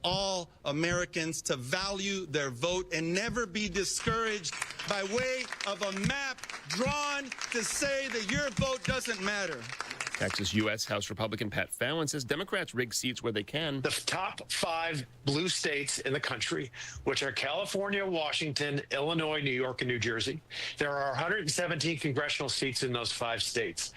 all Americans to value their vote and never be discouraged by way of a map drawn to say that your vote doesn't matter. Texas U.S. House Republican Pat Fallon says Democrats rig seats where they can. The top 5 blue states in the country, which are California, Washington, Illinois, New York, and New Jersey. There are 117 congressional seats in those 5 states.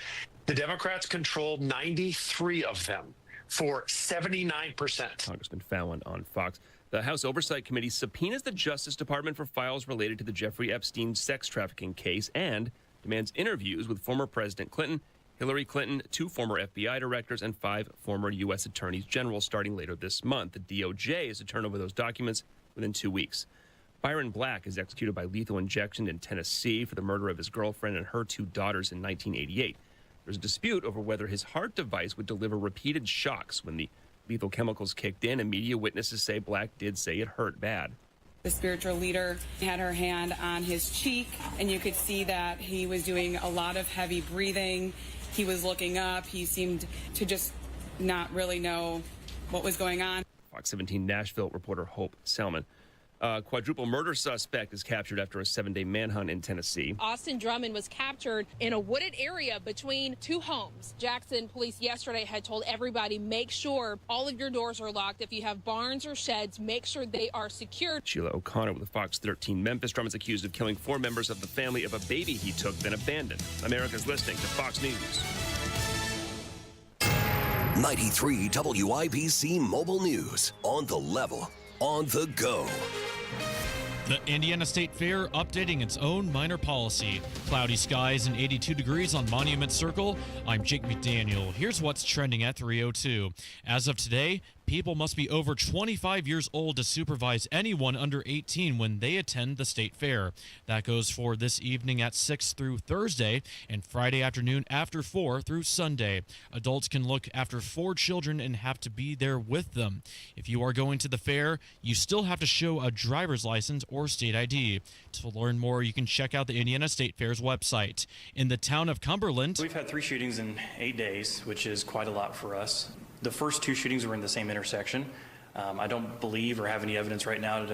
The Democrats control 93 of them for 79%. Congressman Fallon on Fox. The House Oversight Committee subpoenas the Justice Department for files related to the Jeffrey Epstein sex trafficking case and demands interviews with former President Clinton, Hillary Clinton, 2 former FBI directors, and 5 former U.S. attorneys general starting later this month. The DOJ is to turn over those documents within 2 weeks. Byron Black is executed by lethal injection in Tennessee for the murder of his girlfriend and her 2 daughters in 1988. There's a dispute over whether his heart device would deliver repeated shocks when the lethal chemicals kicked in, and media witnesses say Black did say it hurt bad. The spiritual leader had her hand on his cheek, and you could see that he was doing a lot of heavy breathing. He was looking up. He seemed to just not really know what was going on. Fox 17 Nashville reporter Hope Selman. Quadruple murder suspect is captured after a 7-day manhunt in Tennessee. Austin Drummond was captured in a wooded area between 2 homes. Jackson police yesterday had told everybody, make sure all of your doors are locked. If you have barns or sheds, make sure they are secured. Sheila O'Connor with Fox 13. Memphis Drummond's accused of killing 4 members of the family of a baby he took, then abandoned. America's listening to Fox News. 93 WIBC Mobile News. On the level, on the go. The Indiana State Fair updating its own minor policy. Cloudy skies and 82 degrees on Monument Circle. I'm Jake McDaniel. Here's what's trending at 3:02. As of today, people must be over 25 years old to supervise anyone under 18 when they attend the state fair. That goes for this evening at 6 through Thursday and Friday afternoon after 4 through Sunday. Adults can look after 4 children and have to be there with them. If you are going to the fair, you still have to show a driver's license or state ID. To learn more, you can check out the Indiana State Fair's website. In the town of Cumberland, we've had 3 shootings in 8 days, which is quite a lot for us. The first 2 shootings were in the same intersection. I don't believe or have any evidence right now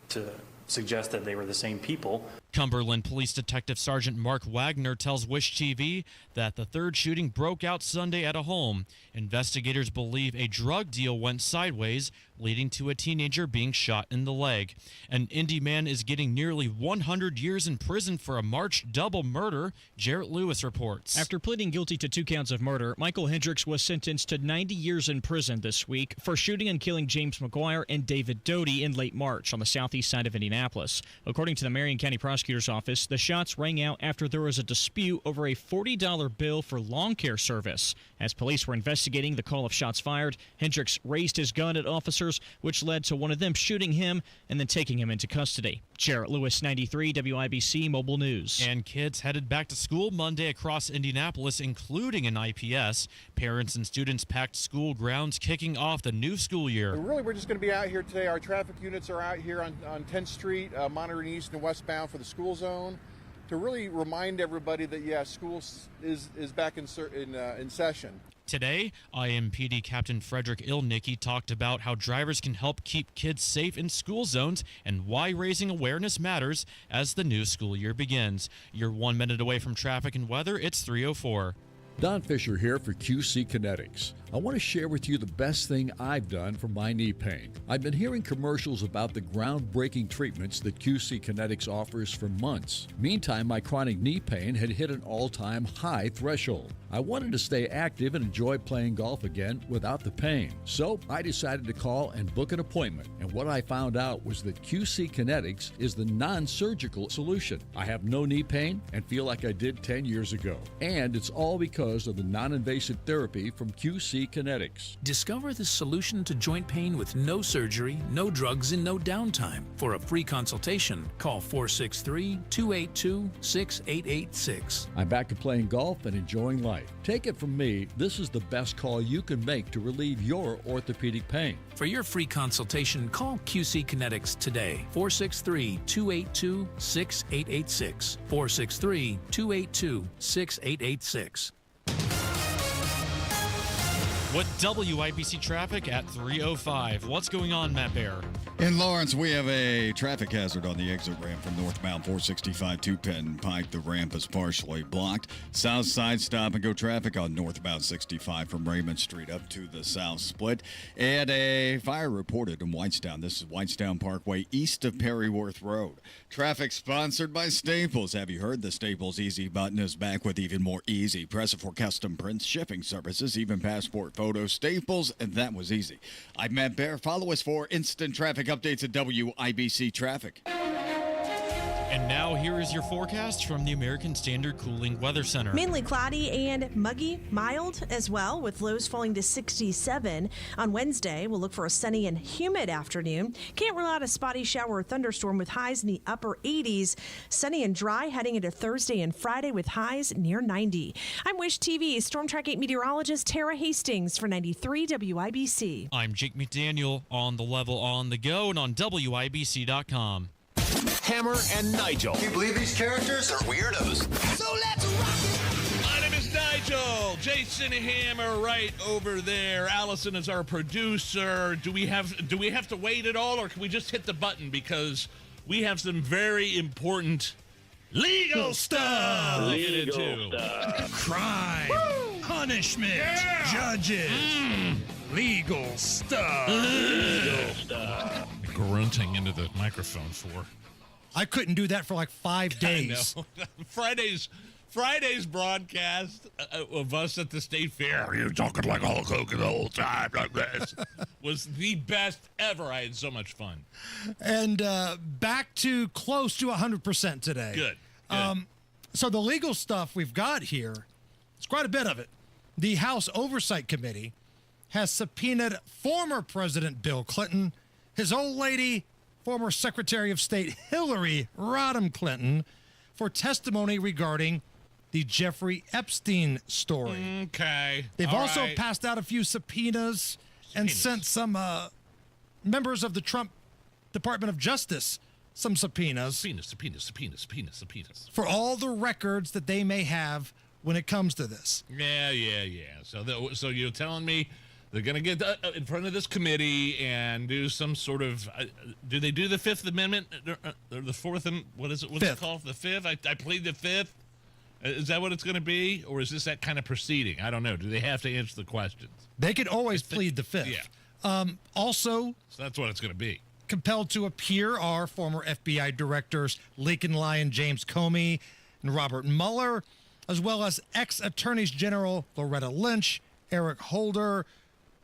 to suggest that they were the same people. Cumberland Police Detective Sergeant Mark Wagner tells Wish TV that the 3rd shooting broke out Sunday at a home. Investigators believe a drug deal went sideways, leading to a teenager being shot in the leg. An Indy man is getting nearly 100 years in prison for a March double murder, Jarrett Lewis reports. After pleading guilty to 2 counts of murder, Michael Hendricks was sentenced to 90 years in prison this week for shooting and killing James McGuire and David Doty in late March on the southeast side of Indianapolis. According to the Marion County Prosecutor's Office, the shots rang out after there was a dispute over a $40 bill for lawn care service. As police were investigating the call of shots fired, Hendricks raised his gun at officers, which led to one of them shooting him and then taking him into custody. Jarrett Lewis, 93 WIBC Mobile News. And kids headed back to school Monday across Indianapolis, including an IPS. Parents and students packed school grounds, kicking off the new school year. We're just going to be out here today. Our traffic units are out here on 10th Street, monitoring east and westbound for the school zone, to really remind everybody that, school is back in session. Today, IMPD Captain Frederick Ilnicki talked about how drivers can help keep kids safe in school zones and why raising awareness matters as the new school year begins. You're 1 minute away from traffic and weather. It's 3:04. Don Fisher here for QC Kinetics. I want to share with you the best thing I've done for my knee pain. I've been hearing commercials about the groundbreaking treatments that QC Kinetics offers for months. Meantime, my chronic knee pain had hit an all-time high threshold. I wanted to stay active and enjoy playing golf again without the pain. So I decided to call and book an appointment. And what I found out was that QC Kinetics is the non-surgical solution. I have no knee pain and feel like I did 10 years ago. And it's all because of the non-invasive therapy from QC Kinetics. Discover the solution to joint pain with no surgery, no drugs, and no downtime. For a free consultation, call 463-282-6886. I'm back to playing golf and enjoying life. Take it from me, this is the best call you can make to relieve your orthopedic pain. For your free consultation, call QC Kinetics today. 463-282-6886. 463-282-6886. With WIBC traffic at 3:05. What's going on, Matt Bear? In Lawrence, we have a traffic hazard on the exit ramp from northbound 465 to Penn Pike. The ramp is partially blocked. South side stop-and-go traffic on northbound 65 from Raymond Street up to the south split. And a fire reported in Whitestown. This is Whitestown Parkway east of Perryworth Road. Traffic sponsored by Staples. Have you heard the Staples Easy button is back with even more easy? Press it for custom prints, shipping services, even passport photos. Staples, and that was easy. I'm Matt Bear. Follow us for instant traffic updates at WIBC Traffic. And now here is your forecast from the American Standard Cooling Weather Center. Mainly cloudy and muggy, mild as well, with lows falling to 67. On Wednesday, we'll look for a sunny and humid afternoon. Can't rule out a spotty shower or thunderstorm with highs in the upper 80s. Sunny and dry heading into Thursday and Friday with highs near 90. I'm Wish TV Storm Track 8 meteorologist Tara Hastings for 93 WIBC. I'm Jake McDaniel on the level on the go and on WIBC.com. Hammer and Nigel. Can you believe these characters are weirdos? So let's rock it! My name is Nigel. Jason Hammer right over there. Allison is our producer. Do we have to wait at all, or can we just hit the button? Because we have some very important legal stuff. Legal stuff. Crime. Woo! Punishment. Yeah! Judges. Legal stuff. Legal stuff. Grunting into the microphone for. I couldn't do that for like 5 days. I know. Friday's broadcast of us at the state fair. You're talking like Hulk Hogan the whole time like this. Was the best ever. I had so much fun. And back to close to 100% today. Good. So the legal stuff we've got here, it's quite a bit of it. The House Oversight Committee has subpoenaed former President Bill Clinton, his old lady, former Secretary of State Hillary Rodham Clinton, for testimony regarding the Jeffrey Epstein story. Okay. They've also passed out a few subpoenas and sent some members of the Trump Department of Justice some subpoenas. Subpoenas. For all the records that they may have when it comes to this. Yeah. So you're telling me they're going to get in front of this committee and do some sort of. Do they do the Fifth Amendment or the Fourth? What is it? What's it called? The Fifth? I plead the Fifth. Is that what it's going to be, or is this that kind of proceeding? I don't know. Do they have to answer the questions? They could always plead the Fifth. Yeah. Also, so that's what it's going to be. Compelled to appear are former FBI directors Lincoln Lyon, James Comey, and Robert Mueller, as well as ex-attorneys general Loretta Lynch, Eric Holder,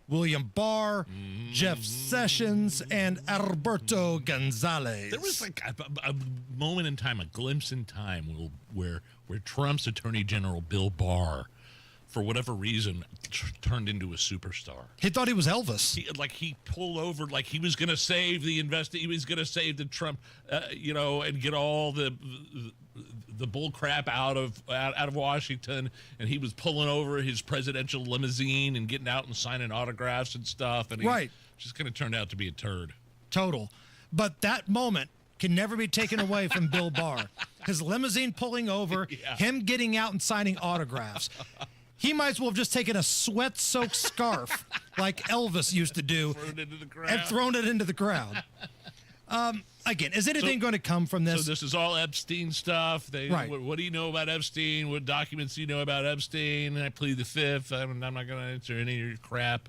William Barr, Jeff Sessions, and Alberto Gonzalez. There was like a moment in time, a glimpse in time where Trump's Attorney General Bill Barr, for whatever reason, turned into a superstar. He thought he was Elvis. He pulled over, like he was going to save the he was going to save the Trump, and get all the bull crap out of Washington, and he was pulling over his presidential limousine and getting out and signing autographs and stuff, and he just kind of turned out to be a turd. Total. But that moment can never be taken away from Bill Barr. His limousine pulling over, him getting out and signing autographs. He might as well have just taken a sweat-soaked scarf like Elvis used to do and thrown it into the crowd. Again, is anything going to come from this? So this is all Epstein stuff. What do you know about Epstein? What documents do you know about Epstein? I plead the Fifth. I'm not going to answer any of your crap.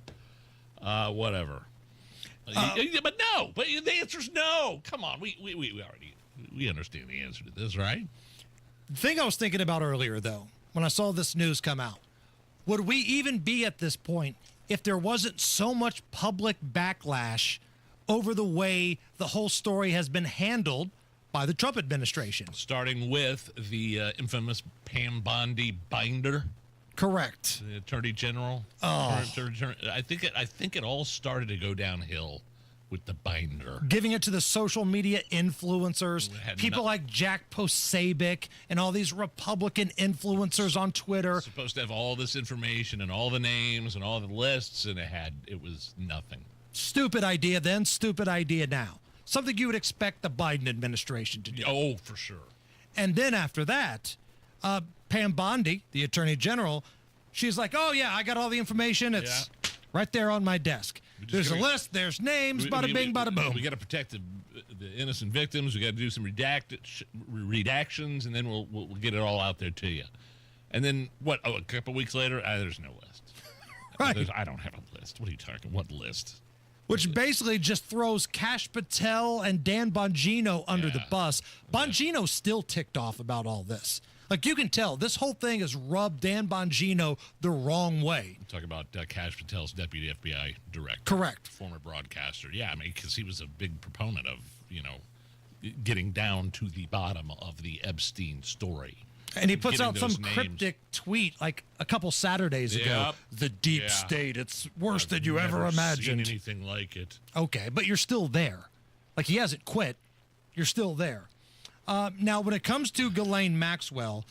Whatever. But no. But the answer's no. Come on. We understand the answer to this, right? The thing I was thinking about earlier, though, when I saw this news come out, would we even be at this point if there wasn't so much public backlash over the way the whole story has been handled by the Trump administration? Starting with the infamous Pam Bondi binder. Correct. The Attorney General. Oh. I think it all started to go downhill with the binder. Giving it to the social media influencers, people like Jack Posobiec and all these Republican influencers on Twitter. Supposed to have all this information and all the names and all the lists, and it was nothing. Stupid idea then, stupid idea now. Something you would expect the Biden administration to do. Oh, for sure. And then after that, Pam Bondi, the Attorney General, she's like, oh, yeah, I got all the information. It's right there on my desk. There's a list, there's names, bada bing, bada boom. We got to protect the innocent victims. We got to do some redactions, and then we'll get it all out there to you. And then, a couple weeks later, there's no list. Right. I don't have a list. What are you talking? What list? Which basically just throws Kash Patel and Dan Bongino under the bus. Bongino's still ticked off about all this. Like, you can tell, this whole thing has rubbed Dan Bongino the wrong way. Talk about Kash Patel's deputy FBI director. Correct. Former broadcaster. Yeah, I mean, because he was a big proponent of, getting down to the bottom of the Epstein story. And he puts out some cryptic tweet like a couple Saturdays ago. The deep state, it's worse than you ever imagined. Seen anything like it. Okay, but you're still there. Like, he hasn't quit. You're still there. Now, when it comes to Ghislaine Maxwell,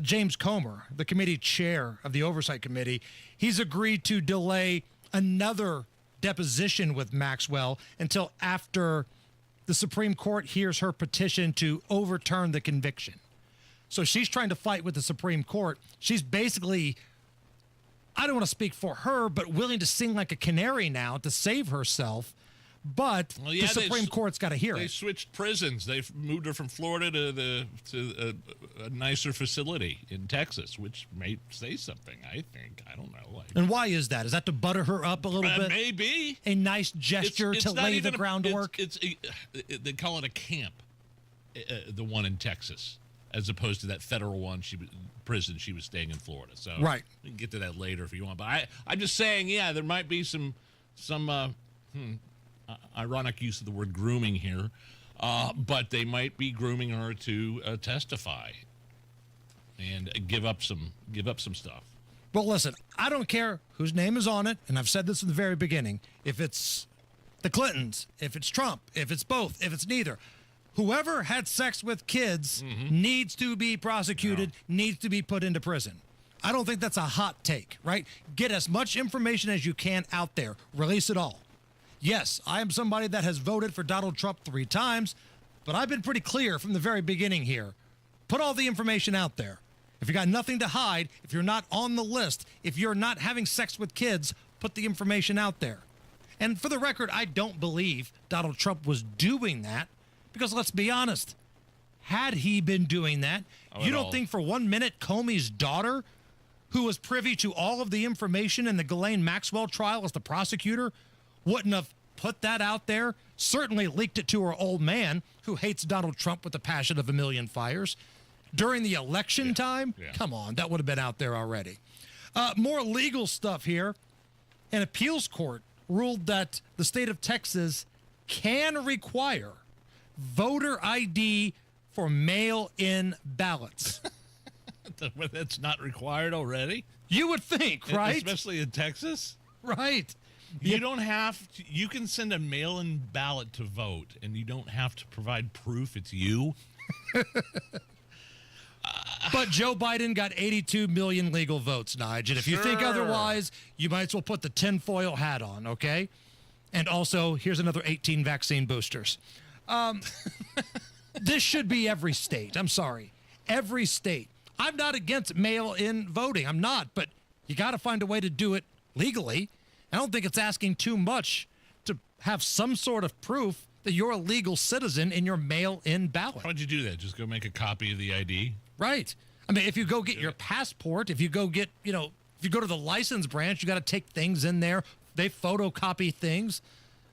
James Comer, the committee chair of the Oversight Committee, he's agreed to delay another deposition with Maxwell until after the Supreme Court hears her petition to overturn the conviction. So she's trying to fight with the Supreme Court. She's basically, I don't want to speak for her, but willing to sing like a canary now to save herself. But the Supreme Court's got to hear it. They switched prisons. They've moved her from Florida to a nicer facility in Texas, which may say something, I think. I don't know. And why is that? Is that to butter her up a little bit? Maybe. A nice gesture to lay the groundwork? They call it a camp, the one in Texas, as opposed to that federal one, prison she was staying in Florida. So right. We can get to that later if you want. But I'm just saying, there might be some ironic use of the word grooming here, but they might be grooming her to testify and give up some stuff. Well, listen, I don't care whose name is on it, and I've said this in the very beginning. If it's the Clintons, if it's Trump, if it's both, if it's neither, whoever had sex with kids needs to be prosecuted, needs to be put into prison. I don't think that's a hot take, right? Get as much information as you can out there. Release it all. Yes, I am somebody that has voted for Donald Trump 3 times, but I've been pretty clear from the very beginning here. Put all the information out there. If you got nothing to hide, if you're not on the list, if you're not having sex with kids, put the information out there. And for the record, I don't believe Donald Trump was doing that because let's be honest, had he been doing that, you don't think for 1 minute Comey's daughter, who was privy to all of the information in the Ghislaine Maxwell trial as the prosecutor, wouldn't have put that out there, certainly leaked it to her old man who hates Donald Trump with the passion of a million fires. During the election time, come on, that would have been out there already. More legal stuff here. An appeals court ruled that the state of Texas can require voter ID for mail-in ballots. That's not required already? You would think, right? Especially in Texas? Right. You don't have to, you can send a mail-in ballot to vote, and you don't have to provide proof it's you. But Joe Biden got 82 million legal votes, Nigel. If you think otherwise, you might as well put the tinfoil hat on, okay? And also, here's another 18 vaccine boosters. This should be every state. I'm sorry. Every state. I'm not against mail-in voting. I'm not, but you got to find a way to do it legally. I don't think it's asking too much to have some sort of proof that you're a legal citizen in your mail-in ballot. How'd you do that? Just go make a copy of the ID? Right. I mean, if you go get your passport, if you go get, if you go to the license branch, you got to take things in there. They photocopy things.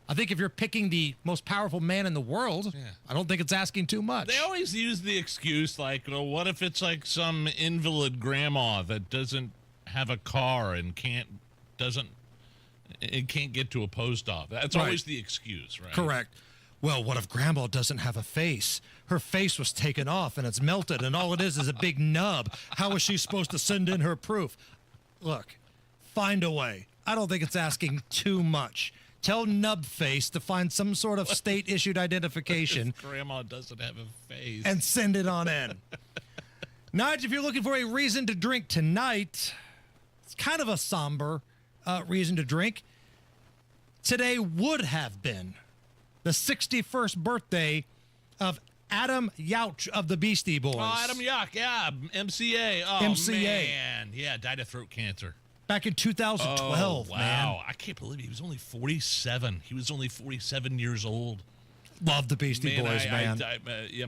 I think if you're picking the most powerful man in the world, I don't think it's asking too much. They always use the excuse like, what if it's like some invalid grandma that doesn't have a car and can't get to a post office. That's always the excuse, right? Correct. Well, what if grandma doesn't have a face? Her face was taken off and it's melted and all it is a big nub. How is she supposed to send in her proof? Look, find a way. I don't think it's asking too much. Tell Nubface to find some sort of state-issued identification. If grandma doesn't have a face. And send it on in. Nigel, if you're looking for a reason to drink tonight, it's kind of a somber reason to drink. Today would have been the 61st birthday of Adam Yauch of the Beastie Boys. Oh, Adam Yauch, yeah, MCA. Oh, MCA. man. Yeah, died of throat cancer. back in 2012, wow. man. I can't believe he was only 47. He was only 47 years old. Love the Beastie Boys, man.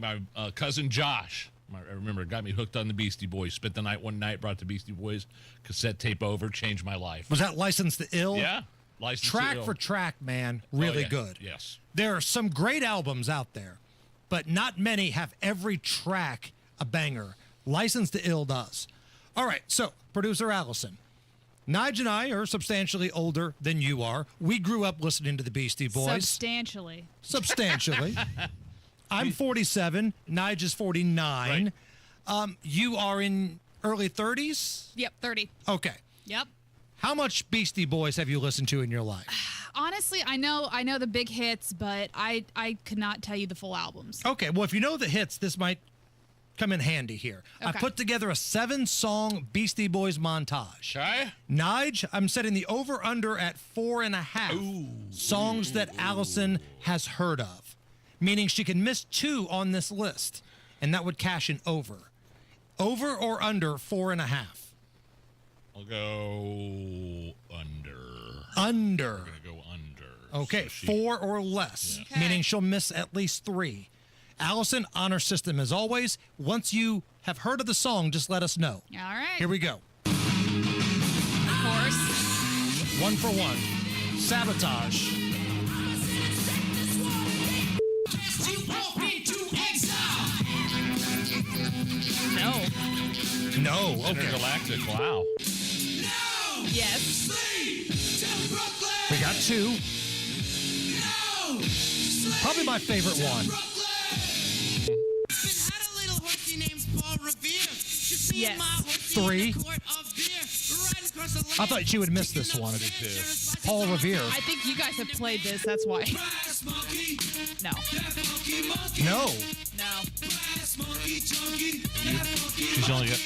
My cousin Josh, I remember, got me hooked on the Beastie Boys. Spent the night one night, brought the Beastie Boys cassette tape over, changed my life. Was that License to Ill? Yeah. License to Track Ill. for track, man. Really yeah. good. Yes. There are some great albums out there, but not many have every track a banger. License to Ill does. All right, so, producer Allison. Nigel and I are substantially older than you are. We grew up listening to the Beastie Boys. Substantially. I'm 47. Nigel's 49. Right. You are in early 30s? Yep, 30. Okay. Yep. How much Beastie Boys have you listened to in your life? Honestly, I know the big hits, but I could not tell you the full albums. Okay, well, if you know the hits, this might come in handy here. I Okay. put together a 7-song Beastie Boys montage. Okay. Nige, I'm setting the over-under at 4.5 songs that Allison has heard of, meaning she can miss 2 on this list, and that would cash in over. Over or under 4.5? I'll go under. Under. I'm going to go under. Okay, So 4 or less, Okay. meaning she'll miss at least 3. Allison, honor system as always. Once you have heard of the song, just let us know. All right. Here we go. Of course. 1 for 1. Sabotage. No. No. Okay. Intergalactic, wow. Yes. We got 2. Probably my favorite one. Yes. 3. I thought she would miss this one. Paul Revere. I think you guys have played this. That's why. No. No. No. She's only got...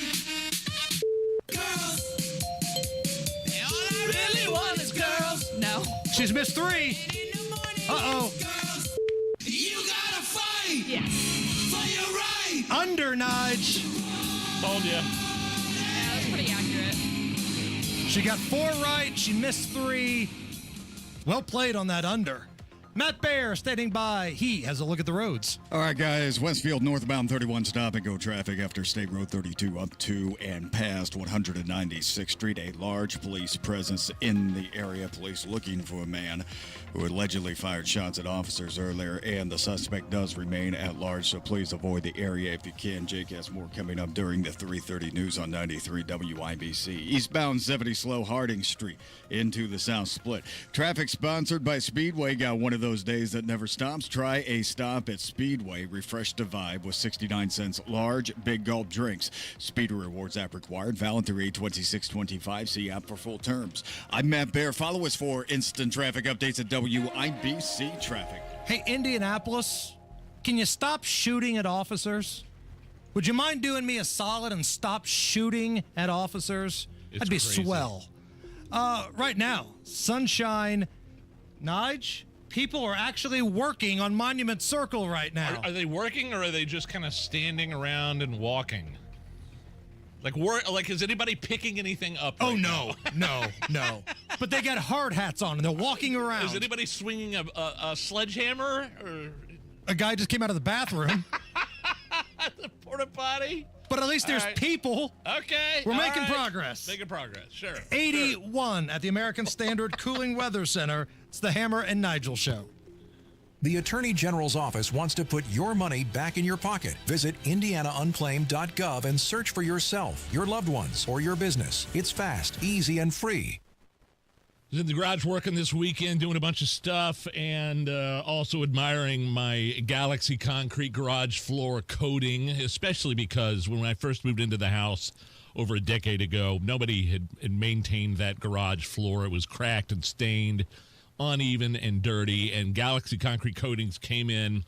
No. She's missed 3. Uh-oh. Yes. Under, Nige. Told you. Yeah, that's pretty accurate. She got 4 right. She missed 3. Well played on that under. Matt Baer standing by. He has a look at the roads. All right, guys. Westfield northbound 31 stop and go traffic after State Road 32 up to and past 196th Street. A large police presence in the area. Police looking for a man who allegedly fired shots at officers earlier, and the suspect does remain at large, so please avoid the area if you can. Jake has more coming up during the 3:30 news on 93 WIBC. Eastbound 70 slow Harding Street into the South Split. Traffic sponsored by Speedway. Got one of those days that never stops. Try a stop at Speedway. Refresh the vibe with 69 cents large Big Gulp drinks. Speed Rewards app required. Valid through 8/26/25. See app for full terms. I'm Matt Baer. Follow us for instant traffic updates at WIBC Traffic. Hey, Indianapolis, can you stop shooting at officers? Would you mind doing me a solid and stop shooting at officers? That'd be crazy. swell. Right now, sunshine. Nige, people are actually working on Monument Circle right now. Are they working, or are they just kind of standing around and walking? Like, is anybody picking anything up? Oh, right no, now? no. But they got hard hats on and they're walking around. Is anybody swinging a sledgehammer? Or A guy just came out of the bathroom. the porta potty? But at least there's All right. people. Okay. We're all making right. progress. Making progress, sure. 81 at the American Standard Cooling Weather Center. It's the Hammer and Nigel Show. The Attorney General's office wants to put your money back in your pocket. Visit indianaunclaimed.gov and search for yourself, your loved ones, or your business. It's fast, easy, and free. I was in the garage working this weekend, doing a bunch of stuff, and also admiring my Galaxy concrete garage floor coating, especially because when I first moved into the house over a decade ago, nobody had maintained that garage floor. It was cracked and stained, uneven and dirty, and Galaxy concrete coatings came in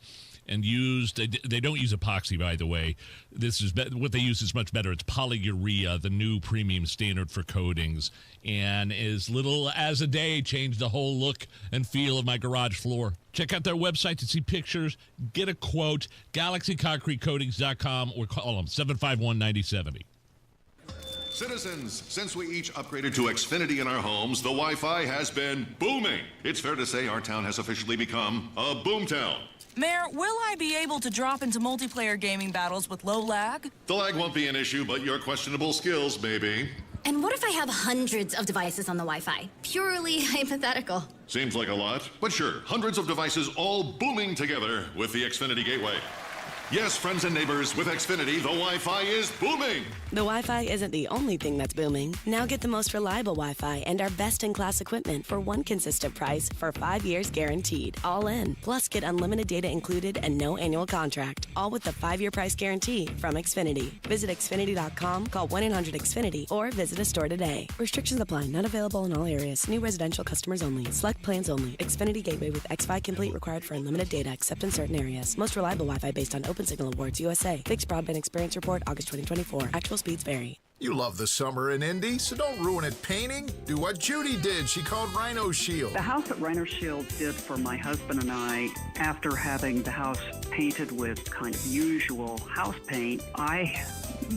and used, they don't use epoxy, by the way. This is what they use is much better. It's polyurea, the new premium standard for coatings, and as little as a day changed the whole look and feel of my garage floor. Check out their website to see pictures, get a quote, galaxyconcretecoatings.com, or call them 751-9070. Citizens, since we each upgraded to Xfinity in our homes, the Wi-Fi has been booming. It's fair to say our town has officially become a boomtown. Mayor, will I be able to drop into multiplayer gaming battles with low lag? The lag won't be an issue, but your questionable skills may be. And what if I have hundreds of devices on the Wi-Fi? Purely hypothetical. Seems like a lot, but sure, hundreds of devices all booming together with the Xfinity Gateway. Yes, friends and neighbors, with Xfinity, the Wi-Fi is booming. The Wi-Fi isn't the only thing that's booming. Now get the most reliable Wi-Fi and our best-in-class equipment for one consistent price for 5 years guaranteed. All in. Plus, get unlimited data included and no annual contract. All with the 5-year price guarantee from Xfinity. Visit Xfinity.com, call 1-800-XFINITY, or visit a store today. Restrictions apply. Not available in all areas. New residential customers only. Select plans only. Xfinity Gateway with X-Fi Complete required for unlimited data except in certain areas. Most reliable Wi-Fi based on Open Signal Awards USA. Fixed Broadband Experience Report, August 2024. Actual speeds vary. You love the summer in Indy, so don't ruin it painting. Do what Judy did. She called Rhino Shield. The house that Rhino Shield did for my husband and I, after having the house painted with kind of usual house paint, I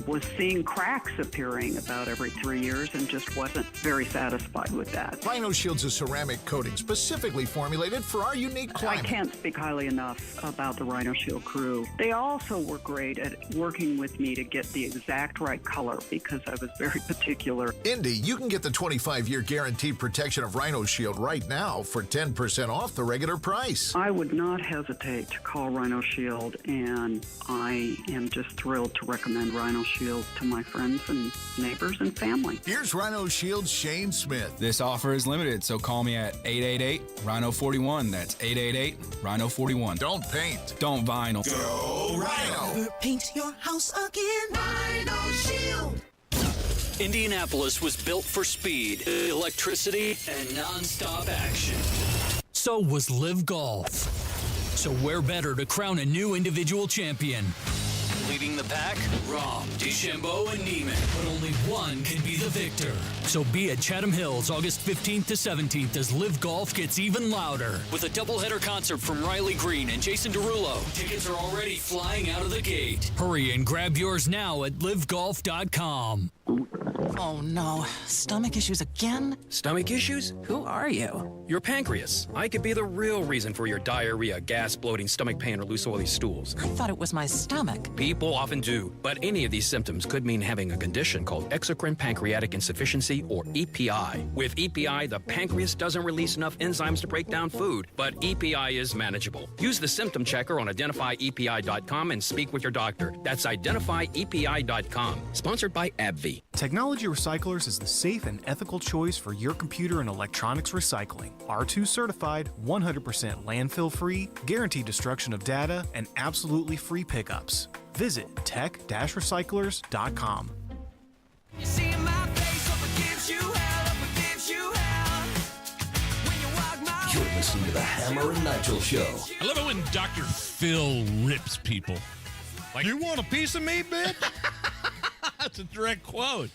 was seeing cracks appearing about every 3 years and just wasn't very satisfied with that. Rhino Shield's a ceramic coating specifically formulated for our unique climate. I can't speak highly enough about the Rhino Shield crew. They also were great at working with me to get the exact right color because I was very particular. Indy, you can get the 25-year guaranteed protection of Rhino Shield right now for 10% off the regular price. I would not hesitate to call Rhino Shield, and I am just thrilled to recommend Rhino Shield to my friends and neighbors and family. Here's Rhino Shield's Shane Smith. This offer is limited, so call me at 888-RHINO-41. That's 888-RHINO-41. Don't paint. Don't vinyl. Go Rhino. Paint your house again. Rhino Shield. Indianapolis was built for speed, electricity, and non-stop action. So was Live Golf. So where better to crown a new individual champion? Leading the pack, Rahm, DeChambeau, and Neiman. But only one can be the victor. So be at Chatham Hills August 15th to 17th as Live Golf gets even louder. With a doubleheader concert from Riley Green and Jason Derulo. Tickets are already flying out of the gate. Hurry and grab yours now at livegolf.com. Oh no, stomach issues again? Stomach issues? Who are you? Your pancreas. I could be the real reason for your diarrhea, gas, bloating, stomach pain, or loose oily stools. I thought it was my stomach. People often do, but any of these symptoms could mean having a condition called exocrine pancreatic insufficiency, or EPI. With EPI, the pancreas doesn't release enough enzymes to break down food, but EPI is manageable. Use the symptom checker on identifyepi.com and speak with your doctor. That's identifyepi.com. Sponsored by AbbVie. Technology Recyclers is the safe and ethical choice for your computer and electronics recycling. R2 certified, 100% landfill free, guaranteed destruction of data, and absolutely free pickups. Visit tech-recyclers.com. You see my face up against you, hell up against you, hell. When you walk my You're listening to the Hammer and Nigel Show. I love it when Dr. Phil rips people. Like, you want a piece of me, bitch? That's a direct quote.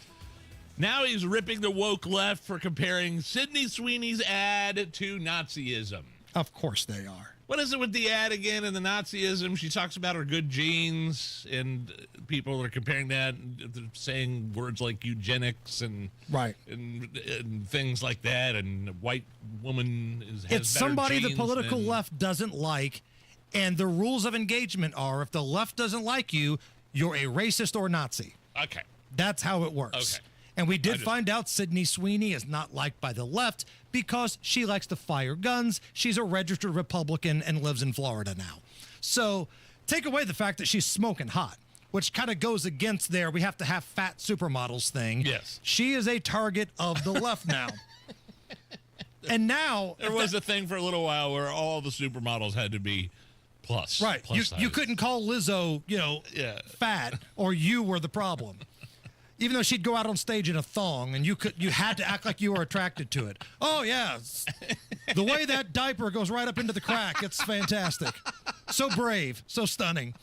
Now he's ripping the woke left for comparing Sydney Sweeney's ad to Nazism. Of course they are. What is it with the ad again and the Nazism? She talks about her good genes, and people are comparing that, and saying words like eugenics and right and things like that. And a white woman has it's somebody the genes political than... left doesn't like, and the rules of engagement are if the left doesn't like you, you're a racist or Nazi. Okay, that's how it works. Okay. And we did find out Sydney Sweeney is not liked by the left because she likes to fire guns. She's a registered Republican and lives in Florida now. So take away the fact that she's smoking hot, which kind of goes against their we have to have fat supermodels thing. Yes. She is a target of the left now. And now... There was a thing for a little while where all the supermodels had to be plus. Right. Plus You couldn't call Lizzo, fat, or you were the problem. Even though she'd go out on stage in a thong, and you had to act like you were attracted to it. Oh yeah, the way that diaper goes right up into the crack, it's fantastic. So brave, so stunning.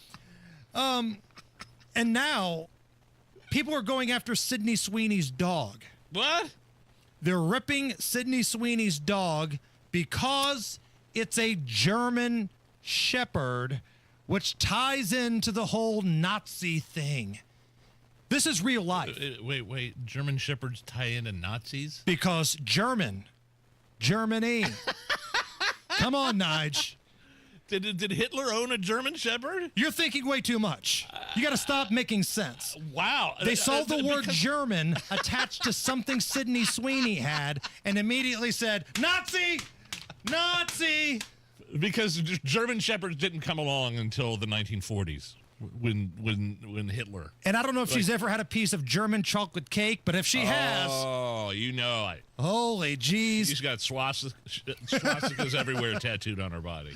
And now, people are going after Sydney Sweeney's dog. What? They're ripping Sydney Sweeney's dog because it's a German Shepherd, which ties into the whole Nazi thing. This is real life. Wait. German Shepherds tie into Nazis? Because Germany. Come on, Nige. Did Hitler own a German Shepherd? You're thinking way too much. You got to stop making sense. Wow. They saw the word German attached to something Sydney Sweeney had and immediately said, Nazi! Nazi! Because German Shepherds didn't come along until the 1940s. When Hitler. And I don't know if she's ever had a piece of German chocolate cake, but if she has. Oh, you know. Holy jeez. She's got swastikas everywhere tattooed on her body.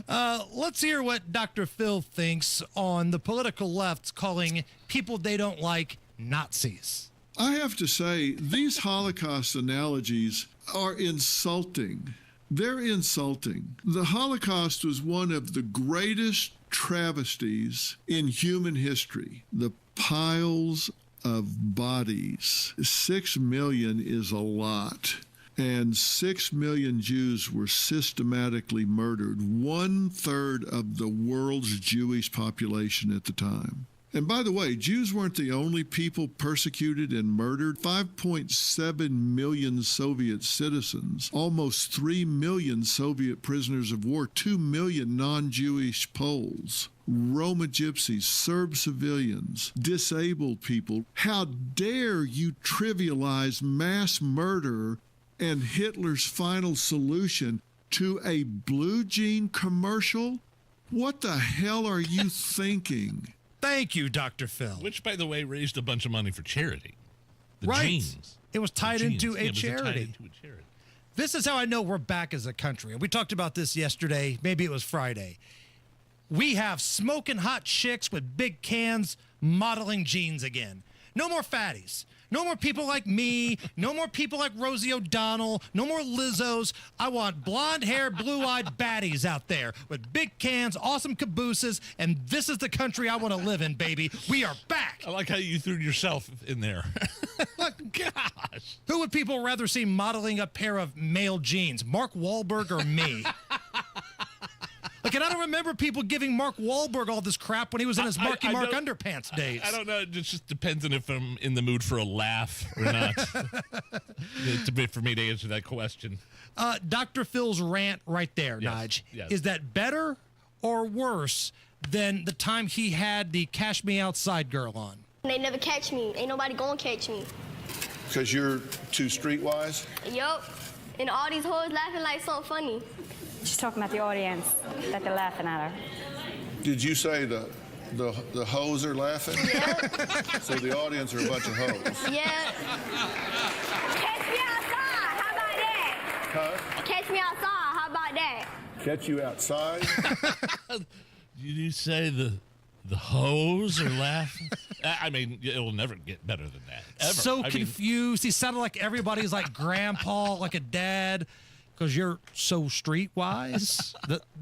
Let's hear what Dr. Phil thinks on the political left calling people they don't like Nazis. I have to say, these Holocaust analogies are insulting. They're insulting. The Holocaust was one of the greatest travesties in human history. The piles of bodies. 6 million is a lot. And 6 million Jews were systematically murdered, 1/3 of the world's Jewish population at the time. And by the way, Jews weren't the only people persecuted and murdered. 5.7 million Soviet citizens, almost 3 million Soviet prisoners of war, 2 million non-Jewish Poles, Roma gypsies, Serb civilians, disabled people. How dare you trivialize mass murder and Hitler's final solution to a blue jean commercial? What the hell are you thinking? Thank you, Dr. Phil. Which, by the way, raised a bunch of money for charity. The right. jeans. It was tied into a charity. Tied into a charity. This is how I know we're back as a country. We talked about this yesterday. Maybe it was Friday. We have smoking hot chicks with big cans modeling jeans again. No more fatties. No more people like me. No more people like Rosie O'Donnell. No more Lizzos. I want blonde-haired, blue-eyed baddies out there with big cans, awesome cabooses, and this is the country I want to live in, baby. We are back. I like how you threw yourself in there. Gosh. Who would people rather see modeling a pair of male jeans, Mark Wahlberg or me? Like, and I don't remember people giving Mark Wahlberg all this crap when he was in his Marky Mark underpants days. I don't know. It just depends on if I'm in the mood for a laugh or not. For me to answer that question. Dr. Phil's rant right there, Nige. Yes. Is that better or worse than the time he had the Cash Me Outside girl on? They never catch me. Ain't nobody gonna catch me. Because you're too streetwise? Yup. And all these hoes laughing like something funny. She's talking about the audience, that they're laughing at her. Did you say the hoes are laughing? Yeah. So the audience are a bunch of hoes? Yeah. Catch me outside. How about that? Huh? Catch me outside. How about that? Catch you outside? Did you say the hoes are laughing? I mean, it'll never get better than that. Ever. So confused. He sounded like everybody's like grandpa, like a dad. Because you're so streetwise.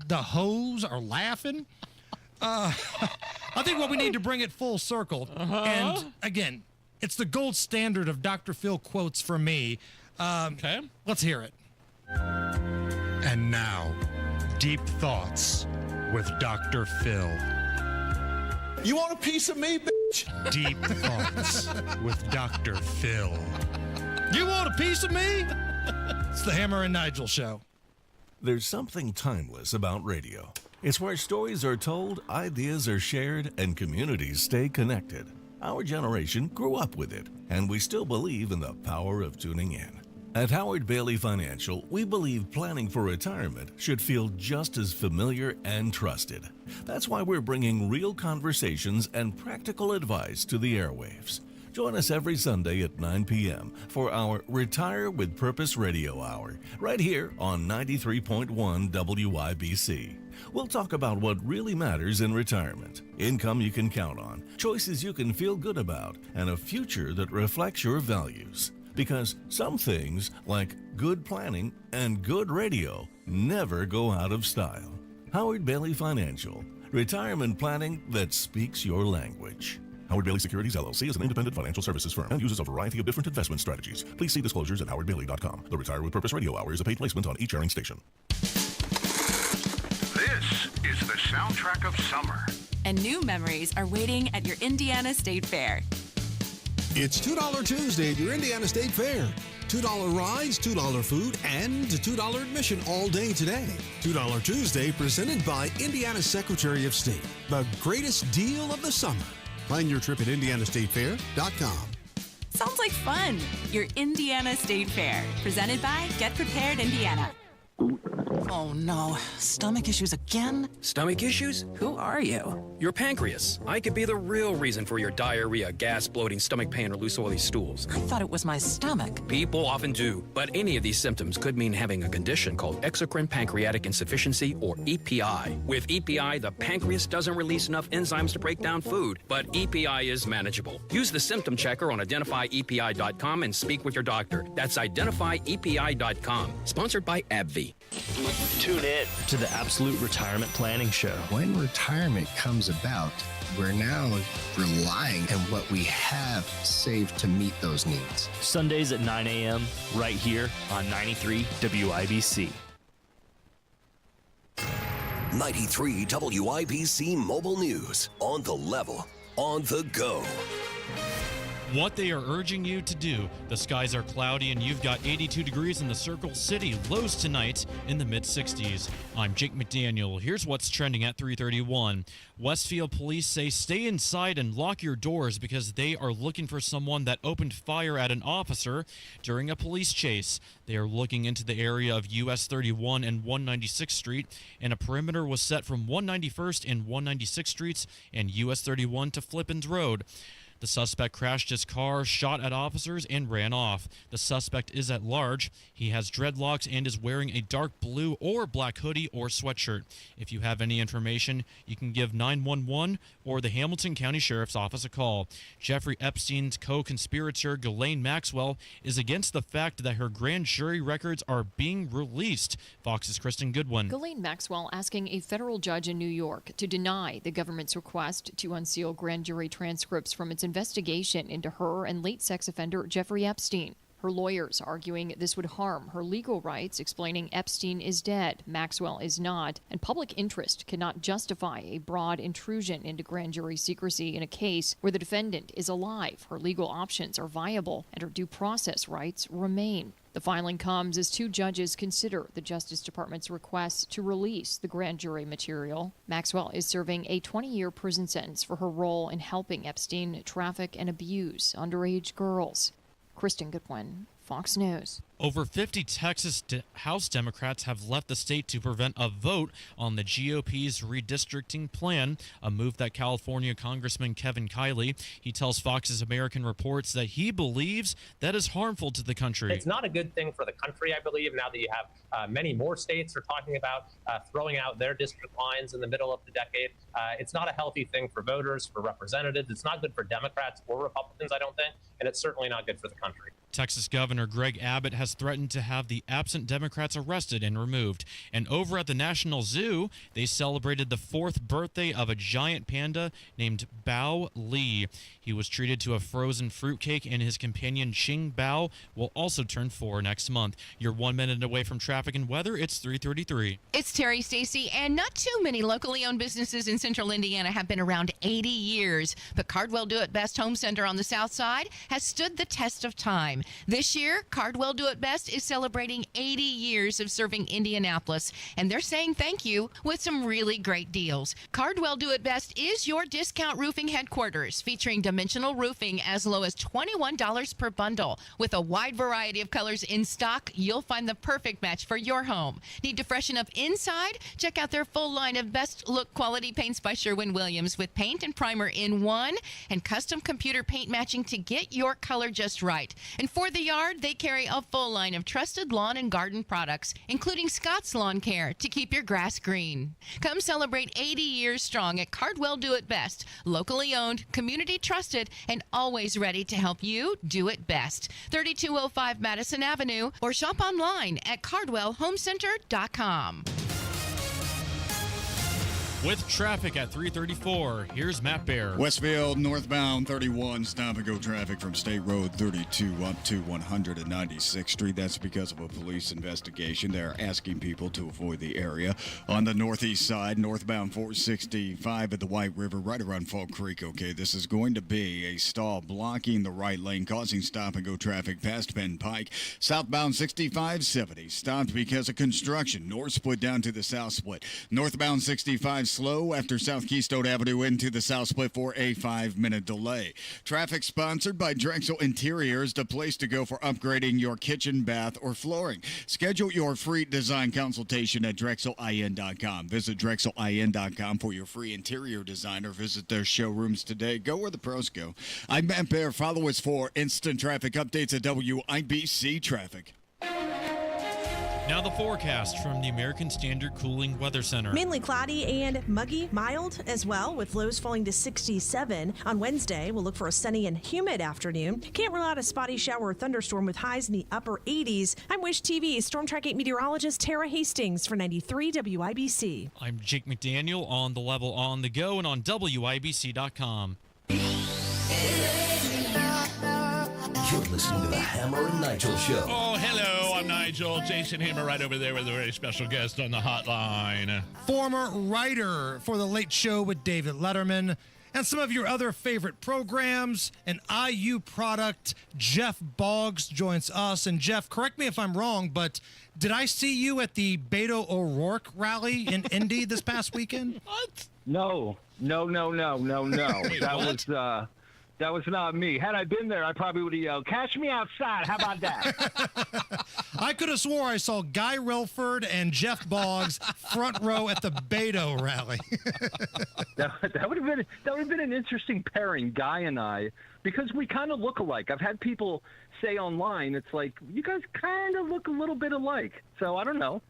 The hoes are laughing. I think what we need to bring it full circle. And again, it's the gold standard of Dr. Phil quotes from me. Okay. Let's hear it. And now, Deep Thoughts with Dr. Phil. You want a piece of me, bitch? Deep Thoughts with Dr. Phil. You want a piece of me? It's the Hammer and Nigel Show. There's something timeless about radio. It's where stories are told, ideas are shared, and communities stay connected. Our generation grew up with it, and we still believe in the power of tuning in. At Howard Bailey Financial, we believe planning for retirement should feel just as familiar and trusted. That's why we're bringing real conversations and practical advice to the airwaves. Join us every Sunday at 9 p.m. for our Retire with Purpose Radio Hour, right here on 93.1 WIBC. We'll talk about what really matters in retirement, income you can count on, choices you can feel good about, and a future that reflects your values. Because some things, like good planning and good radio, never go out of style. Howard Bailey Financial, retirement planning that speaks your language. Howard Bailey Securities, LLC is an independent financial services firm and uses a variety of different investment strategies. Please see disclosures at howardbailey.com. The Retire with Purpose Radio Hour is a paid placement on each airing station. This is the soundtrack of summer. And new memories are waiting at your Indiana State Fair. It's $2 Tuesday at your Indiana State Fair. $2 rides, $2 food, and $2 admission all day today. $2 Tuesday presented by Indiana Secretary of State. The greatest deal of the summer. Plan your trip at indianastatefair.com. Sounds like fun. Your Indiana State Fair, presented by Get Prepared Indiana. Oh no, stomach issues again? Stomach issues? Who are you? Your pancreas. I could be the real reason for your diarrhea, gas, bloating, stomach pain, or loose oily stools. I thought it was my stomach. People often do, but any of these symptoms could mean having a condition called exocrine pancreatic insufficiency, or EPI. With EPI, the pancreas doesn't release enough enzymes to break down food, but EPI is manageable. Use the symptom checker on identifyepi.com and speak with your doctor. That's identifyepi.com. Sponsored by AbbVie. Tune in to the Absolute Retirement Planning Show. When retirement comes about, we're now relying on what we have saved to meet those needs. Sundays at 9 a.m. right here on 93 WIBC. 93 WIBC Mobile News. On the level, on the go. What they are urging you to do. The skies are cloudy and you've got 82 degrees in the Circle City. Lows tonight in the mid-60s. I'm Jake McDaniel. Here's what's trending at 3:31. Westfield police say stay inside and lock your doors because they are looking for someone that opened fire at an officer during a police chase. They are looking into the area of US 31 and 196th Street, and a perimeter was set from 191st and 196th Streets and US 31 to Flippins Road. The suspect crashed his car, shot at officers, and ran off. The suspect is at large. He has dreadlocks and is wearing a dark blue or black hoodie or sweatshirt. If you have any information, you can give 911 or the Hamilton County Sheriff's Office a call. Jeffrey Epstein's co-conspirator, Ghislaine Maxwell, is against the fact that her grand jury records are being released. Fox's Kristen Goodwin. Ghislaine Maxwell asking a federal judge in New York to deny the government's request to unseal grand jury transcripts from its investigation into her and late sex offender Jeffrey Epstein. Her lawyers arguing this would harm her legal rights, explaining Epstein is dead, Maxwell is not, and public interest cannot justify a broad intrusion into grand jury secrecy in a case where the defendant is alive, her legal options are viable, and her due process rights remain. The filing comes as two judges consider the Justice Department's request to release the grand jury material. Maxwell is serving a 20-year prison sentence for her role in helping Epstein traffic and abuse underage girls. Kristen Goodwin, Fox News. Over 50 Texas House Democrats have left the state to prevent a vote on the GOP's redistricting plan, a move that California Congressman Kevin Kiley, he tells Fox's American Reports that he believes that is harmful to the country. It's not a good thing for the country, I believe, now that you have many more states are talking about throwing out their district lines in the middle of the decade. It's not a healthy thing for voters, for representatives. It's not good for Democrats or Republicans, I don't think, and it's certainly not good for the country. Texas Governor Greg Abbott has threatened to have the absent Democrats arrested and removed. And over at the National Zoo, they celebrated the 4th birthday of a giant panda named Bao Li. He was treated to a frozen fruitcake, and his companion Ching Bao will also turn 4 next month. You're 1 minute away from traffic and weather. It's 3:33. It's Terry Stacy, and not too many locally owned businesses in central Indiana have been around 80 years. But Cardwell Do It Best Home Center on the south side has stood the test of time. This year, Cardwell Do It Best is celebrating 80 years of serving Indianapolis, and they're saying thank you with some really great deals. Cardwell Do It Best is your discount roofing headquarters, featuring dimensional roofing as low as $21 per bundle. With a wide variety of colors in stock, you'll find the perfect match for your home. Need to freshen up inside? Check out their full line of best look quality paints by Sherwin-Williams with paint and primer in one and custom computer paint matching to get your color just right. And for the yard, they carry a full line of trusted lawn and garden products, including Scott's Lawn Care to keep your grass green. Come celebrate 80 years strong at Cardwell Do It Best. Locally owned, community trusted, and always ready to help you do it best. 3205 Madison Avenue, or shop online at cardwellhomecenter.com. With traffic at 334, here's Matt Bear. Westfield northbound 31, stop-and-go traffic from State Road 32 up to 196th Street. That's because of a police investigation. They're asking people to avoid the area. On the northeast side, northbound 465 at the White River, right around Fall Creek. Okay, this is going to be a stall blocking the right lane, causing stop-and-go traffic past Penn Pike. Southbound 6570 stopped because of construction. North split down to the south split. Northbound 65 slow after South Keystone Avenue into the south split for a 5-minute delay. Traffic sponsored by Drexel Interiors, the place to go for upgrading your kitchen, bath, or flooring. Schedule your free design consultation at DrexelIN.com. Visit DrexelIN.com for your free interior design or visit their showrooms today. Go where the pros go. I'm Matt Bear. Follow us for instant traffic updates at WIBC Traffic. Now the forecast from the American Standard Cooling Weather Center. Mainly cloudy and muggy, mild as well, with lows falling to 67. On Wednesday, we'll look for a sunny and humid afternoon. Can't rule out a spotty shower or thunderstorm with highs in the upper 80s. I'm Wish TV Storm Track 8 meteorologist Tara Hastings for 93 WIBC. I'm Jake McDaniel on the level on the go and on WIBC.com. You're listening to the Hammer and Nigel Show. Oh, hello, I'm Nigel. Jason Hammer right over there with a very special guest on the hotline. Former writer for The Late Show with David Letterman and some of your other favorite programs. An IU product, Jeff Bogs, joins us. And Jeff, correct me if I'm wrong, but did I see you at the Beto O'Rourke rally in Indy this past weekend? What? No. That was not me. Had I been there, I probably would have yelled, "Catch me outside." How about that? I could have swore I saw Guy Relford and Jeff Boggs front row at the Beto rally. that would have been an interesting pairing, Guy and I, because we kind of look alike. I've had people say online, it's like, you guys kind of look a little bit alike. So I don't know.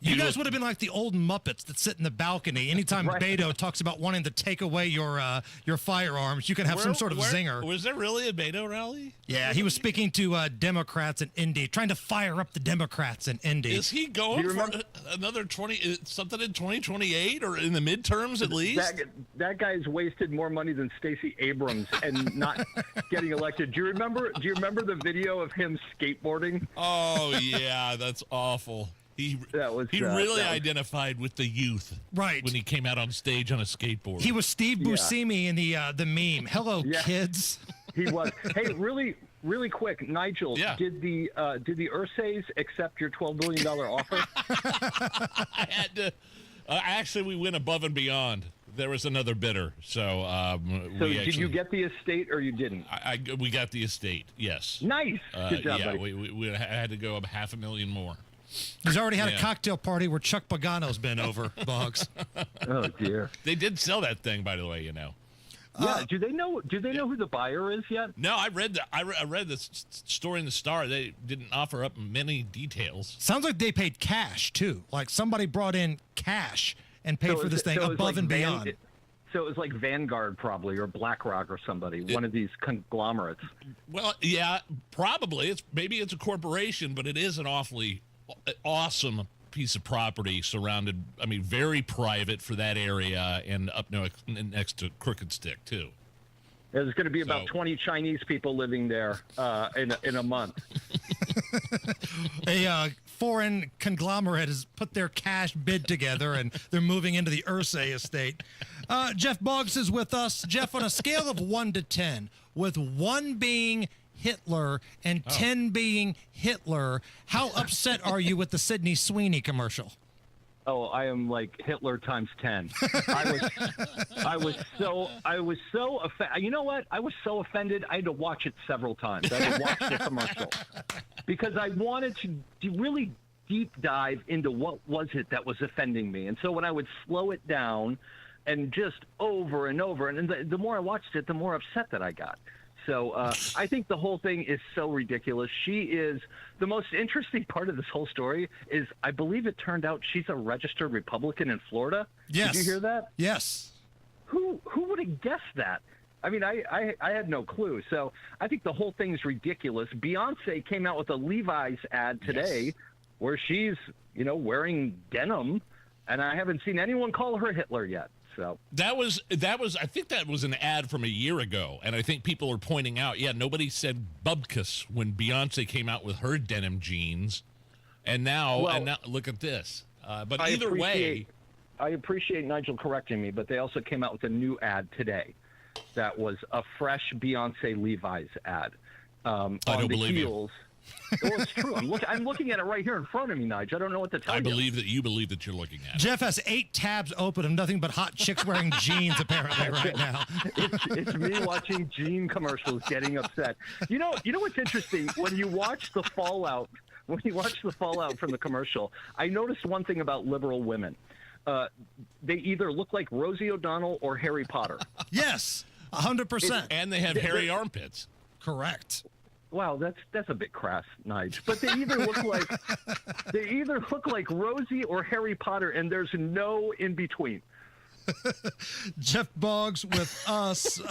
You guys would have been like the old Muppets that sit in the balcony. Anytime Beto talks about wanting to take away your firearms, you can have some sort of zinger. Was there really a Beto rally? Yeah, he was speaking to Democrats in Indy, trying to fire up the Democrats in Indy. Is he going for another 20 something in 2028 or in the midterms at least? That guy's wasted more money than Stacey Abrams and not getting elected. Do you remember the video of him skateboarding? Oh yeah, that's awful. He really identified with the youth, right? When he came out on stage on a skateboard. He was Steve Buscemi in the meme. Hello, kids. He was. Hey, really quick, Nigel. Yeah. Did the Ursays accept your $12 billion offer? I had to. Actually, we went above and beyond. There was another bidder, so did you get the estate or you didn't? We got the estate. Yes. Nice. Good job, yeah, buddy. we had to go up $500,000 more. He's already had a cocktail party where Chuck Pagano's been over, Boggs. Oh dear. They did sell that thing, by the way. Yeah. Do they know who the buyer is yet? No, I read the story in the Star. They didn't offer up many details. Sounds like they paid cash too. Like somebody brought in cash and paid for this thing above and beyond. So it was like Vanguard probably, or BlackRock or somebody, one of these conglomerates. Well, yeah, probably. Maybe it's a corporation, but it is an awfully awesome piece of property surrounded, very private for that area and up next to Crooked Stick, too. There's going to be about 20 Chinese people living there in a month. A foreign conglomerate has put their cash bid together, and they're moving into the Ursay estate. Jeff Boggs is with us. Jeff, on a scale of 1 to 10, with 1 being Hitler and 10 being Hitler, how upset are you with the Sydney Sweeney commercial? Oh, I am like Hitler times 10. I was so offended. You know what? I was so offended. I had to watch it several times. I had to watch the commercial because I wanted to really deep dive into what was it that was offending me. And so when I would slow it down and just over and over, and the more I watched it, the more upset that I got. So I think the whole thing is so ridiculous. She is the most interesting part of this whole story is I believe it turned out she's a registered Republican in Florida. Yes. Did you hear that? Yes. Who would have guessed that? I mean, I had no clue. So I think the whole thing is ridiculous. Beyonce came out with a Levi's ad today where she's, wearing denim And I haven't seen anyone call her Hitler yet. So that was I think that was an ad from a year ago, and I think people are pointing out, nobody said bubkus when Beyonce came out with her denim jeans, and now look at this. But either way, I appreciate Nigel correcting me, but they also came out with a new ad today that was a fresh Beyonce Levi's ad. I don't believe you. Well, it's true. I'm looking at it right here in front of me, Nigel. I don't know what to tell you. I believe that you believe that you're looking at it. Jeff has 8 tabs open and nothing but hot chicks wearing jeans apparently right now. It's me watching jean commercials getting upset. You know what's interesting? When you watch the fallout from the commercial, I noticed one thing about liberal women. They either look like Rosie O'Donnell or Harry Potter. Yes, 100%. And they have hairy armpits. Correct. Wow, that's a bit crass, Nigel. But they either look like Rosie or Harry Potter, and there's no in between. Jeff Bogs with us.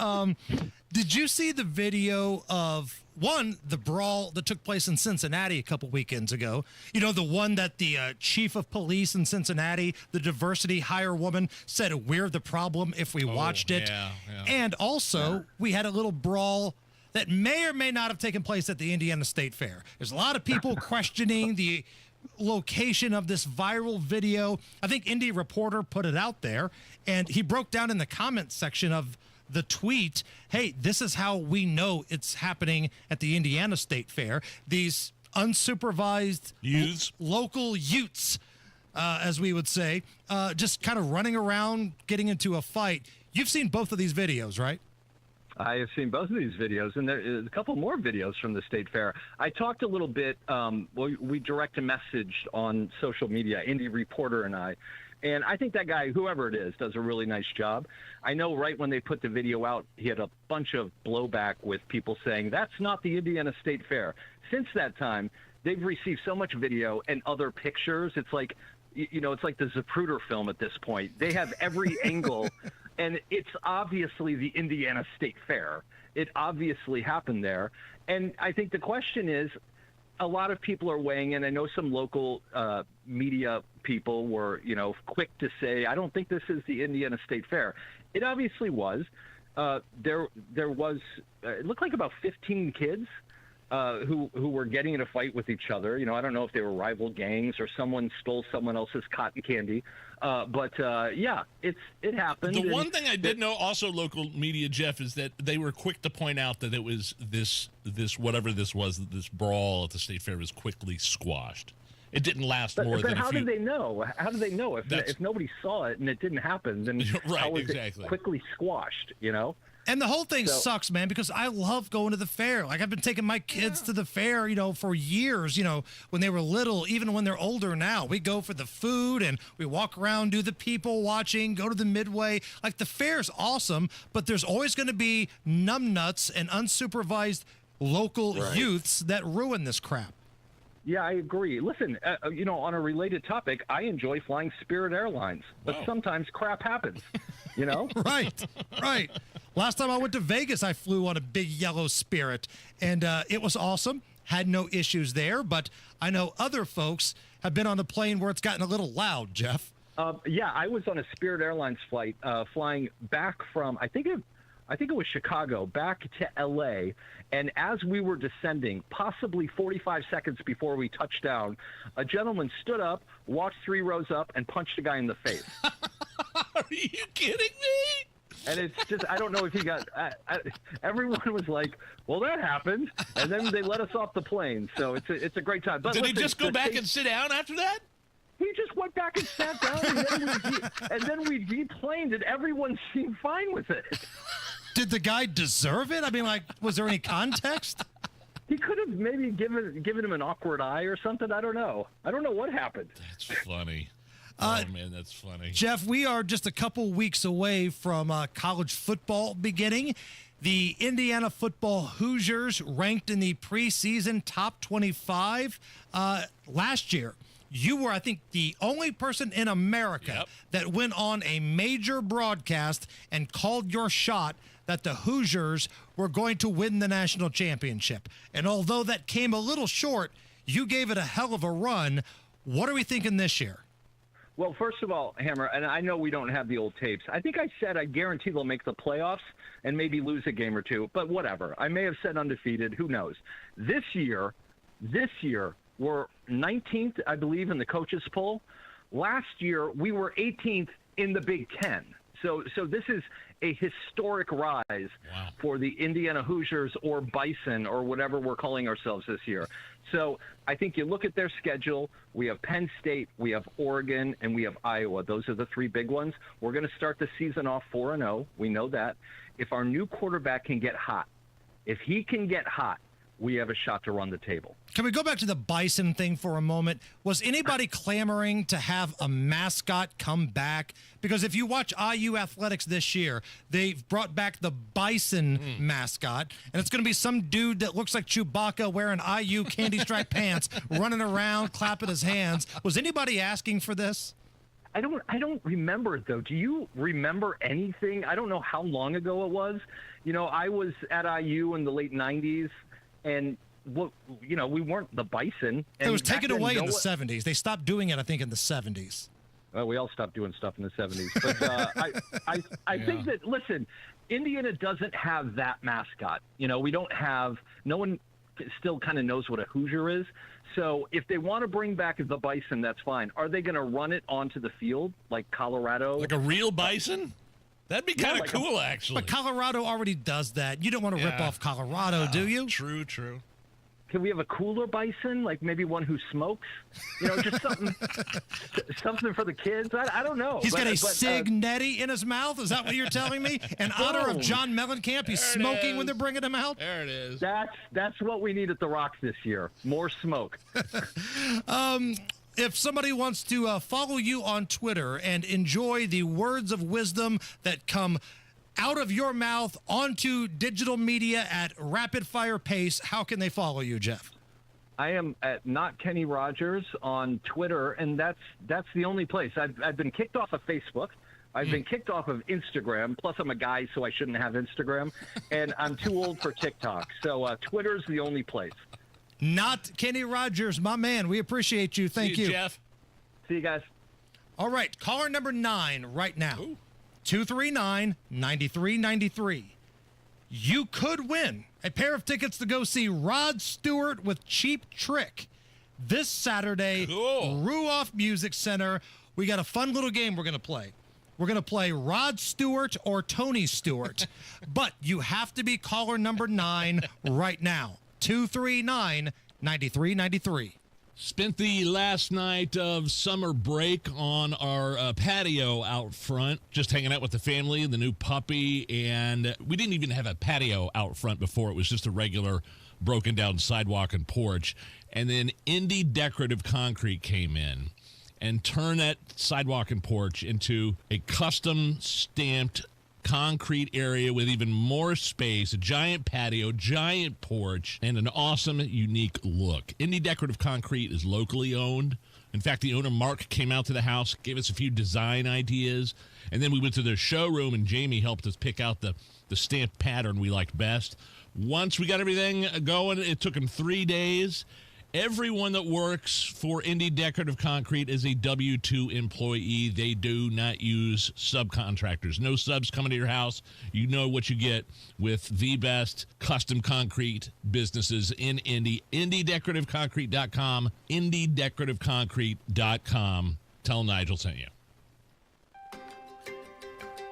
Did you see the video of the brawl that took place in Cincinnati a couple weekends ago? You know, the one that the chief of police in Cincinnati, the diversity hire woman, said we're the problem if we watched it. Yeah. And also, we had a little brawl that may or may not have taken place at the Indiana State Fair. There's a lot of people questioning the location of this viral video. I think Indy Reporter put it out there, and he broke down in the comments section of the tweet, hey, this is how we know it's happening at the Indiana State Fair. These unsupervised local utes, as we would say, just kind of running around, getting into a fight. You've seen both of these videos, right? I have seen both of these videos, and there's a couple more videos from the State Fair. I talked a little bit, we direct a message on social media, Indy Reporter and I, and I think that guy, whoever it is, does a really nice job. I know right when they put the video out, he had a bunch of blowback with people saying, that's not the Indiana State Fair. Since that time, they've received so much video and other pictures. It's like, it's like the Zapruder film at this point. They have every angle. And it's obviously the Indiana State Fair. It obviously happened there. And I think the question is, a lot of people are weighing in. I know some local media people were, quick to say, I don't think this is the Indiana State Fair. It obviously was. There was, it looked like about 15 kids who were getting in a fight with each other. I don't know if they were rival gangs or someone stole someone else's cotton candy. But it happened. The one thing I did know, also local media, Jeff, is that they were quick to point out that it was this whatever this was, this brawl at the State Fair was quickly squashed. It didn't last more than a few. But how did they know? How did they know if nobody saw it and it didn't happen? Then how was it quickly squashed? And the whole thing sucks, man, because I love going to the fair. Like, I've been taking my kids to the fair, for years, when they were little, even when they're older now. We go for the food and we walk around, do the people watching, go to the Midway. Like, the fair's awesome, but there's always going to be numbnuts and unsupervised local youths that ruin this crap. Yeah, I agree. Listen, on a related topic, I enjoy flying Spirit Airlines, but sometimes crap happens, Right. Last time I went to Vegas, I flew on a big yellow Spirit, and it was awesome. Had no issues there, but I know other folks have been on a plane where it's gotten a little loud, Jeff. Yeah, I was on a Spirit Airlines flight flying back from, I think it was Chicago, back to L.A., and as we were descending, possibly 45 seconds before we touched down, a gentleman stood up, walked 3 rows up, and punched a guy in the face. Are you kidding me? And it's just, I don't know if he got, everyone was like, well, that happened. And then they let us off the plane. So it's a great time. But Did he just go back and sit down after that? He just went back and sat down, and then we deplaned, and everyone seemed fine with it. Did the guy deserve it? I mean, was there any context? He could have maybe given him an awkward eye or something. I don't know. I don't know what happened. That's funny. Oh, man, that's funny. Jeff, we are just a couple weeks away from college football beginning. The Indiana football Hoosiers ranked in the preseason top 25 last year. You were, I think, the only person in America that went on a major broadcast and called your shot that the Hoosiers were going to win the national championship. And although that came a little short, you gave it a hell of a run. What are we thinking this year? Well, first of all, Hammer, and I know we don't have the old tapes. I think I said I guarantee they'll make the playoffs and maybe lose a game or two, but whatever. I may have said undefeated. Who knows? This year, we're 19th, I believe, in the coaches poll. Last year, we were 18th in the Big Ten. So this is a historic rise for the Indiana Hoosiers or Bison or whatever we're calling ourselves this year. So I think you look at their schedule. We have Penn State, we have Oregon, and we have Iowa. Those are the three big ones. We're going to start the season off 4-0. We know that. If our new quarterback can get hot, we have a shot to run the table. Can we go back to the Bison thing for a moment? Was anybody clamoring to have a mascot come back? Because if you watch IU athletics this year, they've brought back the Bison mascot, and it's going to be some dude that looks like Chewbacca wearing IU candy striped pants, running around, clapping his hands. Was anybody asking for this? I don't remember it, though. Do you remember anything? I don't know how long ago it was. I was at IU in the late 90s. And, we weren't the Bison. And it was taken away in the 70s. They stopped doing it, I think, in the 70s. Well, we all stopped doing stuff in the 70s. But I think that, listen, Indiana doesn't have that mascot. We don't have – no one still kind of knows what a Hoosier is. So if they want to bring back the Bison, that's fine. Are they going to run it onto the field like Colorado? Like a real Bison? That'd be kind of cool, actually. But Colorado already does that. You don't want to rip off Colorado, do you? True. Can we have a cooler Bison, like maybe one who smokes? Just something for the kids. I don't know. He's got a Sig Netty in his mouth. Is that what you're telling me? In honor of John Mellencamp, he's smoking when they're bringing him out? There it is. That's what we need at the Rocks this year. More smoke. If somebody wants to follow you on Twitter and enjoy the words of wisdom that come out of your mouth onto digital media at rapid fire pace, how can they follow you, Jeff? I am at Not Kenny Rogers on Twitter, and that's the only place. I've been kicked off of Facebook. I've been kicked off of Instagram. Plus, I'm a guy, so I shouldn't have Instagram. And I'm too old for TikTok. So Twitter's the only place. Not Kenny Rogers, my man. We appreciate you. Thank you, Jeff. See you guys. All right, caller number 9 right now. 239-9393. You could win a pair of tickets to go see Rod Stewart with Cheap Trick this Saturday. Cool. Ruoff Music Center. We got a fun little game we're going to play. We're going to play Rod Stewart or Tony Stewart. But you have to be caller number 9 right now. 239-9393. Spent the last night of summer break on our patio out front, just hanging out with the family and the new puppy. And we didn't even have a patio out front before. It was just a regular broken down sidewalk and porch. And then Indy Decorative Concrete came in and turned that sidewalk and porch into a custom stamped concrete area with even more space, a giant patio, giant porch, and an awesome, unique look. Indy Decorative Concrete is locally owned. In fact, the owner, Mark, came out to the house, gave us a few design ideas, and then we went to their showroom, and Jamie helped us pick out the stamped pattern we liked best. Once we got everything going, it took them 3 days. Everyone that works for Indy Decorative Concrete is a W-2 employee. They do not use subcontractors. No subs coming to your house. You know what you get with the best custom concrete businesses in Indy. IndyDecorativeConcrete.com. IndyDecorativeConcrete.com. Tell Nigel sent you.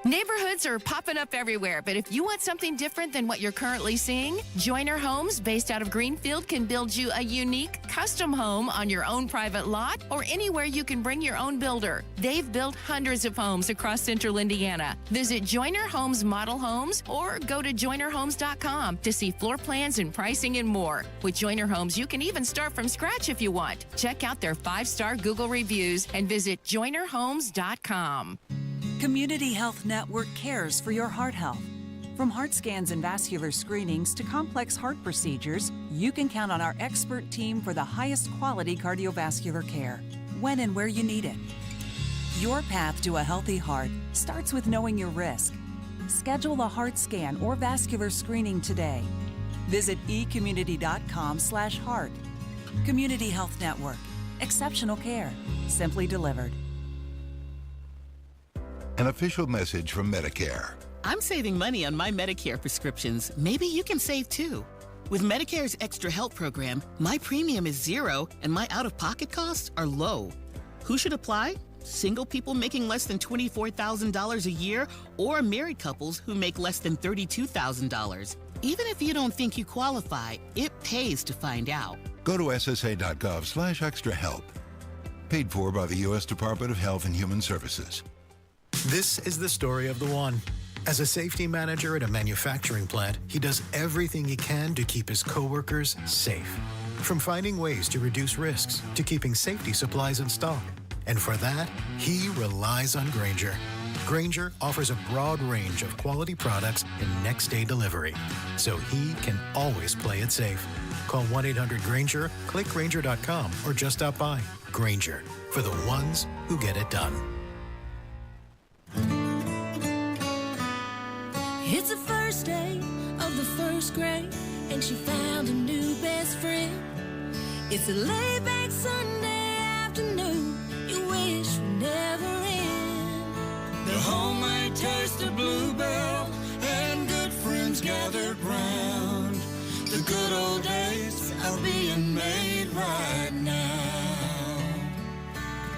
Neighborhoods are popping up everywhere, but if you want something different than what you're currently seeing, Joyner Homes, based out of Greenfield, can build you a unique, custom home on your own private lot or anywhere you can bring your own builder. They've built hundreds of homes across central Indiana. Visit Joyner Homes Model Homes or go to JoynerHomes.com to see floor plans and pricing and more. With Joyner Homes, you can even start from scratch if you want. Check out their 5-star Google reviews and visit JoynerHomes.com. Community Health Network cares for your heart health. From heart scans and vascular screenings to complex heart procedures, you can count on our expert team for the highest quality cardiovascular care, when and where you need it. Your path to a healthy heart starts with knowing your risk. Schedule a heart scan or vascular screening today. Visit ecommunity.com/heart. Community Health Network. Exceptional care, simply delivered. An official message from Medicare. I'm saving money on my Medicare prescriptions. Maybe you can save too. With Medicare's Extra Help program, my premium is zero and my out-of-pocket costs are low. Who should apply? Single people making less than $24,000 a year or married couples who make less than $32,000. Even if you don't think you qualify, it pays to find out. Go to ssa.gov/extrahelp. Paid for by the U.S. Department of Health and Human Services. This is the story of the one. As a safety manager at a manufacturing plant, he does everything he can to keep his coworkers safe. From finding ways to reduce risks to keeping safety supplies in stock. And for that, he relies on Grainger. Grainger offers a broad range of quality products and next-day delivery, so he can always play it safe. Call 1-800-GRAINGER, click Grainger.com, or just stop by. Grainger, for the ones who get it done. It's the first day of the first grade, and she found a new best friend. It's a laid-back Sunday afternoon, you wish would never end. The homemade taste of Bluebell, and good friends gathered round. The good old days are being made right now.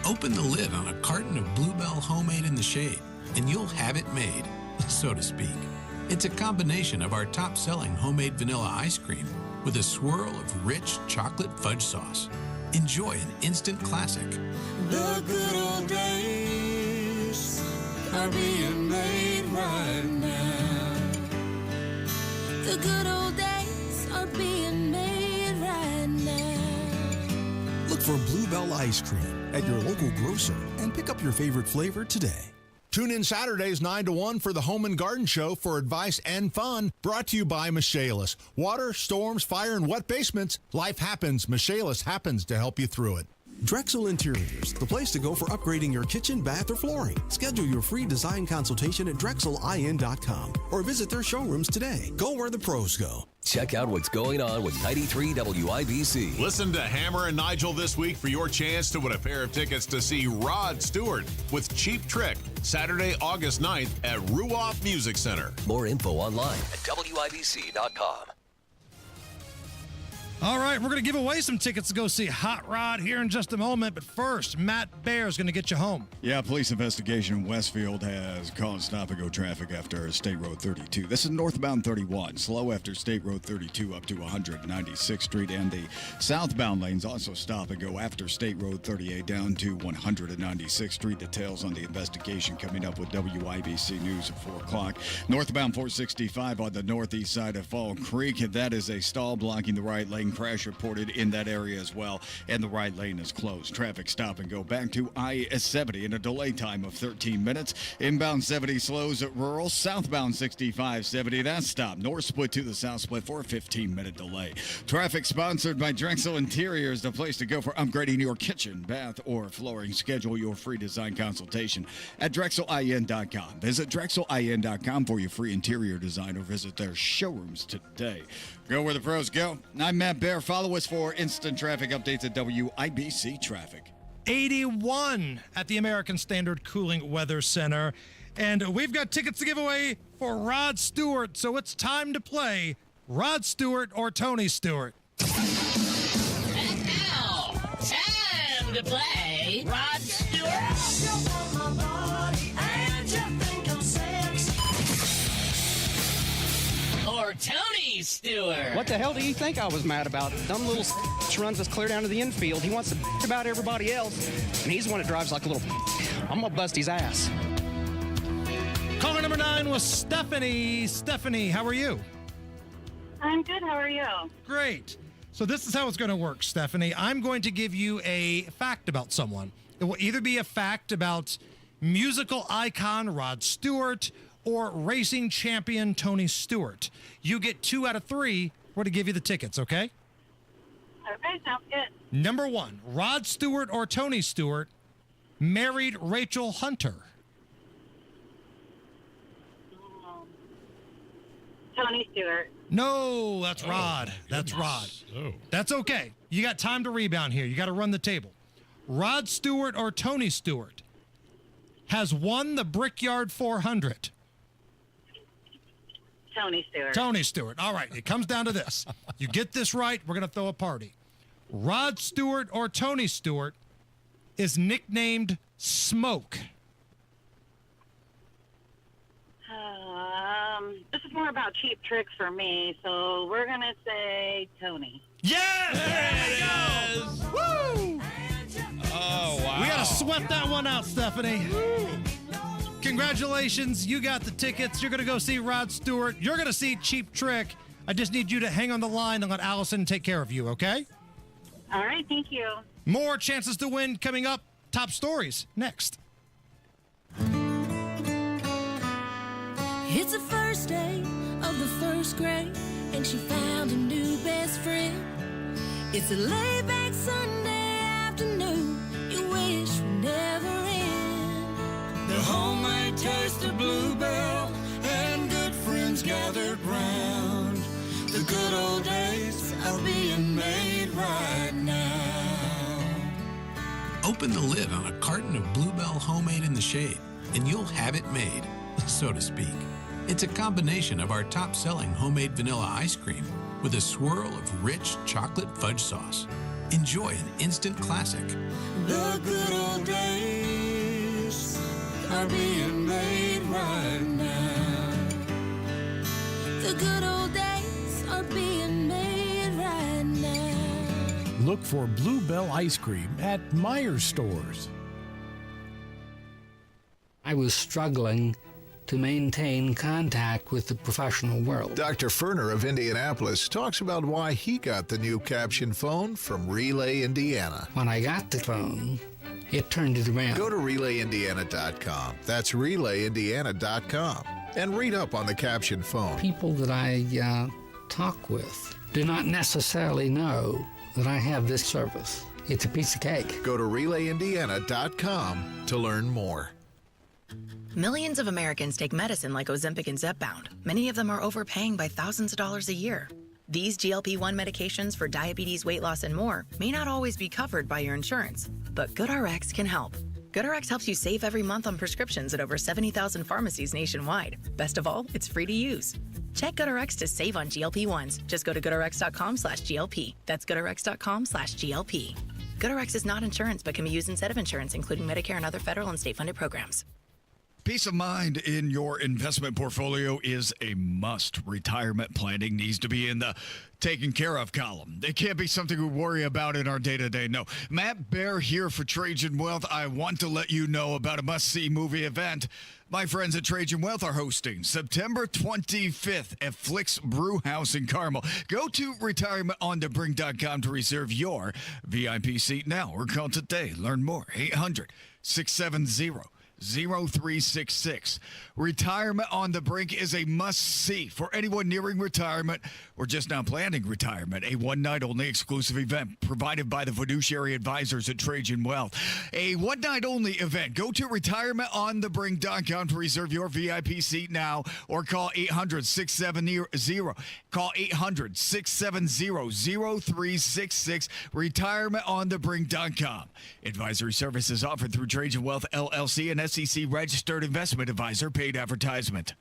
Open the lid on a carton of Bluebell Homemade in the Shade, and you'll have it made, so to speak. It's a combination of our top-selling homemade vanilla ice cream with a swirl of rich chocolate fudge sauce. Enjoy an instant classic. The good old days are being made right now. The good old days are being made right now. Look for Bluebell Ice Cream at your local grocer and pick up your favorite flavor today. Tune in Saturdays 9 to 1 for the Home and Garden Show for advice and fun. Brought to you by Michaelis. Water, storms, fire, and wet basements. Life happens. Michaelis happens to help you through it. Drexel Interiors, the place to go for upgrading your kitchen, bath, or flooring. Schedule your free design consultation at drexelin.com or visit their showrooms today. Go where the pros go. Check out what's going on with 93 WIBC. Listen to Hammer and Nigel this week for your chance to win a pair of tickets to see Rod Stewart with Cheap Trick, Saturday, August 9th at Ruoff Music Center. More info online at WIBC.com. All right, we're going to give away some tickets to go see Hot Rod here in just a moment. But first, Matt Bear is going to get you home. Yeah, police investigation in Westfield has caused stop-and-go traffic after State Road 32. This is northbound 31, slow after State Road 32 up to 196th Street. And the southbound lanes also stop and go after State Road 38 down to 196th Street. Details on the investigation coming up with WIBC News at 4 o'clock. Northbound 465 on the northeast side of Fall Creek. That is a stall blocking the right lane. Crash reported in that area as well, and the right lane is closed. Traffic stop and go back to I-70 in a delay time of 13 minutes. Inbound 70 slows at Rural. Southbound 65-70, that's stopped. North split to the south split for a 15-minute delay. Traffic sponsored by Drexel Interiors, the place to go for upgrading your kitchen, bath, or flooring. Schedule your free design consultation at DrexelIN.com. Visit DrexelIN.com for your free interior design or visit their showrooms today. Go where the pros go. I'm Matt Bear. Follow us for instant traffic updates at WIBC Traffic. 81 at the American Standard Cooling Weather Center. And we've got tickets to give away for Rod Stewart. So it's time to play Rod Stewart or Tony Stewart. And now, time to play Rod Stewart. Or Tony Stewart. What the hell do you think I was mad about? Dumb little runs us clear down to the infield. He wants to about everybody else, and he's the one that drives like a little. I'm gonna bust his ass. Caller number 9 was Stephanie. Stephanie, how are you? I'm good. How are you? Great. So this is how it's going to work, Stephanie. I'm going to give you a fact about someone. It will either be a fact about musical icon Rod Stewart or racing champion Tony Stewart. You get 2 out of 3. We're to give you the tickets, okay? Okay, sounds good. Number 1, Rod Stewart or Tony Stewart married Rachel Hunter. Tony Stewart. No, that's Rod. That's Rod. Oh. That's okay. You got time to rebound here. You got to run the table. Rod Stewart or Tony Stewart has won the Brickyard 400? Tony Stewart. Tony Stewart. All right, it comes down to this. You get this right, we're going to throw a party. Rod Stewart or Tony Stewart is nicknamed Smoke? This is more about Cheap Trick for me, so we're going to say Tony. Yes! There it is! Woo! Oh, wow. We got to sweat that one out, Stephanie. Congratulations. You got the tickets. You're going to go see Rod Stewart. You're going to see Cheap Trick. I just need you to hang on the line and let Allison take care of you, okay? All right, thank you. More chances to win coming up. Top stories next. It's the first day of the first grade, and she found a new best friend. It's a laid-back Sunday afternoon, you wish would never end. The homemade taste of Bluebell and good friends gathered round. The good old days are being made right now. Open the lid on a carton of Bluebell Homemade in the Shade, and you'll have it made, so to speak. It's a combination of our top-selling homemade vanilla ice cream with a swirl of rich chocolate fudge sauce. Enjoy an instant classic. The good old days are being made right now. The good old days are being made right now. Look for Bluebell ice cream at Meijer stores. I was struggling to maintain contact with the professional world. Dr. Ferner of Indianapolis talks about why he got the new caption phone from Relay Indiana. When I got the phone, it turned it around. Go to RelayIndiana.com. That's RelayIndiana.com. And read up on the caption phone. People that I talk with do not necessarily know that I have this service. It's a piece of cake. Go to RelayIndiana.com to learn more. Millions of Americans take medicine like Ozempic and Zepbound. Many of them are overpaying by thousands of dollars a year. These GLP-1 medications for diabetes, weight loss, and more may not always be covered by your insurance, but GoodRx can help. GoodRx helps you save every month on prescriptions at over 70,000 pharmacies nationwide. Best of all, it's free to use. Check GoodRx to save on GLP-1s. Just go to GoodRx.com/GLP. That's GoodRx.com/GLP. GoodRx is not insurance, but can be used instead of insurance, including Medicare and other federal and state-funded programs. Peace of mind in your investment portfolio is a must. Retirement planning needs to be in the taken care of column. It can't be something we worry about in our day-to-day. No. Matt Bear here for Trajan Wealth. I want to let you know about a must-see movie event my friends at Trajan Wealth are hosting September 25th at Flicks Brew House in Carmel. Go to retirementonthebrink.com to reserve your VIP seat now or call today. Learn more. 800-670-0366. Retirement on the Brink is a must-see for anyone nearing retirement or just now planning retirement. A one-night-only exclusive event provided by the fiduciary advisors at Trajan Wealth. A one-night-only event. Go to retirementonthebrink.com to reserve your VIP seat now or call 800-670. Call 800-670-0366. Retirementonthebrink.com. Advisory services offered through Trajan Wealth LLC and SEC registered investment advisor. Paid advertisement.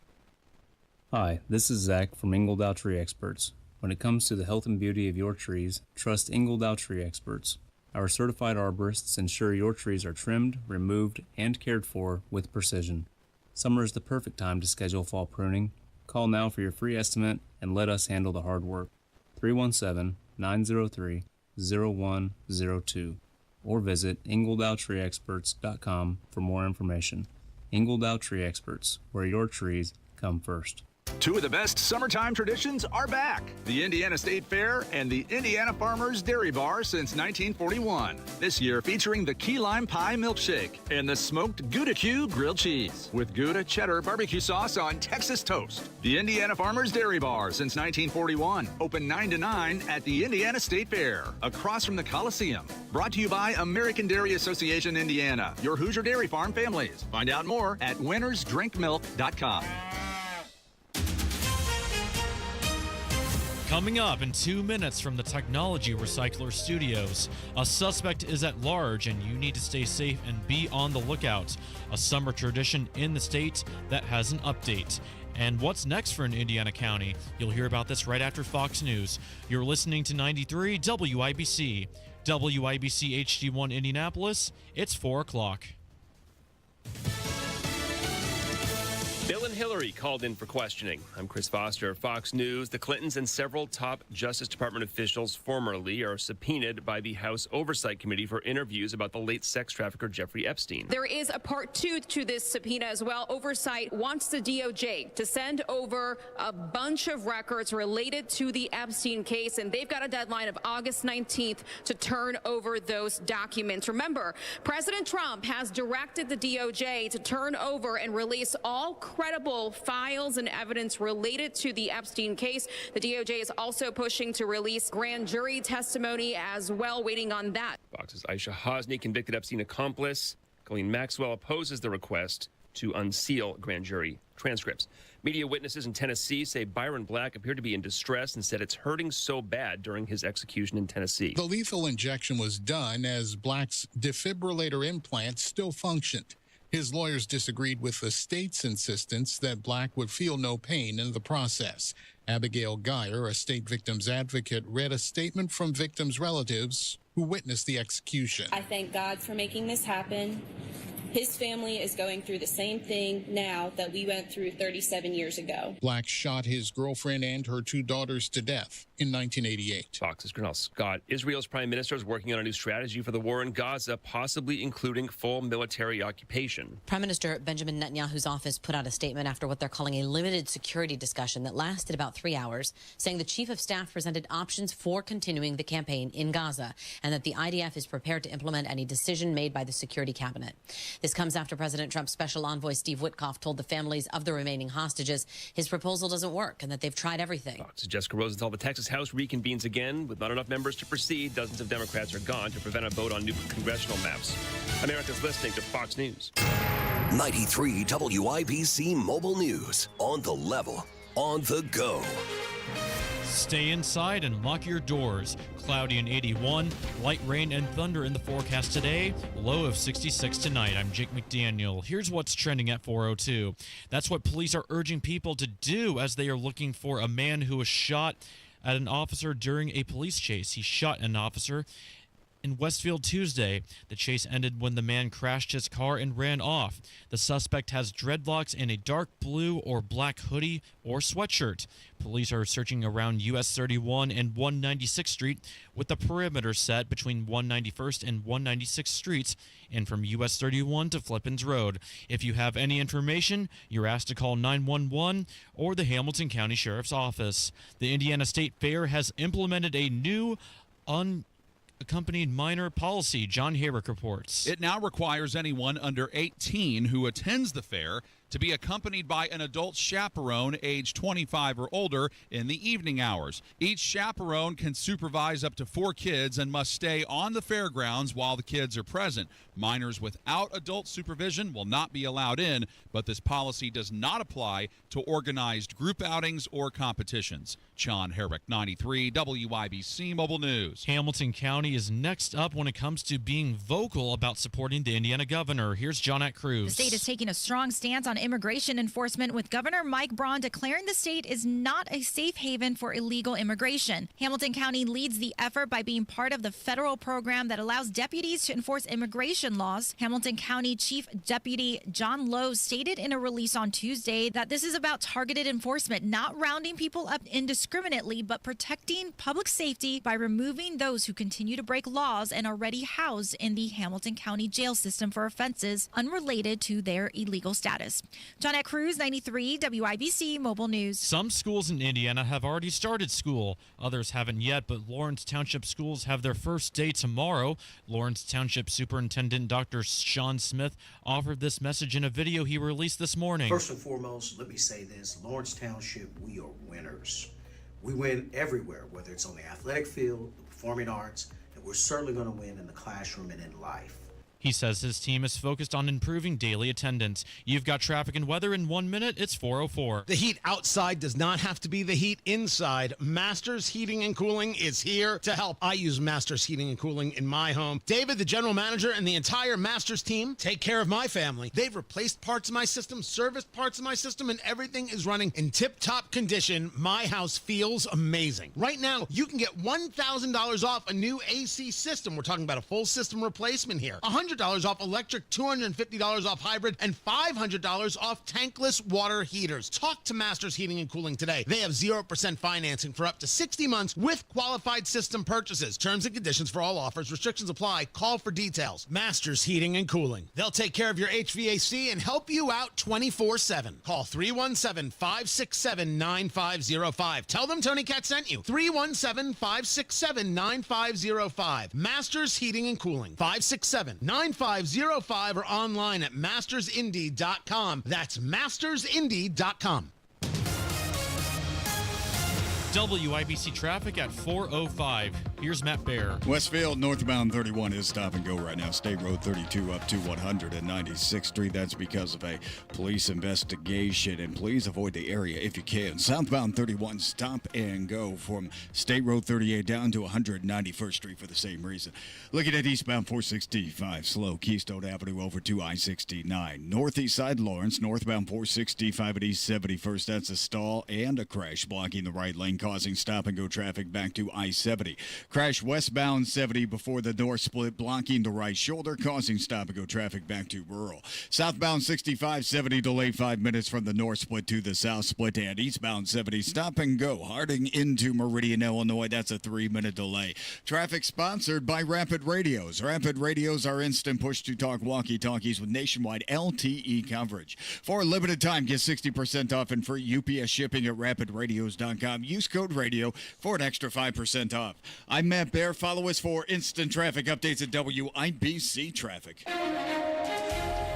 Hi, this is Zach from Ingledow Tree Experts. When it comes to the health and beauty of your trees, trust Ingledow Tree Experts. Our certified arborists ensure your trees are trimmed, removed, and cared for with precision. Summer is the perfect time to schedule fall pruning. Call now for your free estimate and let us handle the hard work. 317-903-0102 or visit ingledowtreeexperts.com for more information. Ingledow Tree Experts, where your trees come first. Two of the best summertime traditions are back. The Indiana State Fair and the Indiana Farmers Dairy Bar since 1941. This year featuring the key lime pie milkshake and the smoked Gouda Q grilled cheese with Gouda cheddar barbecue sauce on Texas toast. The Indiana Farmers Dairy Bar since 1941. Open 9 to 9 at the Indiana State Fair, across from the Coliseum. Brought to you by American Dairy Association Indiana, your Hoosier Dairy Farm families. Find out more at winnersdrinkmilk.com. Coming up in 2 minutes from the Technology Recycler Studios, a suspect is at large and you need to stay safe and be on the lookout. A summer tradition in the state that has an update. And what's next for an Indiana county? You'll hear about this right after Fox News. You're listening to 93 WIBC. WIBC HD1 Indianapolis, it's 4 o'clock. Bill and Hillary called in for questioning. I'm Chris Foster, Fox News. The Clintons and several top Justice Department officials formerly are subpoenaed by the House Oversight Committee for interviews about the late sex trafficker Jeffrey Epstein. There is a part 2 to this subpoena as well. Oversight wants the DOJ to send over a bunch of records related to the Epstein case, and they've got a deadline of August 19th to turn over those documents. Remember, President Trump has directed the DOJ to turn over and release all credible files and evidence related to the Epstein case. The DOJ is also pushing to release grand jury testimony as well, waiting on that. Fox's Aisha Hosni, convicted Epstein accomplice. Colleen Maxwell opposes the request to unseal grand jury transcripts. Media witnesses in Tennessee say Byron Black appeared to be in distress and said it's hurting so bad during his execution in Tennessee. The lethal injection was done as Black's defibrillator implant still functioned. His lawyers disagreed with the state's insistence that Black would feel no pain in the process. Abigail Geyer, a state victims advocate, read a statement from victims' relatives who witnessed the execution. I thank God for making this happen. His family is going through the same thing now that we went through 37 years ago. Black shot his girlfriend and her 2 daughters to death in 1988. Fox's Grinnell Scott. Israel's prime minister is working on a new strategy for the war in Gaza, possibly including full military occupation. Prime Minister Benjamin Netanyahu's office put out a statement after what they're calling a limited security discussion that lasted about 3 hours, saying the chief of staff presented options for continuing the campaign in Gaza and that the IDF is prepared to implement any decision made by the security cabinet. This comes after President Trump's special envoy Steve Witkoff told the families of the remaining hostages his proposal doesn't work and that they've tried everything. Fox's Jessica Rosenthal. The Texas House reconvenes again. With not enough members to proceed, dozens of Democrats are gone to prevent a vote on new congressional maps. America's listening to Fox News. 93 WIBC Mobile News. On the level, on the go. Stay inside and lock your doors. Cloudy and 81, light rain and thunder in the forecast today, low of 66 tonight. I'm Jake McDaniel. Here's what's trending at 4:02. That's what police are urging people to do as they are looking for a man who was shot at an officer during a police chase. He shot an officer in Westfield Tuesday. The chase ended when the man crashed his car and ran off. The suspect has dreadlocks and a dark blue or black hoodie or sweatshirt. Police are searching around US 31 and 196th Street with the perimeter set between 191st and 196th Streets and from US 31 to Flippins Road. If you have any information, you're asked to call 911 or the Hamilton County Sheriff's Office. The Indiana State Fair has implemented a new accompanied minor policy. John Hayrick reports. It now requires anyone under 18 who attends the fair to be accompanied by an adult chaperone age 25 or older in the evening hours. Each chaperone can supervise up to 4 kids and must stay on the fairgrounds while the kids are present. Minors without adult supervision will not be allowed in, but this policy does not apply to organized group outings or competitions. John Herrick, 93 WIBC Mobile News. Hamilton County is next up when it comes to being vocal about supporting the Indiana governor. Here's Johnette Cruz. The state is taking a strong stance on immigration enforcement, with Governor Mike Braun declaring the state is not a safe haven for illegal immigration. Hamilton County leads the effort by being part of the federal program that allows deputies to enforce immigration laws. Hamilton County Chief Deputy John Lowe stated in a release on Tuesday that this is about targeted enforcement, not rounding people up indiscriminately, but protecting public safety by removing those who continue to break laws and already housed in the Hamilton County jail system for offenses unrelated to their illegal status. Johnette Cruz, 93 WIBC Mobile News. Some schools in Indiana have already started school. Others haven't yet, but Lawrence Township schools have their first day tomorrow. Lawrence Township Superintendent Dr. Sean Smith offered this message in a video he released this morning. First and foremost, let me say this. Lawrence Township, we are winners. We win everywhere, whether it's on the athletic field, the performing arts, and we're certainly going to win in the classroom and in life. He says his team is focused on improving daily attendance. You've got traffic and weather in 1 minute. It's 4:04. The heat outside does not have to be the heat inside. Masters Heating and Cooling is here to help. I use Masters Heating and Cooling in my home. David, the general manager, and the entire Masters team take care of my family. They've replaced parts of my system, serviced parts of my system, and everything is running in tip-top condition. My house feels amazing. Right now, you can get $1,000 off a new AC system. We're talking about a full system replacement here. $100 off electric, $250 off hybrid, and $500 off tankless water heaters. Talk to Masters Heating and Cooling today. They have 0% financing for up to 60 months with qualified system purchases. Terms and conditions for all offers. Restrictions apply. Call for details. Masters Heating and Cooling. They'll take care of your HVAC and help you out 24/7. Call 317-567-9505. Tell them Tony Cat sent you. 317-567-9505. Masters Heating and Cooling. 567-9505 or online at mastersindy.com. That's mastersindy.com. WIBC traffic at 4:05. Here's Matt Bear. Westfield northbound 31 is stop and go right now. State Road 32 up to 196th Street. That's because of a police investigation, and please avoid the area if you can. Southbound 31 stop and go from State Road 38 down to 191st Street for the same reason. Looking at eastbound 465 slow Keystone Avenue over to I-69. Northeast side Lawrence northbound 465 at East 71st. That's a stall and a crash blocking the right lane, causing stop-and-go traffic back to I-70. Crash westbound 70 before the door split, blocking the right shoulder, causing stop-and-go traffic back to rural. Southbound 65, 70 delay 5 minutes from the north split to the south split, and eastbound 70 stop-and-go Harding into Meridian, Illinois. That's a 3-minute delay. Traffic sponsored by Rapid Radios. Rapid Radios are instant push-to-talk walkie-talkies with nationwide LTE coverage. For a limited time, get 60% off and free UPS shipping at rapidradios.com. Use code radio for an extra 5% off. I'm Matt Bear. Follow us for instant traffic updates at WIBC Traffic.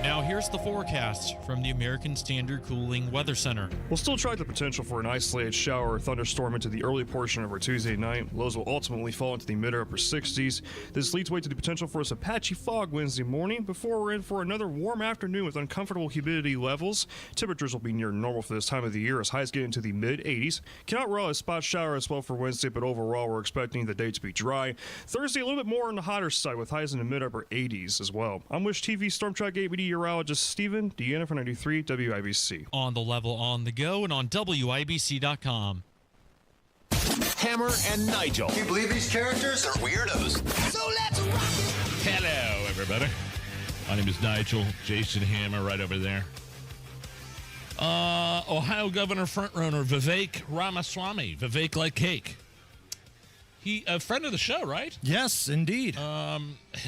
Now here's the forecast from the American Standard Cooling Weather Center. We'll still track the potential for an isolated shower or thunderstorm into the early portion of our Tuesday night. Lows will ultimately fall into the mid-upper 60s. This leads way to the potential for some patchy fog Wednesday morning before we're in for another warm afternoon with uncomfortable humidity levels. Temperatures will be near normal for this time of the year as highs get into the mid-80s. Cannot rule out a spot shower as well for Wednesday, but overall we're expecting the day to be dry. Thursday a little bit more on the hotter side with highs in the mid-upper 80s as well. I'm Wish TV Storm Track 8 meteorologist Stephen Deanna for 93 WIBC. On the level, on the go, and on WIBC.com. Hammer and Nigel. Can you believe these characters are weirdos? So let's rock it! Hello, everybody. My name is Nigel. Jason Hammer right over there. Ohio Governor frontrunner Vivek Ramaswamy. Vivek like cake. He a friend of the show, right? Yes, indeed.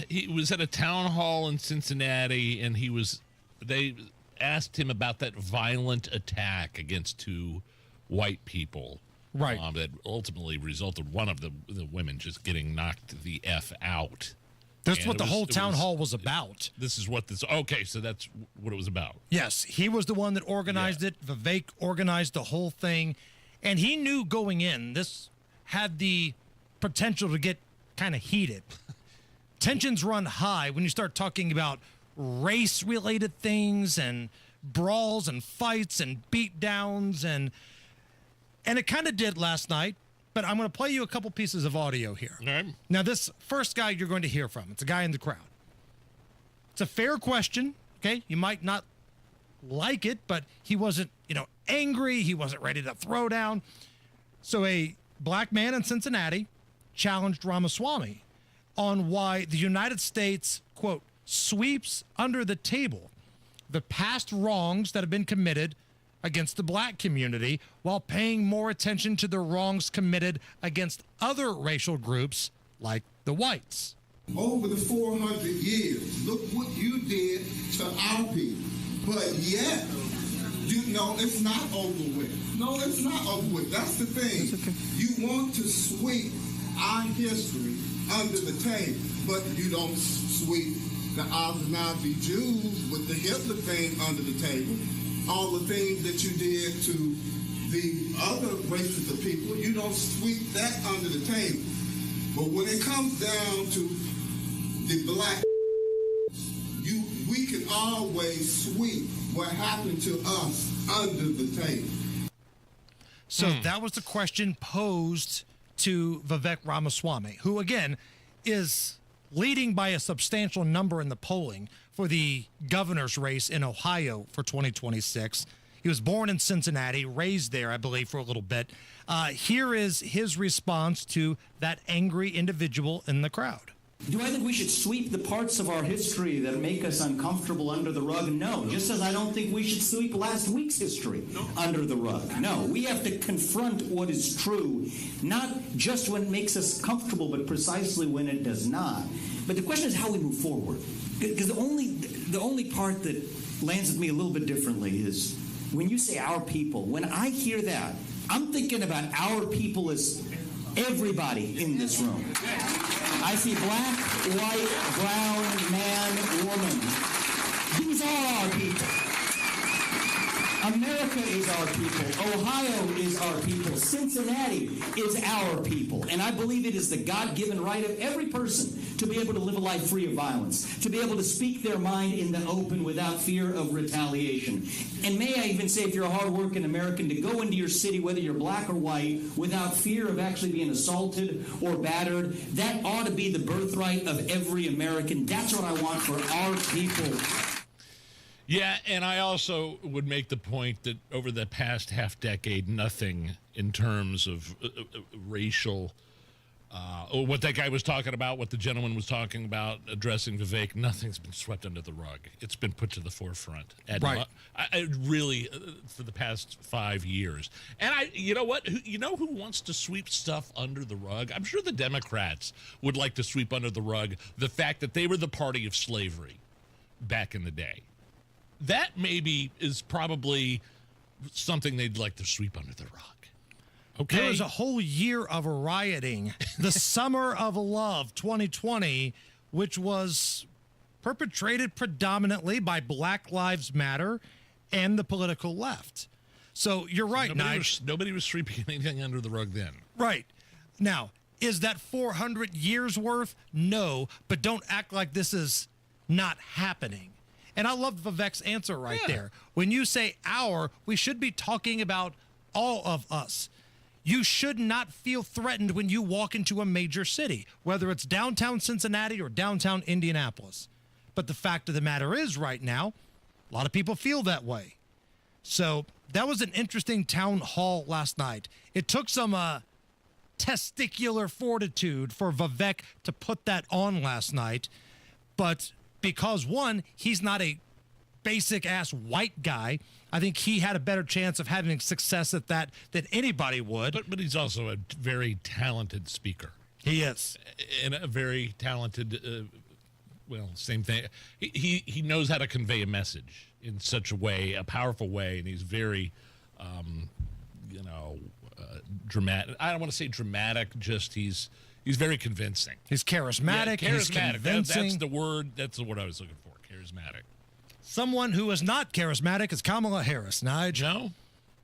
He was at a town hall in Cincinnati, and they asked him about that violent attack against two white people. Right. That ultimately resulted one of the women just getting knocked the F out. That's what the whole town hall was about. Okay, so that's what it was about. Yes, he was the one that organized it. Vivek organized the whole thing, and he knew going in, this had the potential to get kind of heated. Tensions run high when you start talking about race-related things and brawls and fights and beatdowns, and it kind of did last night. But I'm going to play you a couple pieces of audio here. All right. Now, this first guy you're going to hear from, it's a guy in the crowd. It's a fair question, okay? You might not like it, but he wasn't, angry. He wasn't ready to throw down. So a black man in Cincinnati challenged Ramaswamy on why the United States, quote, sweeps under the table the past wrongs that have been committed against the black community while paying more attention to the wrongs committed against other racial groups like the whites. Over the 400 years, look what you did to our people. But yet, it's not over with. No, it's not over with. That's the thing. Okay. You want to sweep our history under the table, but you don't sweep the Ashkenazi Jews with the Hitler thing under the table. All the things that you did to the other races of people, you don't sweep that under the table. But when it comes down to the black, can always sweep what happened to us under the table. So that was the question posed to Vivek Ramaswamy, who, again, is leading by a substantial number in the polling for the governor's race in Ohio for 2026. He was born in Cincinnati, raised there, I believe, for a little bit. Here is his response to that angry individual in the crowd. Do I think we should sweep the parts of our history that make us uncomfortable under the rug? No. Just as I don't think we should sweep last week's history under the rug. No. We have to confront what is true, not just when it makes us comfortable, but precisely when it does not. But the question is how we move forward. Because the only part that lands with me a little bit differently is when you say our people. When I hear that, I'm thinking about our people as everybody in this room. I see black, white, brown, man, woman. These are our people. America is our people. Ohio is our people. Cincinnati is our people. And I believe it is the God-given right of every person to be able to live a life free of violence, to be able to speak their mind in the open without fear of retaliation. And may I even say, if you're a hard-working American, to go into your city, whether you're black or white, without fear of actually being assaulted or battered, that ought to be the birthright of every American. That's what I want for our people. Yeah, and I also would make the point that over the past half decade, nothing in terms of racial, or what that guy was talking about, what the gentleman was talking about, addressing Vivek, nothing's been swept under the rug. It's been put to the forefront. And right. I really, for the past 5 years. And you know what? You know who wants to sweep stuff under the rug? I'm sure the Democrats would like to sweep under the rug the fact that they were the party of slavery back in the day. That maybe is probably something they'd like to sweep under the rug. Okay. There was a whole year of rioting, the Summer of Love 2020, which was perpetrated predominantly by Black Lives Matter and the political left. So you're right, Nigel. Nobody was sweeping anything under the rug then. Right. Now, is that 400 years worth? No, but don't act like this is not happening. And I love Vivek's answer right there. When you say our, we should be talking about all of us. You should not feel threatened when you walk into a major city, whether it's downtown Cincinnati or downtown Indianapolis. But the fact of the matter is right now, a lot of people feel that way. So that was an interesting town hall last night. It took some testicular fortitude for Vivek to put that on last night. But because, one, he's not a basic-ass white guy, I think he had a better chance of having success at that than anybody would. But he's also a very talented speaker. He is. And a very talented, same thing. He knows how to convey a message in such a way, a powerful way, and he's very, dramatic. I don't want to say dramatic, just he's very convincing. He's charismatic. Yeah, he's convincing. That's the word. That's the word I was looking for. Charismatic. Someone who is not charismatic is Kamala Harris, Nigel.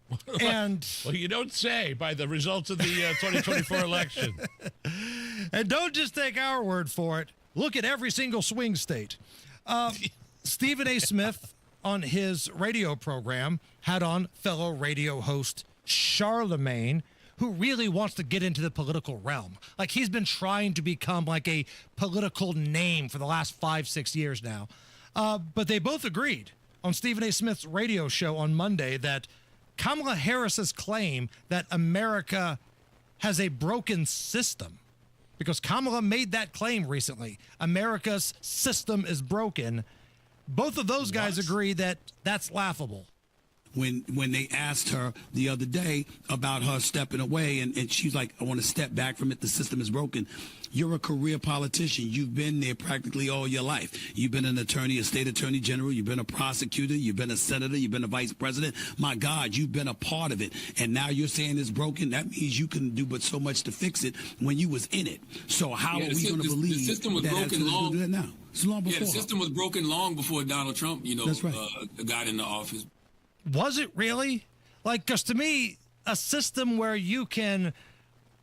No? And well, you don't say by the results of the 2024 election. And don't just take our word for it. Look at every single swing state. Stephen A. Smith on his radio program had on fellow radio host Charlemagne, who really wants to get into the political realm. Like, he's been trying to become like a political name for the last 5-6 years now. But they both agreed on Stephen A. Smith's radio show on Monday that Kamala Harris's claim that America has a broken system, because Kamala made that claim recently, America's system is broken. Both of those guys agree that that's laughable. When they asked her the other day about her stepping away, and she's like, I want to step back from it. The system is broken. You're a career politician. You've been there practically all your life. You've been an attorney, a state attorney general. You've been a prosecutor. You've been a senator. You've been a vice president. My God, you've been a part of it. And now you're saying it's broken. That means you can do but so much to fix it when you was in it. So how are we going to believe the system was that broken long do that now? It's long before. Yeah, the system was broken long before Donald Trump, That's right. got into office. Was it really? Like, because to me, a system where you can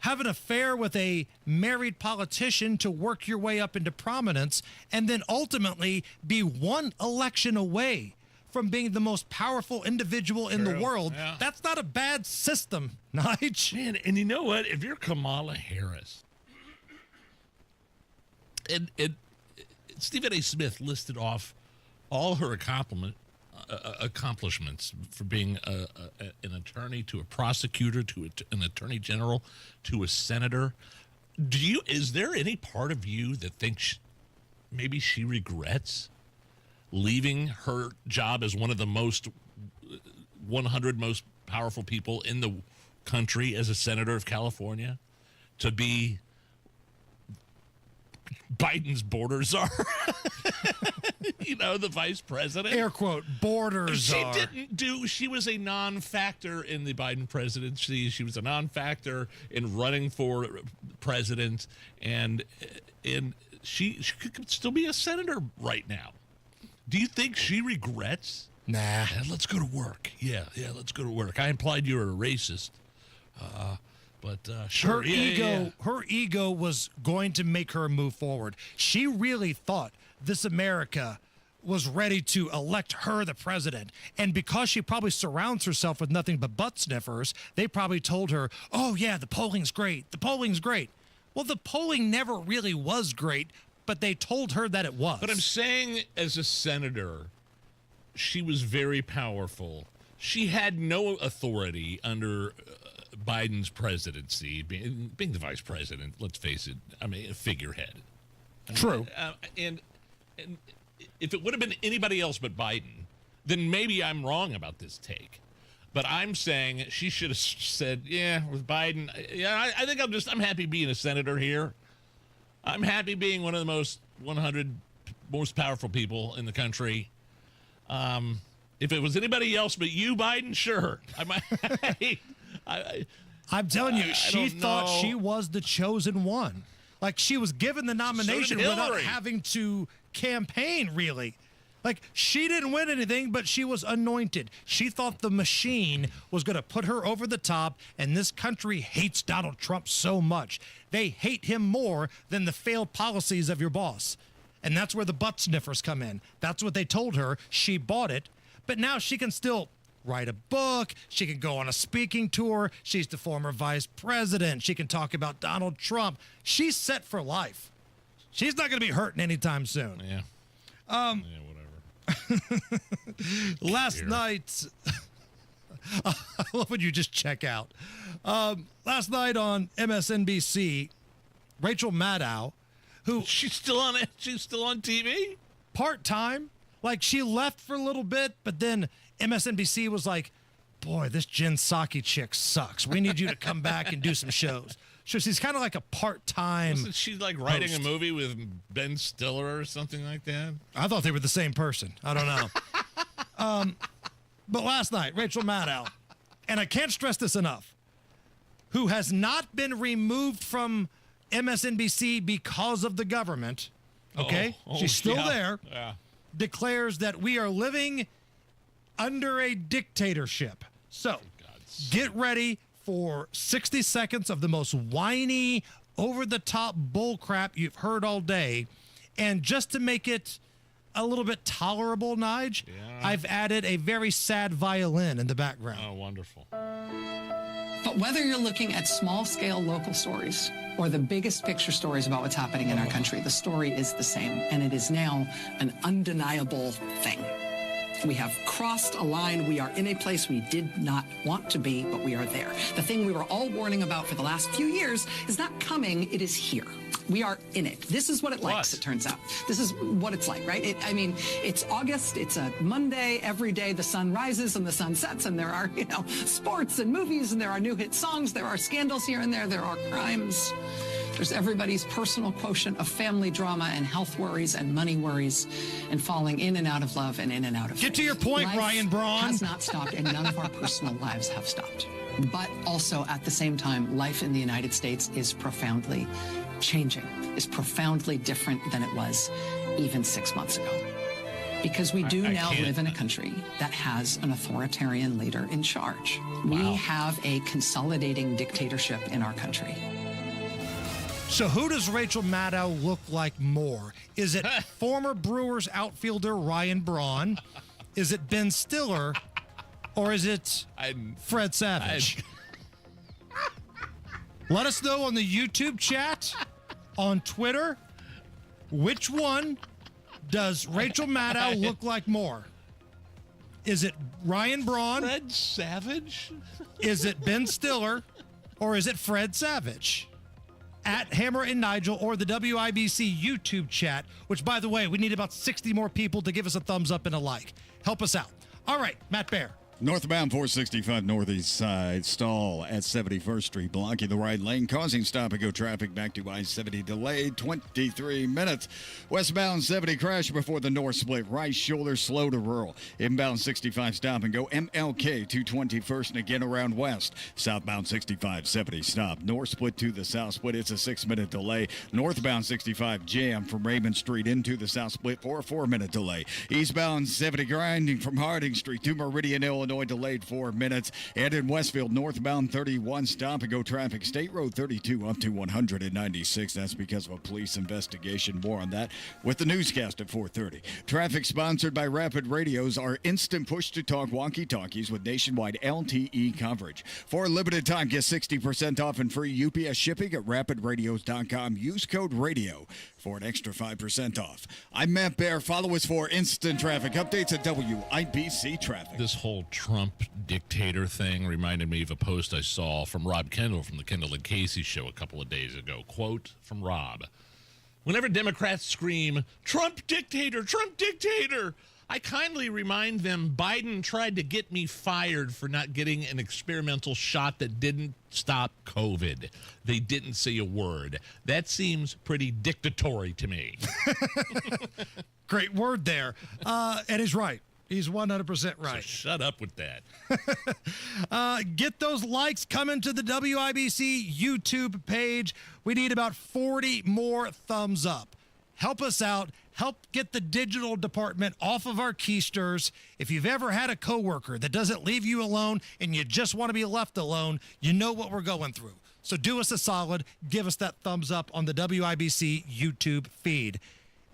have an affair with a married politician to work your way up into prominence and then ultimately be one election away from being the most powerful individual in the world. Yeah. That's not a bad system, Nigel. Man, and you know what? If you're Kamala Harris, and Stephen A. Smith listed off all her accomplishments for being an attorney to a prosecutor to an attorney general to a senator. Is there any part of you that thinks maybe she regrets leaving her job as one of the 100 most powerful people in the country as a senator of California to be Biden's border czar? The vice president. Air quote, border czar. She was a non-factor in the Biden presidency. She was a non-factor in running for president, and she could still be a senator right now. Do you think she regrets? Nah. Yeah, let's go to work. Yeah, let's go to work. I implied you were a racist. But sure. Her ego was going to make her move forward. She really thought this America was ready to elect her the president. And because she probably surrounds herself with nothing but butt sniffers, they probably told her, oh, yeah, the polling's great. The polling's great. Well, the polling never really was great, but they told her that it was. But I'm saying as a senator, she was very powerful. She had no authority under Biden's presidency, being the vice president, let's face it, I mean, a figurehead. True. And if it would have been anybody else but Biden, then maybe I'm wrong about this take. But I'm saying she should have said, yeah, with Biden, I think I'm happy being a senator here. I'm happy being one of the 100 most powerful people in the country. If it was anybody else but you, Biden, sure. I'm telling you, she thought she was the chosen one. Like, she was given the nomination without having to campaign, really. Like, she didn't win anything, but she was anointed. She thought the machine was going to put her over the top, and this country hates Donald Trump so much. They hate him more than the failed policies of your boss. And that's where the butt sniffers come in. That's what they told her. She bought it, but now she can still write a book. She can go on a speaking tour. She's the former vice president. She can talk about Donald Trump. She's set for life. She's not going to be hurting anytime soon. Yeah. Whatever. Last night, I love when you just check out. Last night on MSNBC, Rachel Maddow, who she's still on it. She's still on TV part-time. Like, she left for a little bit, but then MSNBC was like, boy, this Jen Psaki chick sucks. We need you to come back and do some shows. So she's kind of like a part-time Wasn't she like writing host. a movie with Ben Stiller or something like that? I thought they were the same person. I don't know. But last night, Rachel Maddow, and I can't stress this enough, who has not been removed from MSNBC because of the government, okay? She's still there. Yeah. Declares that we are living under a dictatorship. So get ready for 60 seconds of the most whiny, over-the-top bullcrap you've heard all day. And just to make it a little bit tolerable, Nige, I've added a very sad violin in the background. Oh, wonderful. But whether you're looking at small-scale local stories or the biggest picture stories about what's happening in our country, the story is the same, and it is now an undeniable thing. We have crossed a line. We are in a place we did not want to be, but we are there. The thing we were all warning about for the last few years is not coming, it is here. We are in it. This is what it likes, it turns out. This is what it's like, right? It's August, it's a Monday, every day the sun rises and the sun sets, and there are, sports and movies, and there are new hit songs, there are scandals here and there are crimes. There's everybody's personal quotient of family drama and health worries and money worries and falling in and out of love and in and out of Get to your point, Life Ryan Braun. has not stopped, and none of our personal lives have stopped. But also, at the same time, life in the United States is profoundly changing, is profoundly different than it was even 6 months ago. Because we do now live in a country that has an authoritarian leader in charge. We have a consolidating dictatorship in our country. So who does Rachel Maddow look like more? Is it former Brewers outfielder Ryan Braun? Is it Ben Stiller? Or is it Fred Savage? Let us know on the YouTube chat, on Twitter, which one does Rachel Maddow look like more? Is it Ryan Braun? Fred Savage? Is it Ben Stiller? Or is it Fred Savage? At Hammer and Nigel or the WIBC YouTube chat, which, by the way, we need about 60 more people to give us a thumbs up and a like. Help us out. All right, Matt Bear. Northbound 465 northeast side stall at 71st Street, blocking the right lane, causing stop-and-go traffic back to I-70 delayed 23 minutes. Westbound 70 crash before the north split, right shoulder slow to rural. Inbound 65 stop-and-go, MLK 221st and again around west. Southbound 65 70 stop, north split to the south split. It's a 6-minute delay. Northbound 65 jam from Raymond Street into the south split for a 4-minute delay. Eastbound 70 grinding from Harding Street to Meridian, Illinois, delayed 4 minutes. And in Westfield, northbound 31 stop-and-go traffic. State Road 32 up to 196. That's because of a police investigation. More on that with the newscast at 4:30. Traffic sponsored by Rapid Radios, our instant push-to-talk walkie-talkies with nationwide LTE coverage. For a limited time, get 60% off and free UPS shipping at rapidradios.com. Use code RADIO for an extra 5% off. I'm Matt Bear. Follow us for instant traffic updates at WIBC Traffic. This whole Trump dictator thing reminded me of a post I saw from Rob Kendall from the Kendall and Casey show a couple of days ago. Quote from Rob: "Whenever Democrats scream, 'Trump dictator, Trump dictator,' I kindly remind them Biden tried to get me fired for not getting an experimental shot that didn't stop COVID. They didn't say a word. That seems pretty dictatorial to me." Great word there. And he's right. He's 100% right. So shut up with that. Get those likes coming to the WIBC YouTube page. We need about 40 more thumbs up. Help us out. Help get the digital department off of our keysters. If you've ever had a coworker that doesn't leave you alone and you just want to be left alone, you know what we're going through. So do us a solid. Give us that thumbs up on the WIBC YouTube feed.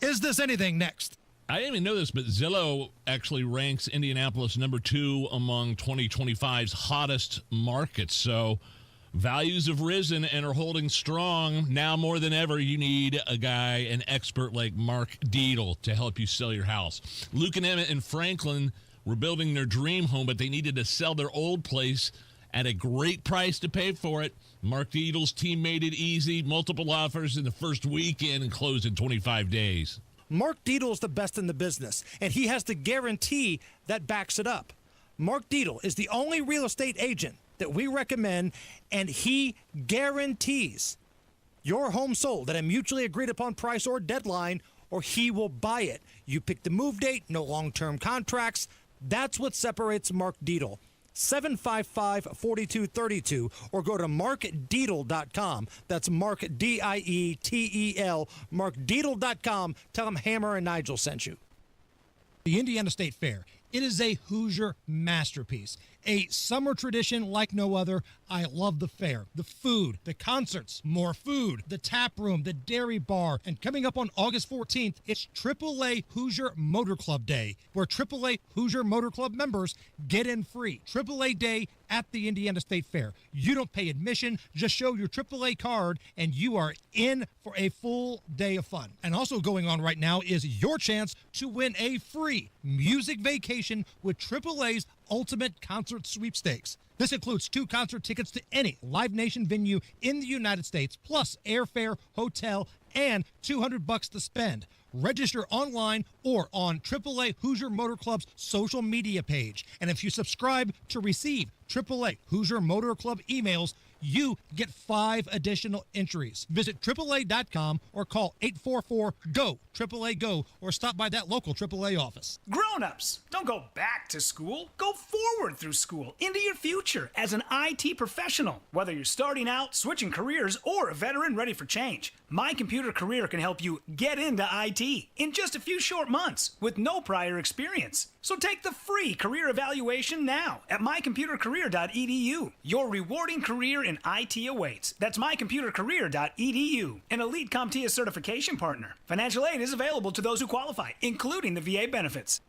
Is this anything next? I didn't even know this, but Zillow actually ranks Indianapolis number 2 among 2025's hottest markets. So values have risen and are holding strong. Now more than ever, you need a guy, an expert like Mark Deedle to help you sell your house. Luke and Emmett in Franklin were building their dream home, but they needed to sell their old place at a great price to pay for it. Mark Deedle's team made it easy. Multiple offers in the first weekend and closed in 25 days. Mark Deedle is the best in the business, and he has the guarantee that backs it up. Mark Deedle is the only real estate agent that we recommend, and he guarantees your home sold at a mutually agreed upon price or deadline, or he will buy it. You pick the move date, no long-term contracts. That's what separates Mark Deedle. 755-4232 or go to markdeedle.com. That's Mark, D-I-E-T-E-L, markdeedle.com. Tell them Hammer and Nigel sent you. The Indiana State Fair. It is a Hoosier masterpiece, a summer tradition like no other. I love the fair, the food, the concerts, more food, the tap room, the dairy bar. And coming up on August 14th, it's AAA Hoosier Motor Club Day, where AAA Hoosier Motor Club members get in free. AAA Day at the Indiana State Fair. You don't pay admission, just show your AAA card, and you are in for a full day of fun. And also going on right now is your chance to win a free music vacation with AAA's Ultimate Concert Sweepstakes. This includes 2 concert tickets to any Live Nation venue in the United States, plus airfare, hotel, and $200 to spend. Register online or on AAA Hoosier Motor Club's social media page. And if you subscribe to receive AAA Hoosier Motor Club emails, you get 5 additional entries. Visit AAA.com or call 844-GO, AAA GO, or stop by that local AAA office. Grown-ups, don't go back to school. Go forward through school into your future as an IT professional. Whether you're starting out, switching careers, or a veteran ready for change, My Computer Career can help you get into IT in just a few short months with no prior experience. So take the free career evaluation now at mycomputercareer.edu. Your rewarding career in IT awaits. That's mycomputercareer.edu, an elite CompTIA certification partner. Financial aid is available to those who qualify, including the VA benefits.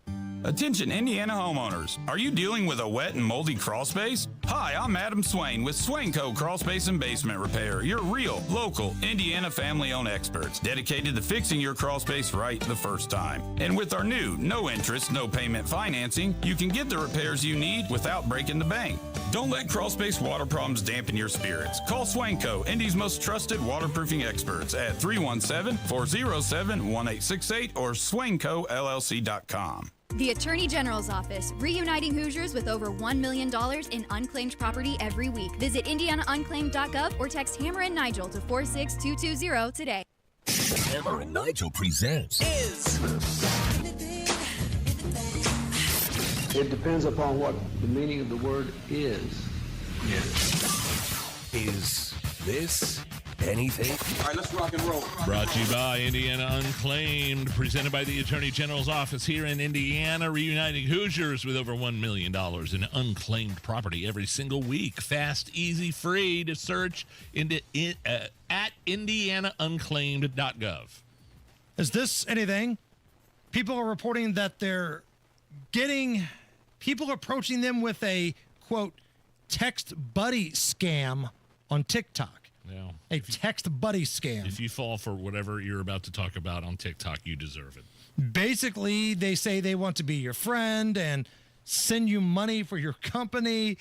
Attention Indiana homeowners. Are you dealing with a wet and moldy crawl space? Hi, I'm Adam Swain with Swain Co. Crawl Space and Basement Repair, your real, local, Indiana family-owned experts dedicated to fixing your crawl space right the first time. And with our new no interest, no payment financing, you can get the repairs you need without breaking the bank. Don't let crawl space water problems dampen your spirits. Call Swain Co., Indy's most trusted waterproofing experts at 317-407-1868 or swaincollc.com. The Attorney General's Office, reuniting Hoosiers with over $1 million in unclaimed property every week. Visit indianaunclaimed.gov or text Hammer and Nigel to 46220 today. Hammer and Nigel presents It depends upon what the meaning of the word is. Is this anything? All right, let's rock and roll. Brought to you by Indiana Unclaimed, presented by the Attorney General's office here in Indiana, reuniting Hoosiers with over $1 million in unclaimed property every single week. Fast, easy, free to search at indianaunclaimed.gov. Is this anything? People are reporting that they're getting people approaching them with a, quote, text buddy scam on TikTok. Yeah. A text buddy scam. If you fall for whatever you're about to talk about on TikTok, you deserve it. Basically, they say they want to be your friend and send you money for your company.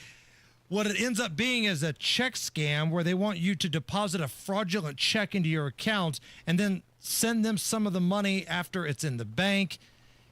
What it ends up being is a check scam where they want you to deposit a fraudulent check into your account and then send them some of the money after it's in the bank.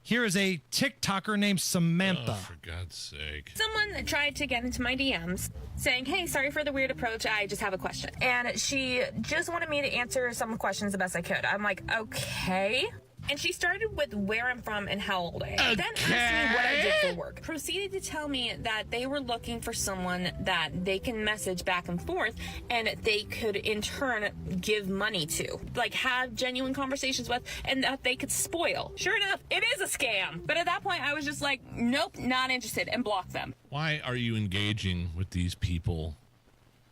Here is a TikToker named Samantha. Oh, for God's sake. Someone tried to get into my DMs saying, hey, sorry for the weird approach. I just have a question. And she just wanted me to answer some questions the best I could. I'm like, okay. And she started with where I'm from and how old I am. Then asked me what I did for work. Proceeded to tell me that they were looking for someone that they can message back and forth and they could in turn give money to. Like have genuine conversations with and that they could spoil. Sure enough, it is a scam. But at that point I was just like, nope, not interested and blocked them. Why are you engaging with these people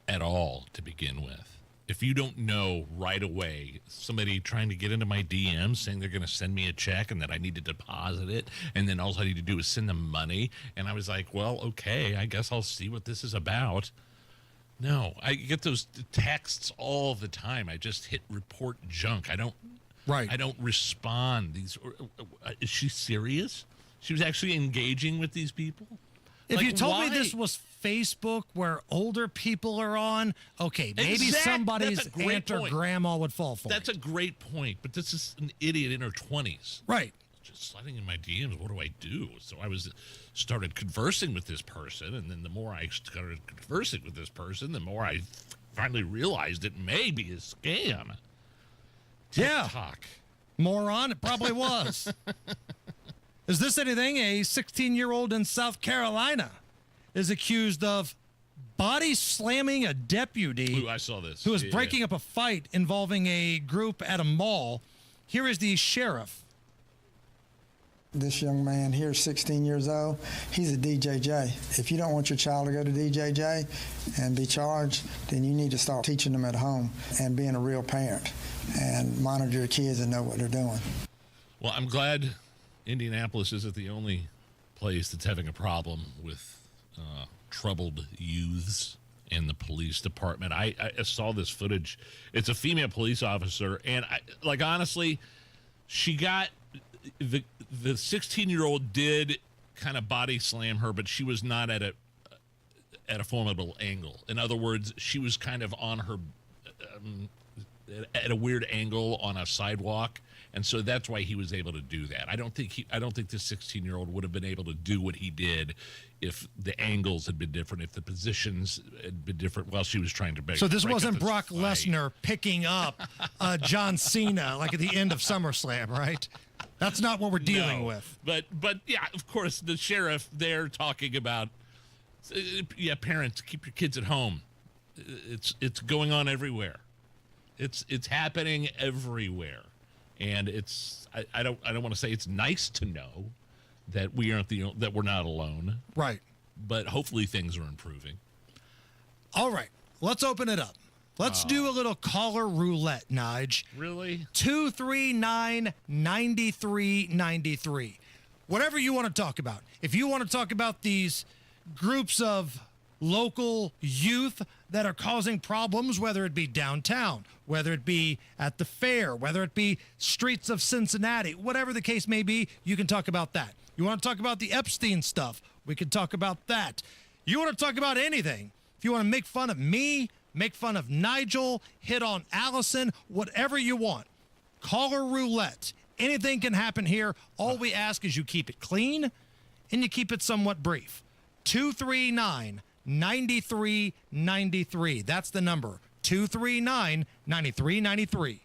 at all to begin with? If you don't know right away, somebody trying to get into my DMs saying they're going to send me a check and that I need to deposit it, and then all I need to do is send them money, and I was like, well, okay, I guess I'll see what this is about. No, I get those texts all the time. I just hit report junk. I don't respond. Is she serious? She was actually engaging with these people? If you told me this was Facebook where older people are on, okay, maybe somebody's aunt or grandma would fall for it. That's a great point, but this is an idiot in her 20s. Right. Just sliding in my DMs, what do I do? So I started conversing with this person, and then the more I started conversing with this person, the more I finally realized it may be a scam. TikTok. Yeah. Moron, it probably was. Is this anything? A 16-year-old in South Carolina is accused of body slamming a deputy. Ooh, I saw this. Who was breaking up a fight involving a group at a mall. Here is the sheriff. This young man here, 16 years old, he's a DJJ. If you don't want your child to go to DJJ and be charged, then you need to start teaching them at home and being a real parent and monitor your kids and know what they're doing. Well, I'm glad Indianapolis isn't the only place that's having a problem with troubled youths in the police department. I saw this footage. It's a female police officer, and honestly, she got the 16-year-old did kind of body slam her, but she was not at a formidable angle. In other words, she was kind of on her at a weird angle on a sidewalk, and so that's why he was able to do that. I don't think this 16-year-old would have been able to do what he did if the angles had been different, if the positions had been different while she was trying to break. So this break wasn't up this Brock fight. Lesnar picking up John Cena like at the end of SummerSlam, right? That's not what we're dealing with. But yeah, of course, the sheriff there talking about, parents, keep your kids at home. It's going on everywhere. It's happening everywhere, and I don't want to say it's nice to know that that we're not alone. Right. But hopefully things are improving. All right, let's open it up. Let's do a little caller roulette, Nige. Really? 239-9393. Whatever you want to talk about. If you want to talk about these groups of local youth that are causing problems, whether it be downtown, whether it be at the fair, whether it be streets of Cincinnati, whatever the case may be, you can talk about that. You want to talk about the Epstein stuff, we can talk about that. You want to talk about anything. If you want to make fun of me, make fun of Nigel, hit on Allison, whatever you want. Caller roulette. Anything can happen here. All we ask is you keep it clean and you keep it somewhat brief. 239-9393. That's the number. 239-9393.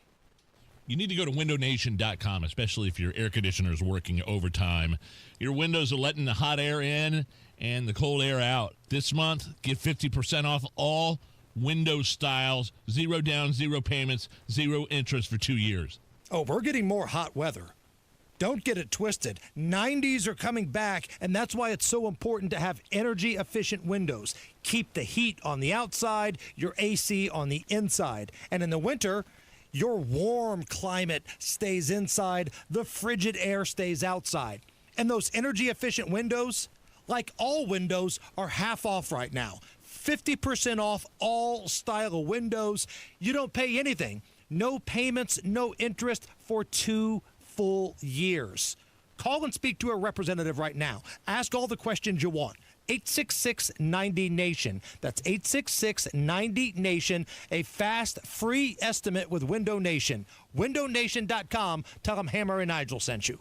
You need to go to windownation.com, especially if your air conditioner is working overtime. Your windows are letting the hot air in and the cold air out. This month, get 50% off all window styles, 0 down, 0 payments, 0 interest for 2 years. Oh, we're getting more hot weather. Don't get it twisted. 90s are coming back, and that's why it's so important to have energy-efficient windows. Keep the heat on the outside, your AC on the inside. And in the winter, your warm climate stays inside, the frigid air stays outside. And those energy-efficient windows, like all windows, are half off right now. 50% off all style of windows. You don't pay anything. No payments, no interest for 2 full years. Call and speak to a representative right now. Ask all the questions you want. 866-90-NATION. That's 866-90-NATION. A fast, free estimate with Window Nation. WindowNation.com. Tell them Hammer and Nigel sent you.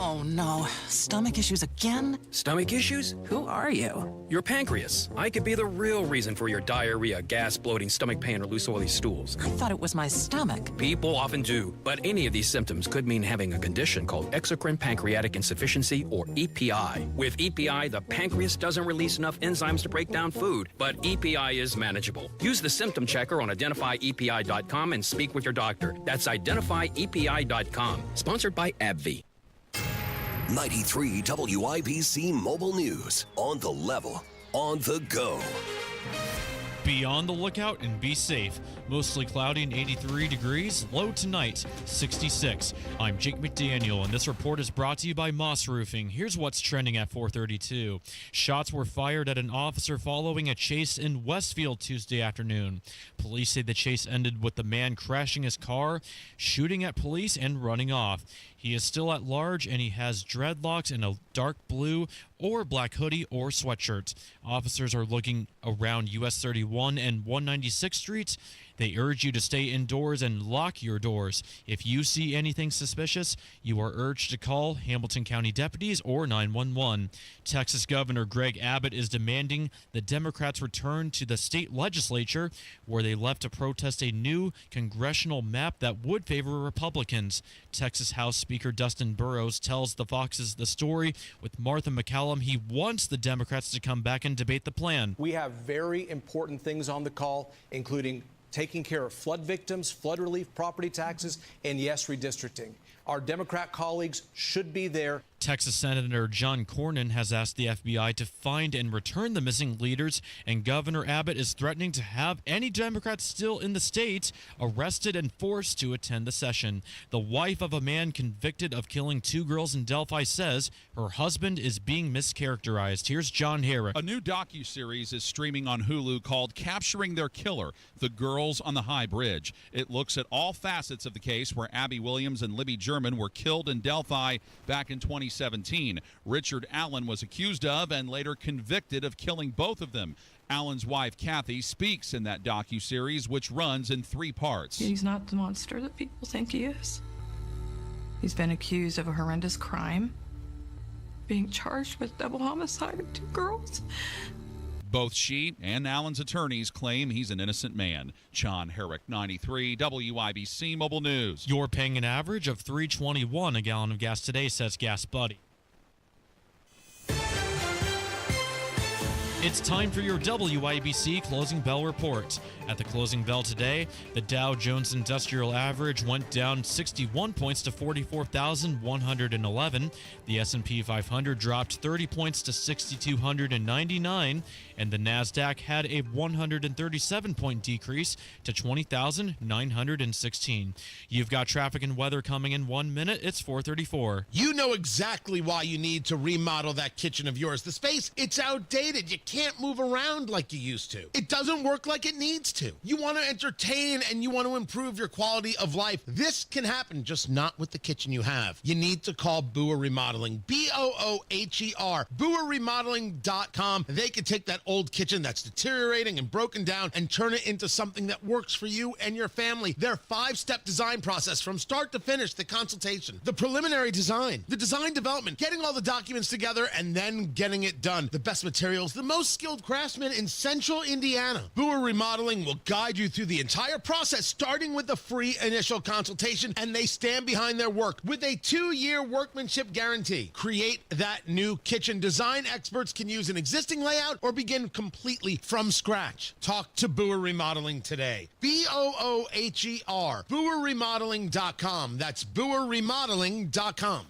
Oh no, stomach issues again? Stomach issues? Who are you? Your pancreas. I could be the real reason for your diarrhea, gas, bloating, stomach pain, or loose oily stools. I thought it was my stomach. People often do, but any of these symptoms could mean having a condition called exocrine pancreatic insufficiency, or EPI. With EPI, the pancreas doesn't release enough enzymes to break down food, but EPI is manageable. Use the symptom checker on identifyepi.com and speak with your doctor. That's identifyepi.com. Sponsored by AbbVie. 93 WIBC Mobile News. On the level, on the go. Be on the lookout and be safe. Mostly cloudy and 83 degrees. Low tonight, 66. I'm Jake McDaniel, and this report is brought to you by Moss Roofing. Here's what's trending at 4:32. Shots were fired at an officer following a chase in Westfield Tuesday afternoon. Police say the chase ended with the man crashing his car, shooting at police, and running off. He is still at large, and he has dreadlocks and a dark blue or black hoodie or sweatshirt. Officers are looking around US 31 and 196th Street. They urge you to stay indoors and lock your doors. If you see anything suspicious, you are urged to call Hamilton County deputies or 911. Texas Governor Greg Abbott is demanding the Democrats return to the state legislature, where they left to protest a new congressional map that would favor Republicans. Texas House Speaker Dustin Burrows tells the Foxes the story with Martha McCallum. He wants the Democrats to come back and debate the plan. We have very important things on the call, including taking care of flood victims, flood relief, property taxes, and yes, redistricting. Our Democrat colleagues should be there. Texas Senator John Cornyn has asked the FBI to find and return the missing leaders, and Governor Abbott is threatening to have any Democrats still in the state arrested and forced to attend the session. The wife of a man convicted of killing 2 girls in Delphi says her husband is being mischaracterized. Here's John Herrick. A new docuseries is streaming on Hulu called Capturing Their Killer, The Girls on the High Bridge. It looks at all facets of the case where Abby Williams and Libby German were killed in Delphi back in 2016. 2017. Richard Allen was accused of and later convicted of killing both of them. Allen's wife, Kathy, speaks in that docuseries, which runs in 3 parts. He's not the monster that people think he is. He's been accused of a horrendous crime, being charged with double homicide of 2 girls. Both she and Allen's attorneys claim he's an innocent man. John Herrick, 93, WIBC Mobile News. You're paying an average of $3.21 a gallon of gas today, says Gas Buddy. It's time for your WIBC Closing Bell Report. At the closing bell today, the Dow Jones Industrial Average went down 61 points to 44,111. The S&P 500 dropped 30 points to 6,299. And the NASDAQ had a 137-point decrease to 20,916. You've got traffic and weather coming in 1 minute. It's 4:34. You know exactly why you need to remodel that kitchen of yours. The space, it's outdated. You can't move around like you used to. It doesn't work like it needs to. You want to entertain and you want to improve your quality of life. This can happen, just not with the kitchen you have. You need to call Booher Remodeling. BOOHER. BooherRemodeling.com. They can take that old kitchen that's deteriorating and broken down and turn it into something that works for you and your family. Their 5-step design process from start to finish, the consultation, the preliminary design, the design development, getting all the documents together and then getting it done. The best materials, the most skilled craftsmen in central Indiana. Booher Remodeling will guide you through the entire process, starting with the free initial consultation, and they stand behind their work with a 2-year workmanship guarantee. Create that new kitchen. Design experts can use an existing layout or begin completely from scratch. Talk to Booher Remodeling today. BOOHER. BooherRemodeling.com. That's BooherRemodeling.com.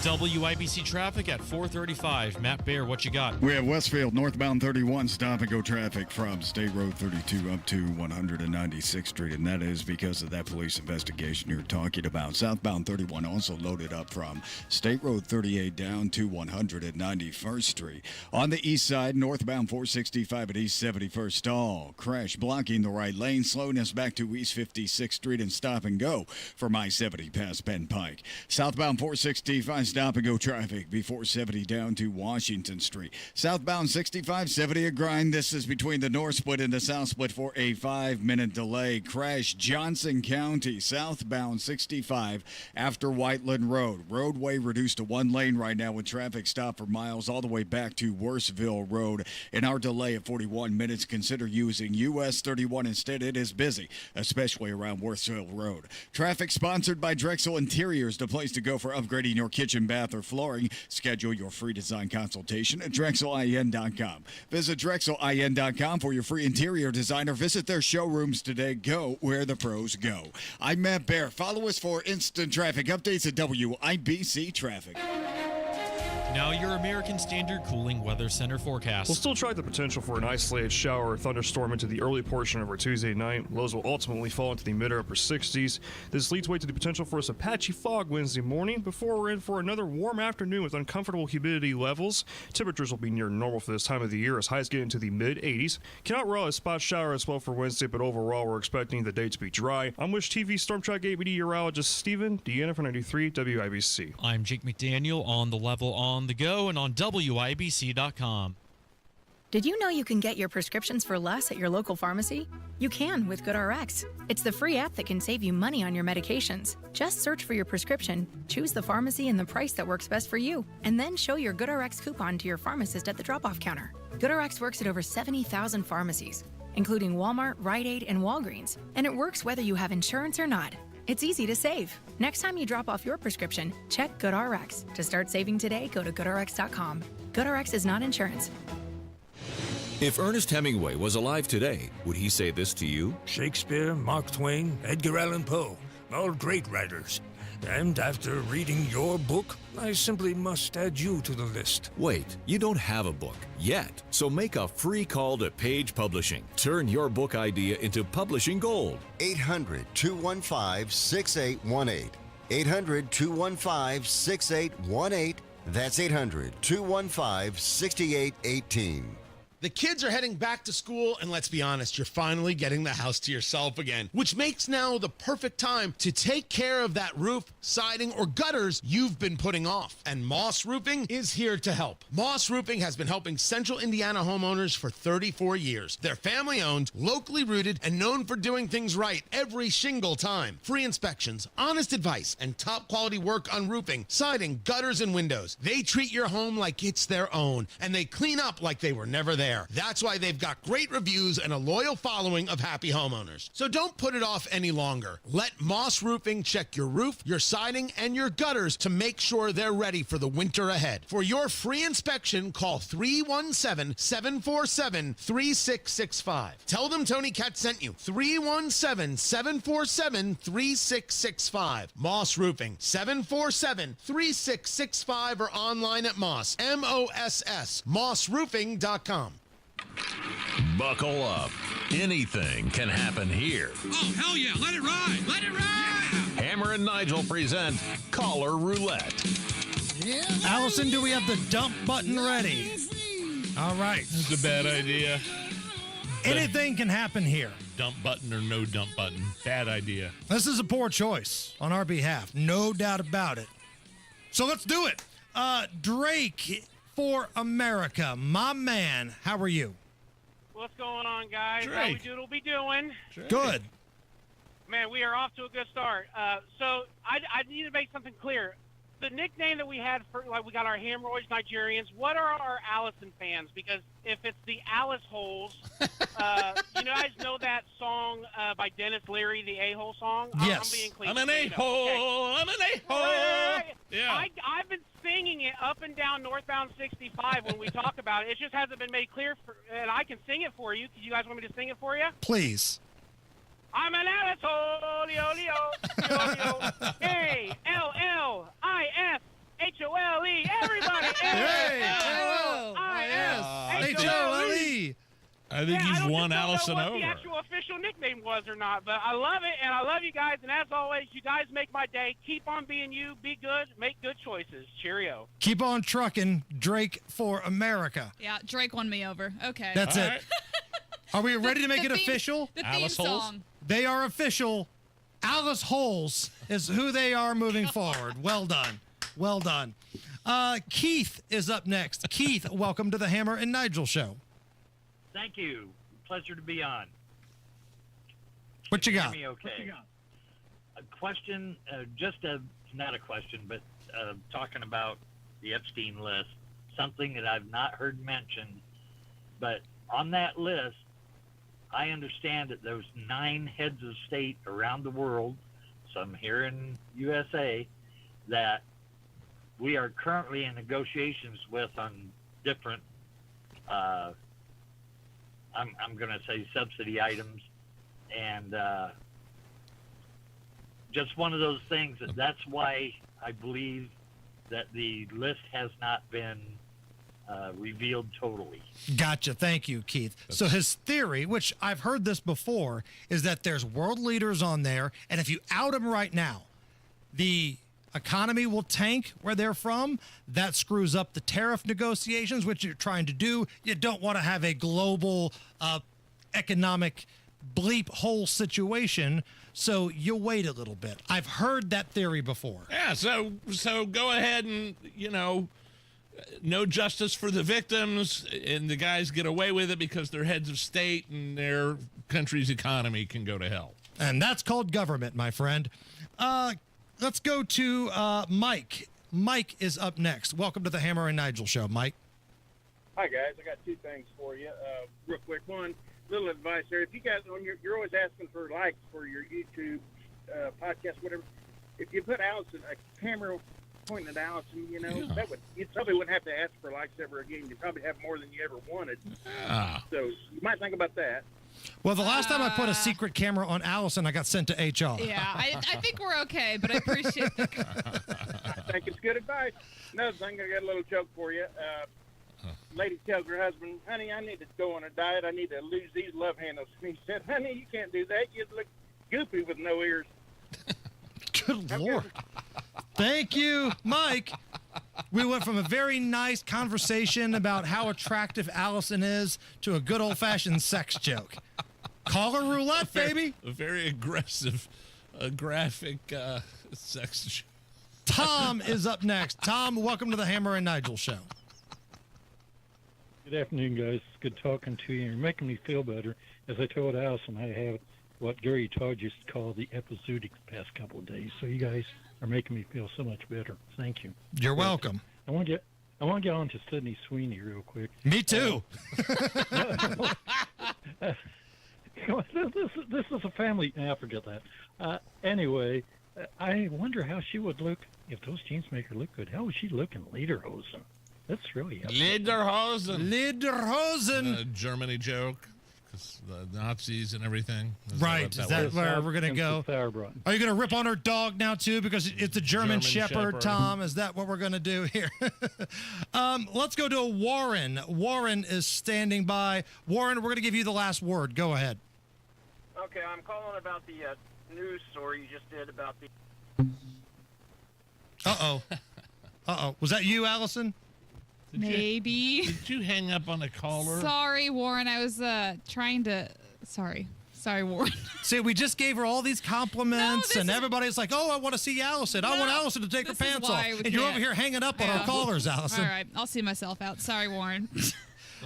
WIBC traffic at 4:35. Matt Baer, what you got? We have Westfield northbound 31 stop and go traffic from State Road 32 up to 196th Street, and that is because of that police investigation you're talking about. Southbound 31 also loaded up from State Road 38 down to 191st Street. On the east side, northbound 465 at East 71st stall. Crash blocking the right lane. Slowness back to East 56th Street and stop and go from I-70 past Penn Pike. Southbound 465 stop and go traffic before 70 down to Washington Street. Southbound 65, 70 a grind. This is between the north split and the south split for a 5-minute delay. Crash Johnson County, southbound 65 after Whiteland Road. Roadway reduced to 1 lane right now with traffic stop for miles all the way back to Worsville Road. In our delay of 41 minutes, consider using US 31 instead. It is busy, especially around Worsville Road. Traffic sponsored by Drexel Interiors, the place to go for upgrading your kitchen, bath, or flooring. Schedule your free design consultation at DrexelIN.com. Visit DrexelIN.com for your free interior design or visit their showrooms today. Go where the pros go. I'm Matt Baer. Follow us for instant traffic updates at WIBC Traffic. Now your American Standard Cooling Weather Center forecast. We'll still track the potential for an isolated shower or thunderstorm into the early portion of our Tuesday night. Lows will ultimately fall into the mid or upper 60s. This leads way to the potential for some patchy fog Wednesday morning before we're in for another warm afternoon with uncomfortable humidity levels. Temperatures will be near normal for this time of the year as highs get into the mid 80s. Cannot rule out a spot shower as well for Wednesday, but overall we're expecting the day to be dry. I'm Wish TV Storm Track 8 meteorologist Stephen Deanna for 93 WIBC. I'm Jake McDaniel on the level on the go and on WIBC.com. Did you know you can get your prescriptions for less at your local pharmacy? You can with GoodRx. It's the free app that can save you money on your medications. Just search for your prescription, choose the pharmacy and the price that works best for you, and then show your GoodRx coupon to your pharmacist at the drop-off counter. GoodRx works at over 70,000 pharmacies, including Walmart, Rite Aid, and Walgreens, and it works whether you have insurance or not. It's easy to save. Next time you drop off your prescription, check GoodRx. To start saving today, go to GoodRx.com. GoodRx is not insurance. If Ernest Hemingway was alive today, would he say this to you? Shakespeare, Mark Twain, Edgar Allan Poe, all great writers. And after reading your book, I simply must add you to the list. Wait, you don't have a book yet, so make a free call to Page Publishing. Turn your book idea into publishing gold. 800-215-6818. 800-215-6818. That's 800-215-6818. The kids are heading back to school, and let's be honest, you're finally getting the house to yourself again, which makes now the perfect time to take care of that roof, siding, or gutters you've been putting off. And Moss Roofing is here to help. Moss Roofing has been helping Central Indiana homeowners for 34 years. They're family-owned, locally rooted, and known for doing things right every shingle time. Free inspections, honest advice, and top-quality work on roofing, siding, gutters, and windows. They treat your home like it's their own, and they clean up like they were never there. That's why they've got great reviews and a loyal following of happy homeowners. So don't put it off any longer. Let Moss Roofing check your roof, your siding, and your gutters to make sure they're ready for the winter ahead. For your free inspection, call 317-747-3665. Tell them Tony Katz sent you. 317-747-3665. Moss Roofing, 747-3665, or online at Moss, M-O-S-S, mossroofing.com. Buckle up. Anything can happen here. Oh, hell yeah. Let it ride. Let it ride. Hammer and Nigel present Caller Roulette. Allison, do we have the dump button ready? All right. That's a bad idea. Anything can happen here. Dump button or no dump button. Bad idea. This is a poor choice on our behalf. No doubt about it. So let's do it. Drake for America. My man, how are you? What's going on, guys? Drake. How we be doing? Good. Man, we are off to a good start. So I need to make something clear. The nickname that we had for, like, we got our hemorrhoids Nigerians. What are our Allison fans? Because if it's the Alice Holes, you guys know that song by Dennis Leary, the A-hole song? Yes. I'm being clean. I'm an a-hole. Okay. I'm an a-hole. Yeah. I've been singing it up and down northbound 65 when we talk about it. It just hasn't been made clear, and I can sing it for you. Do you guys want me to sing it for you? Please. I'm an Alice Hole, A-L-L-I-S-H-O-L-E. Everybody, A-L-L-I-S-H-O-L-E. I think you've won Allison over. I don't know what over. the actual official nickname was or not, but I love it, and I love you guys, and as always, you guys make my day. Keep on being you. Be good. Make good choices. Cheerio. Keep on trucking. Drake for America. Yeah, Drake won me over. Okay. That's it. Are we ready to make it theme, official? The theme song. They are official. Alice Holes is who they are moving forward. Well done. Well done. Keith is up next. Keith, welcome to the Hammer and Nigel show. Thank you. Pleasure to be on. What you Can got? hear me okay? A question, not a question, but talking about the Epstein list, something that I've not heard mentioned, but on that list, I understand that those 9 heads of state around the world, some here in USA, that we are currently in negotiations with on different, I'm going to say subsidy items, and just one of those things that's why I believe that the list has not been revealed totally. Gotcha. Thank you, Keith. So his theory, which I've heard this before, is that there's world leaders on there, and if you out them right now, the economy will tank where they're from. That screws up the tariff negotiations, which you're trying to do. You don't want to have a global economic bleep hole situation, so you wait a little bit. I've heard that theory before. Yeah, so go ahead and, no justice for the victims, and the guys get away with it because they're heads of state and their country's economy can go to hell. And that's called government, my friend. Let's go to Mike. Mike is up next. Welcome to the Hammer and Nigel show, Mike. Hi, guys. I got 2 things for you. Real quick. One, little advice there. If you guys, you're always asking for likes for your YouTube podcast, whatever. If you put Allison, a camera pointing at Allison, that would, you probably wouldn't have to ask for likes ever again. You'd probably have more than you ever wanted. So you might think about that. Well, the last time I put a secret camera on Allison, I got sent to HR. Yeah, I think we're okay, but I appreciate it. I think it's good advice. Another thing, I got a little joke for you. Lady tells her husband, honey, I need to go on a diet. I need to lose these love handles. And he said, honey, you can't do that. You'd look goofy with no ears. Good Lord. Thank you, Mike. We went from a very nice conversation about how attractive Allison is to a good old-fashioned sex joke. Caller roulette, baby. A very aggressive, graphic sex joke. Tom is up next. Tom, welcome to the Hammer and Nigel show. Good afternoon, guys. It's good talking to you. You're making me feel better. As I told Allison, I have what Gary Todd used to call the episodic the past couple of days. So you guys are making me feel so much better. Thank you. You're welcome. I want to get on to Sydney Sweeney real quick. Me too. This is a family. I forget that. Anyway, I wonder how she would look if those jeans make her look good. How would she look in lederhosen? That's really Lederhosen. Lederhosen. Germany joke. Because the Nazis and everything. Right. Is that where we're going to go? Are you going to rip on her dog now, too? Because it's a German Shepherd, Tom. Is that what we're going to do here? Let's go to Warren. Warren is standing by. Warren, we're going to give you the last word. Go ahead. Okay, I'm calling about the news story you just did about the... Uh-oh. Uh-oh. Was that you, Allison? Maybe. Did you hang up on a caller? Sorry, Warren. I was trying to... Sorry, Warren. See, we just gave her all these compliments, and everybody's like, oh, I want to see Allison. I want Allison to take her pants off. And you're over here hanging up on our callers, Allison. All right, I'll see myself out. Sorry, Warren.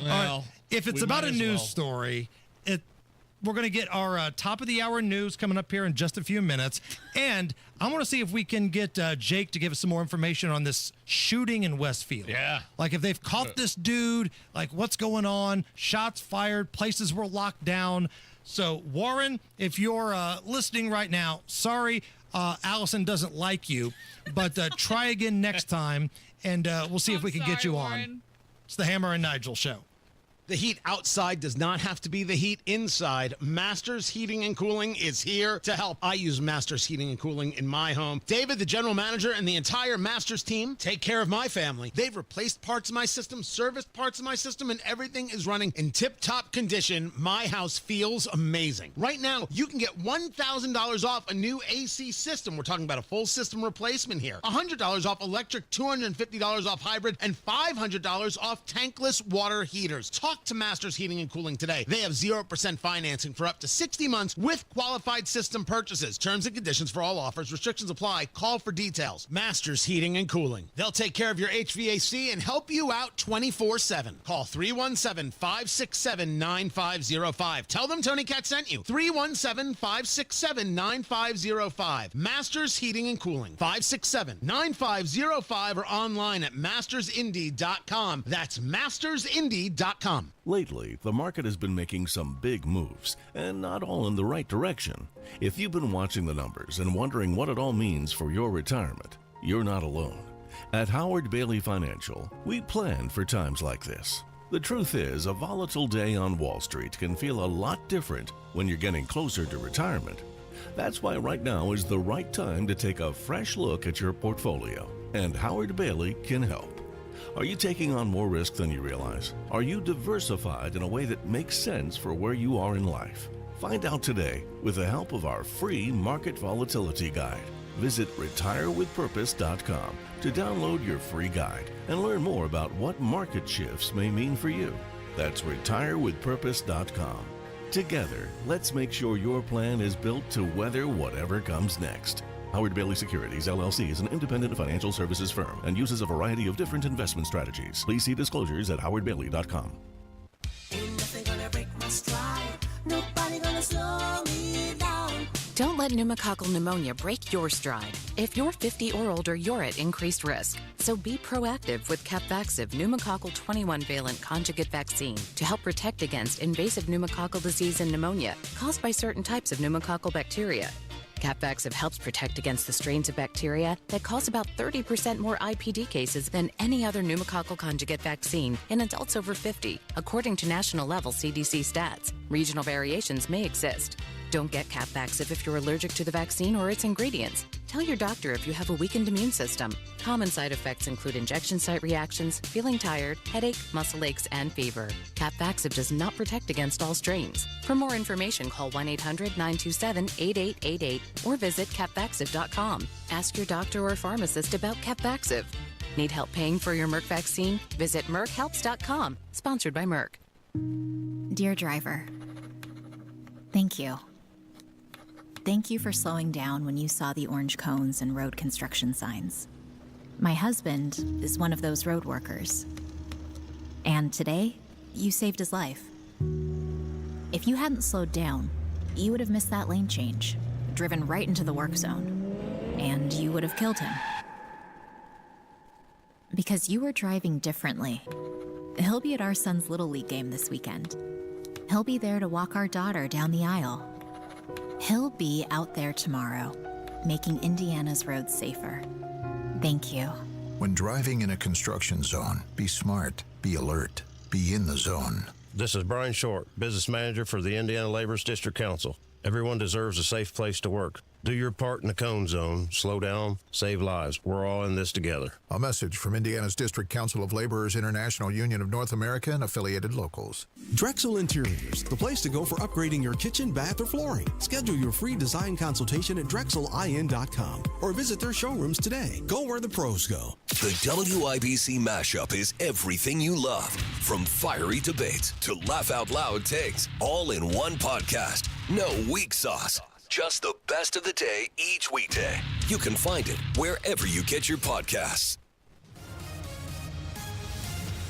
Well, if it's about a news story, we're going to get our top of the hour news coming up here in just a few minutes. And I want to see if we can get Jake to give us some more information on this shooting in Westfield. Yeah. Like if they've caught this dude, like what's going on, shots fired, places were locked down. So Warren, if you're listening right now, sorry, Allison doesn't like you, but try again next time, and we'll see if we can get you on. It's the Hammer and Nigel show. The heat outside does not have to be the heat inside. Masters Heating and Cooling is here to help. I use Masters Heating and Cooling in my home. David, the general manager, and the entire Masters team take care of my family. They've replaced parts of my system, serviced parts of my system, and everything is running in tip-top condition. My house feels amazing. Right now, you can get $1,000 off a new AC system. We're talking about a full system replacement here. $100 off electric, $250 off hybrid, and $500 off tankless water heaters. Talk to Masters Heating and Cooling today. They have 0% financing for up to 60 months with qualified system purchases. Terms and conditions for all offers. Restrictions apply. Call for details. Masters Heating and Cooling. They'll take care of your HVAC and help you out 24/7. Call 317-567-9505. Tell them Tony Cat sent you. 317-567-9505. Masters Heating and Cooling. 567-9505 or online at mastersindy.com. That's mastersindy.com. Lately, the market has been making some big moves, and not all in the right direction. If you've been watching the numbers and wondering what it all means for your retirement, you're not alone. At Howard Bailey Financial, we plan for times like this. The truth is, a volatile day on Wall Street can feel a lot different when you're getting closer to retirement. That's why right now is the right time to take a fresh look at your portfolio, and Howard Bailey can help. Are you taking on more risk than you realize? Are you diversified in a way that makes sense for where you are in life? Find out today with the help of our free Market Volatility Guide. Visit retirewithpurpose.com to download your free guide and learn more about what market shifts may mean for you. That's retirewithpurpose.com. Together, let's make sure your plan is built to weather whatever comes next. Howard Bailey Securities, LLC is an independent financial services firm and uses a variety of different investment strategies. Please see disclosures at howardbailey.com. Ain't nothing gonna break my stride. Nobody gonna slow me down. Don't let pneumococcal pneumonia break your stride. If you're 50 or older, you're at increased risk. So be proactive with Capvaxive pneumococcal 21-valent conjugate vaccine to help protect against invasive pneumococcal disease and pneumonia caused by certain types of pneumococcal bacteria. Capvaxive helps protect against the strains of bacteria that cause about 30% more IPD cases than any other pneumococcal conjugate vaccine in adults over 50, according to national-level CDC stats. Regional variations may exist. Don't get Capvaxive if you're allergic to the vaccine or its ingredients. Tell your doctor if you have a weakened immune system. Common side effects include injection site reactions, feeling tired, headache, muscle aches, and fever. Capvaxive does not protect against all strains. For more information, call 1-800-927-8888 or visit capvaxive.com. Ask your doctor or pharmacist about Capvaxive. Need help paying for your Merck vaccine? Visit merckhelps.com. Sponsored by Merck. Dear driver, thank you. Thank you for slowing down when you saw the orange cones and road construction signs. My husband is one of those road workers. And today, you saved his life. If you hadn't slowed down, you would have missed that lane change, driven right into the work zone, and you would have killed him. Because you were driving differently. He'll be at our son's Little League game this weekend. He'll be there to walk our daughter down the aisle. He'll be out there tomorrow, making Indiana's roads safer. Thank you. When driving in a construction zone, be smart, be alert, be in the zone. This is Brian Short, business manager for the Indiana Laborers District Council. Everyone deserves a safe place to work. Do your part in the cone zone. Slow down, save lives. We're all in this together. A message from Indiana's District Council of Laborers International Union of North America and affiliated locals. Drexel Interiors, the place to go for upgrading your kitchen, bath, or flooring. Schedule your free design consultation at drexelin.com or visit their showrooms today. Go where the pros go. The WIBC mashup is everything you love, from fiery debates to laugh out loud takes, all in one podcast. No weak sauce. Just the best of the day each weekday. You can find it wherever you get your podcasts.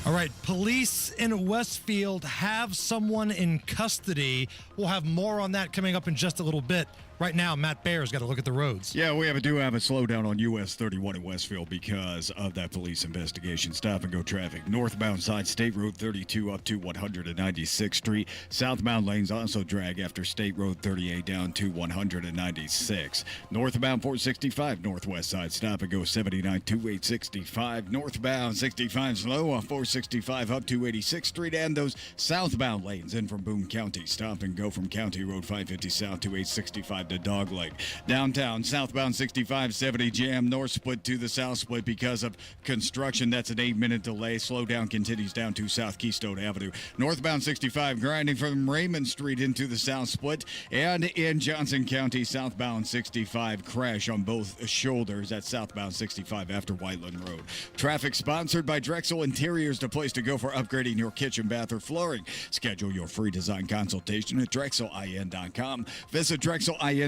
All right, police in Westfield have someone in custody. We'll have more on that coming up in just a little bit. Right now, Matt Baer's got to look at the roads. Yeah, we do have a slowdown on US 31 in Westfield because of that police investigation. Stop and go traffic. Northbound side, State Road 32 up to 196th Street. Southbound lanes also drag after State Road 38 down to 196. Northbound 465, northwest side, stop and go 79 to 865. Northbound 65 slow on 465 up to 86th Street. And those southbound lanes in from Boone County. Stop and go from County Road 550 south to 865. To Dog Lake. Downtown, southbound 65-70 jam, north split to the south split because of construction. That's an 8-minute delay. Slowdown continues down to South Keystone Avenue. Northbound 65 grinding from Raymond Street into the south split. And in Johnson County, southbound 65 crash on both shoulders at southbound 65 after Whiteland Road. Traffic sponsored by Drexel Interiors, the place to go for upgrading your kitchen, bath, or flooring. Schedule your free design consultation at drexelin.com. Visit drexelin.com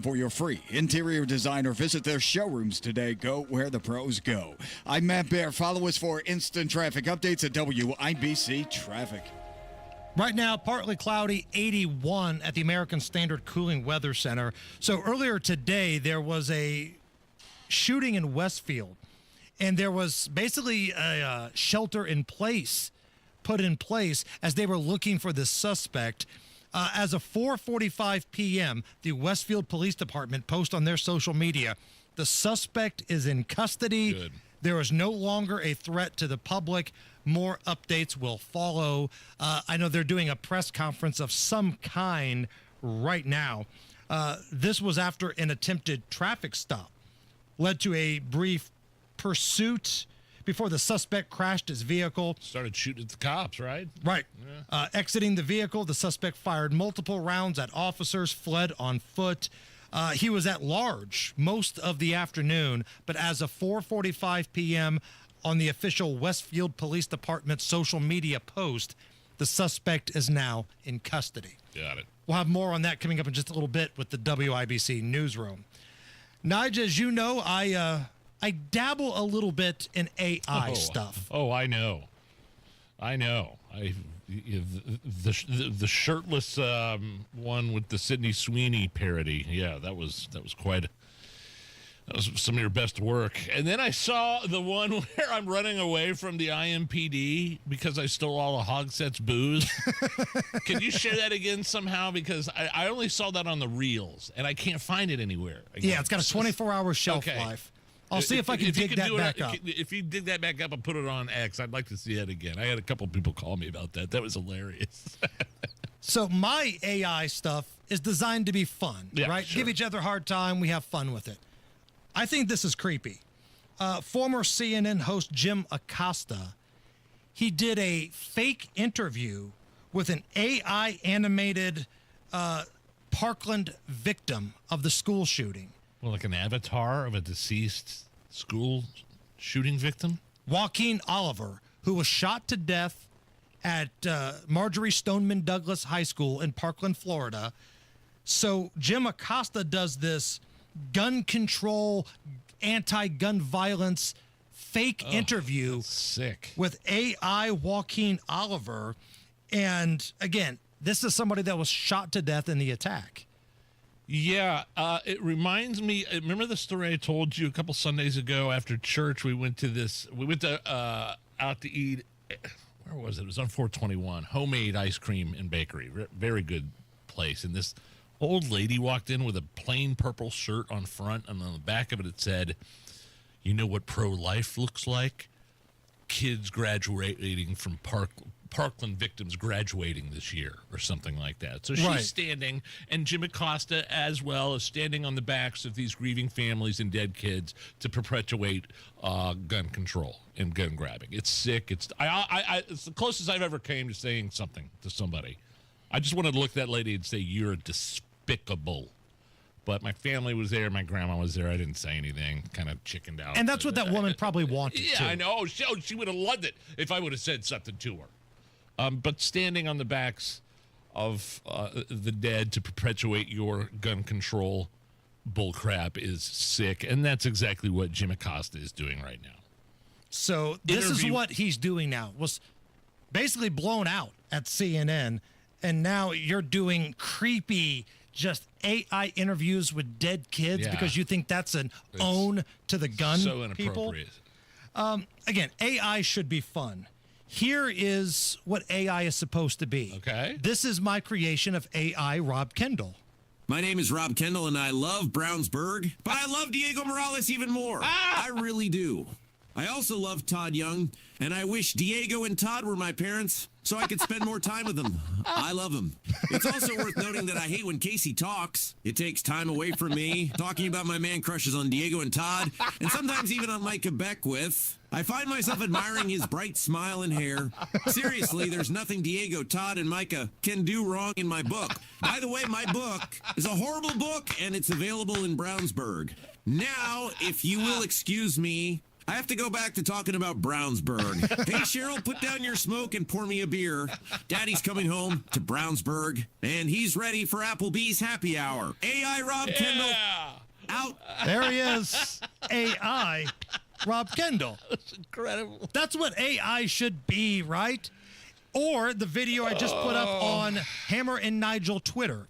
for your free interior design or visit their showrooms today. Go where the pros go. I'm Matt Baer. Follow us for instant traffic updates at WIBC Traffic. Right now, partly cloudy, 81 at the American Standard Cooling Weather Center. So earlier today, there was a shooting in Westfield, and there was basically a shelter in place put in place as they were looking for the suspect. As of 4:45 p.m., the Westfield Police Department post on their social media, the suspect is in custody. Good. There is no longer a threat to the public. More updates will follow. I know they're doing a press conference of some kind right now. This was after an attempted traffic stop led to a brief pursuit before the suspect crashed his vehicle. Started shooting at the cops, right? Right. Yeah. Exiting the vehicle, the suspect fired multiple rounds at officers, fled on foot. He was at large most of the afternoon, but as of 4:45 p.m. on the official Westfield Police Department social media post, the suspect is now in custody. Got it. We'll have more on that coming up in just a little bit with the WIBC newsroom. Nigel, as you know, I dabble a little bit in AI stuff. Oh, I know. The shirtless one with the Sydney Sweeney parody. Yeah, that was quite. That was some of your best work. And then I saw the one where I'm running away from the IMPD because I stole all of Hogsett's booze. Can you share that again somehow? Because I only saw that on the reels, and I can't find it anywhere. Yeah, it's got a 24-hour shelf life. I'll see if I can dig that back up. If you dig that back up and put it on X, I'd like to see it again. I had a couple people call me about that. That was hilarious. So my AI stuff is designed to be fun, right? Sure. Give each other a hard time. We have fun with it. I think this is creepy. Former CNN host Jim Acosta, he did a fake interview with an AI-animated Parkland victim of the school shooting. Well, like an avatar of a deceased school shooting victim? Joaquin Oliver, who was shot to death at Marjorie Stoneman Douglas High School in Parkland, Florida. So Jim Acosta does this gun control, anti-gun violence fake interview sick with AI Joaquin Oliver. And again, this is somebody that was shot to death in the attack. Yeah, it reminds me. Remember the story I told you a couple Sundays ago after church? We went out to eat. Where was it? It was on 421. Homemade ice cream and bakery. Very good place. And this old lady walked in with a plain purple shirt on front, and on the back of it, it said, "You know what pro-life looks like? Kids graduating from Parkland victims graduating this year," or something like that. So she's standing, and Jim Acosta as well is standing on the backs of these grieving families and dead kids to perpetuate gun control and gun grabbing. It's sick. It's the closest I've ever came to saying something to somebody. I just wanted to look at that lady and say, "You're despicable." But my family was there. My grandma was there. I didn't say anything. Kind of chickened out. And that's what that woman probably wanted, yeah, too. I know. She would have loved it if I would have said something to her. But standing on the backs of the dead to perpetuate your gun control bullcrap is sick. And that's exactly what Jim Acosta is doing right now. So this is what he's doing now. Was basically blown out at CNN. And now you're doing creepy, just AI interviews with dead kids because you think that's an own to the gun so inappropriate. People. Again, AI should be fun. Here is what AI is supposed to be. Okay. This is my creation of AI Rob Kendall. My name is Rob Kendall, and I love Brownsburg, but I love Diego Morales even more. I really do. I also love Todd Young, and I wish Diego and Todd were my parents so I could spend more time with them. I love them. It's also worth noting that I hate when Casey talks. It takes time away from me, talking about my man crushes on Diego and Todd, and sometimes even on Micah Beckwith. I find myself admiring his bright smile and hair. Seriously, there's nothing Diego, Todd, and Micah can do wrong in my book. By the way, my book is a horrible book, and it's available in Brownsburg. Now, if you will excuse me, I have to go back to talking about Brownsburg. Hey, Cheryl, put down your smoke and pour me a beer. Daddy's coming home to Brownsburg, and he's ready for Applebee's happy hour. AI Rob Kendall, out. There he is. AI Rob Kendall. That's incredible. That's what AI should be, right? Or the video I just put up on Hammer and Nigel Twitter.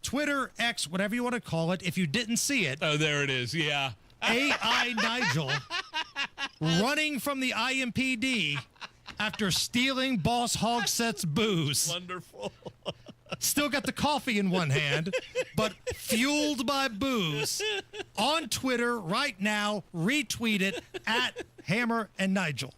Twitter, X, whatever you want to call it. If you didn't see it. Oh, there it is. Yeah. AI Nigel running from the IMPD after stealing Boss Hogset's booze. Wonderful. Still got the coffee in one hand, but fueled by booze. On Twitter right now, retweet it at Hammer and Nigel.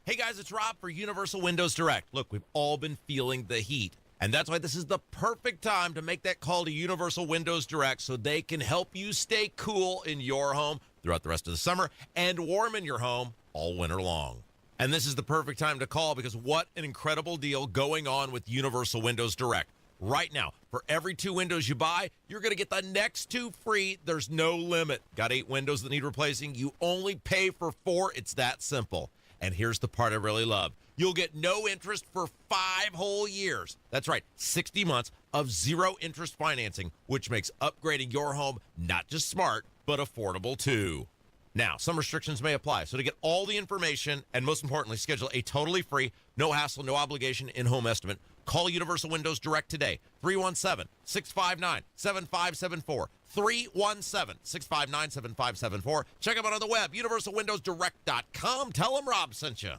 Hey guys, it's Rob for Universal Windows Direct. Look, we've all been feeling the heat. And that's why this is the perfect time to make that call to Universal Windows Direct so they can help you stay cool in your home throughout the rest of the summer and warm in your home all winter long. And this is the perfect time to call because what an incredible deal going on with Universal Windows Direct. Right now, for every 2 windows you buy, you're going to get the next 2 free. There's no limit. Got 8 windows that need replacing? You only pay for 4. It's that simple. And here's the part I really love. You'll get no interest for 5 whole years. That's right, 60 months of 0 interest financing, which makes upgrading your home not just smart, but affordable too. Now, some restrictions may apply. So to get all the information and most importantly, schedule a totally free, no hassle, no obligation in-home estimate, call Universal Windows Direct today, 317-659-7574. 317-659-7574. Check them out on the web, universalwindowsdirect.com. Tell them Rob sent you.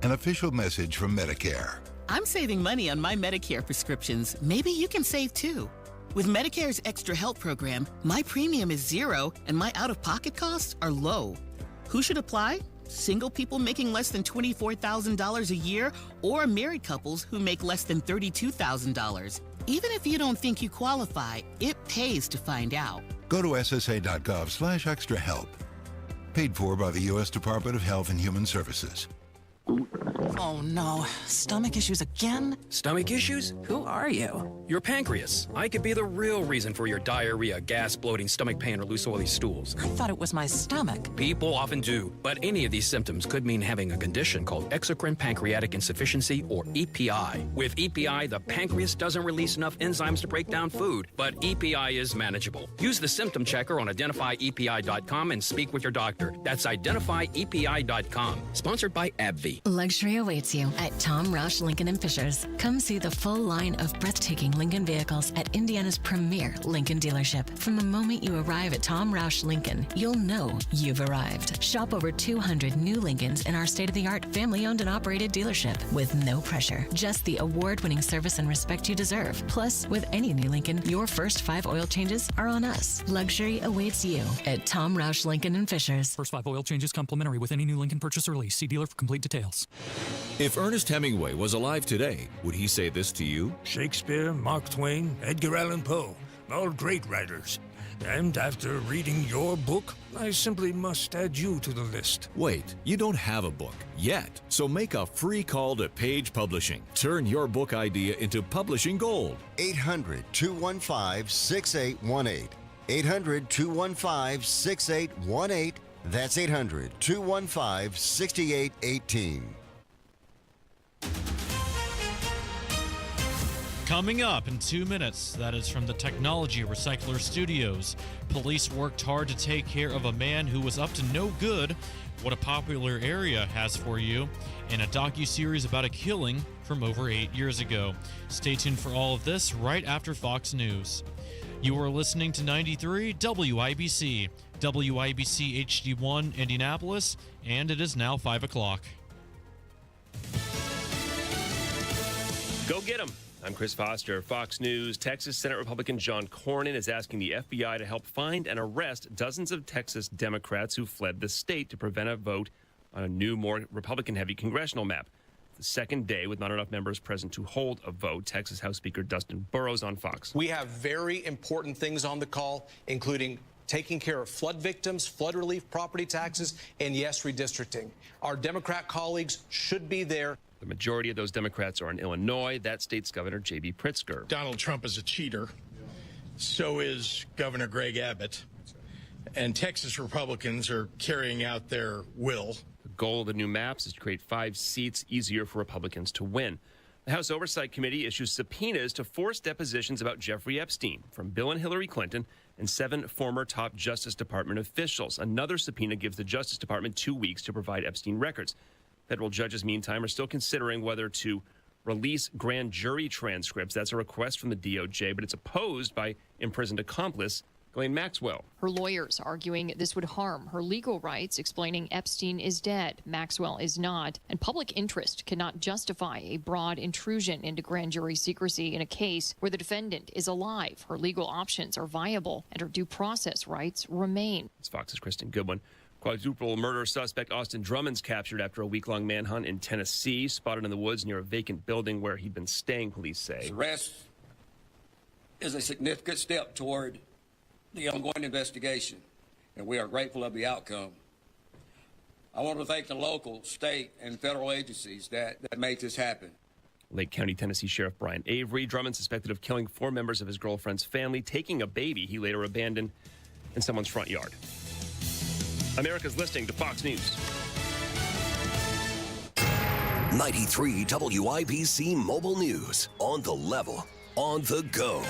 An official message from Medicare. I'm saving money on my Medicare prescriptions. Maybe you can save too. With Medicare's Extra Help program, my premium is 0 and my out-of-pocket costs are low. Who should apply? Single people making less than $24,000 a year or married couples who make less than $32,000. Even if you don't think you qualify, it pays to find out. Go to ssa.gov/extrahelp. Paid for by the U.S. Department of Health and Human Services. Oh no, stomach issues again? Stomach issues? Who are you? Your pancreas. I could be the real reason for your diarrhea, gas, bloating, stomach pain, or loose oily stools. I thought it was my stomach. People often do, but any of these symptoms could mean having a condition called exocrine pancreatic insufficiency, or EPI. With EPI, the pancreas doesn't release enough enzymes to break down food, but EPI is manageable. Use the symptom checker on identifyepi.com and speak with your doctor. That's identifyepi.com. Sponsored by AbbVie. Luxury awaits you at Tom Roush Lincoln and Fishers. Come see the full line of breathtaking Lincoln vehicles at Indiana's premier Lincoln dealership. From the moment you arrive at Tom Roush Lincoln, you'll know you've arrived. Shop over 200 new Lincolns in our state-of-the-art family-owned and operated dealership with no pressure. Just the award-winning service and respect you deserve. Plus, with any new Lincoln, your first 5 oil changes are on us. Luxury awaits you at Tom Roush Lincoln and Fishers. First 5 oil changes complimentary with any new Lincoln purchase or lease. See dealer for complete details. If Ernest Hemingway was alive today, would he say this to you? Shakespeare, Mark Twain, Edgar Allan Poe, all great writers. And after reading your book, I simply must add you to the list. Wait, you don't have a book yet, so make a free call to Page Publishing. Turn your book idea into publishing gold. 800-215-6818. 800-215-6818. That's 800-215-6818. Coming up in 2 minutes, that is from the Technology Recycler Studios. Police worked hard to take care of a man who was up to no good. What a popular area has for you. And a docuseries about a killing from over 8 years ago. Stay tuned for all of this right after Fox News. You are listening to 93 WIBC, WIBC HD1 Indianapolis, and it is now 5 o'clock. Go get them. I'm Chris Foster. Fox News. Texas Senate Republican John Cornyn is asking the FBI to help find and arrest dozens of Texas Democrats who fled the state to prevent a vote on a new, more Republican-heavy congressional map. The second day with not enough members present to hold a vote. Texas House Speaker Dustin Burrows on Fox. We have very important things on the call, including taking care of flood victims, flood relief, property taxes, and yes, redistricting. Our Democrat colleagues should be there. The majority of those Democrats are in Illinois. That state's Governor J.B. Pritzker. Donald Trump is a cheater. So is Governor Greg Abbott. And Texas Republicans are carrying out their will. The goal of the new maps is to create 5 seats easier for Republicans to win. The House Oversight Committee issues subpoenas to force depositions about Jeffrey Epstein from Bill and Hillary Clinton and 7 former top Justice Department officials. Another subpoena gives the Justice Department 2 weeks to provide Epstein records. Federal judges, meantime, are still considering whether to release grand jury transcripts. That's a request from the DOJ, but it's opposed by imprisoned accomplice Ghislaine Maxwell. Her lawyers arguing this would harm her legal rights, explaining Epstein is dead, Maxwell is not, and public interest cannot justify a broad intrusion into grand jury secrecy in a case where the defendant is alive. Her legal options are viable, and her due process rights remain. It's Fox's Kristen Goodwin. Quadruple murder suspect Austin Drummond's captured after a week-long manhunt in Tennessee, spotted in the woods near a vacant building where he'd been staying, police say. His arrest is a significant step toward the ongoing investigation, and we are grateful of the outcome. I want to thank the local, state, and federal agencies that made this happen. Lake County, Tennessee Sheriff Brian Avery. Drummond suspected of killing 4 members of his girlfriend's family, taking a baby he later abandoned in someone's front yard. America's listening to Fox News. 93 WIBC Mobile News. On the level, on the go.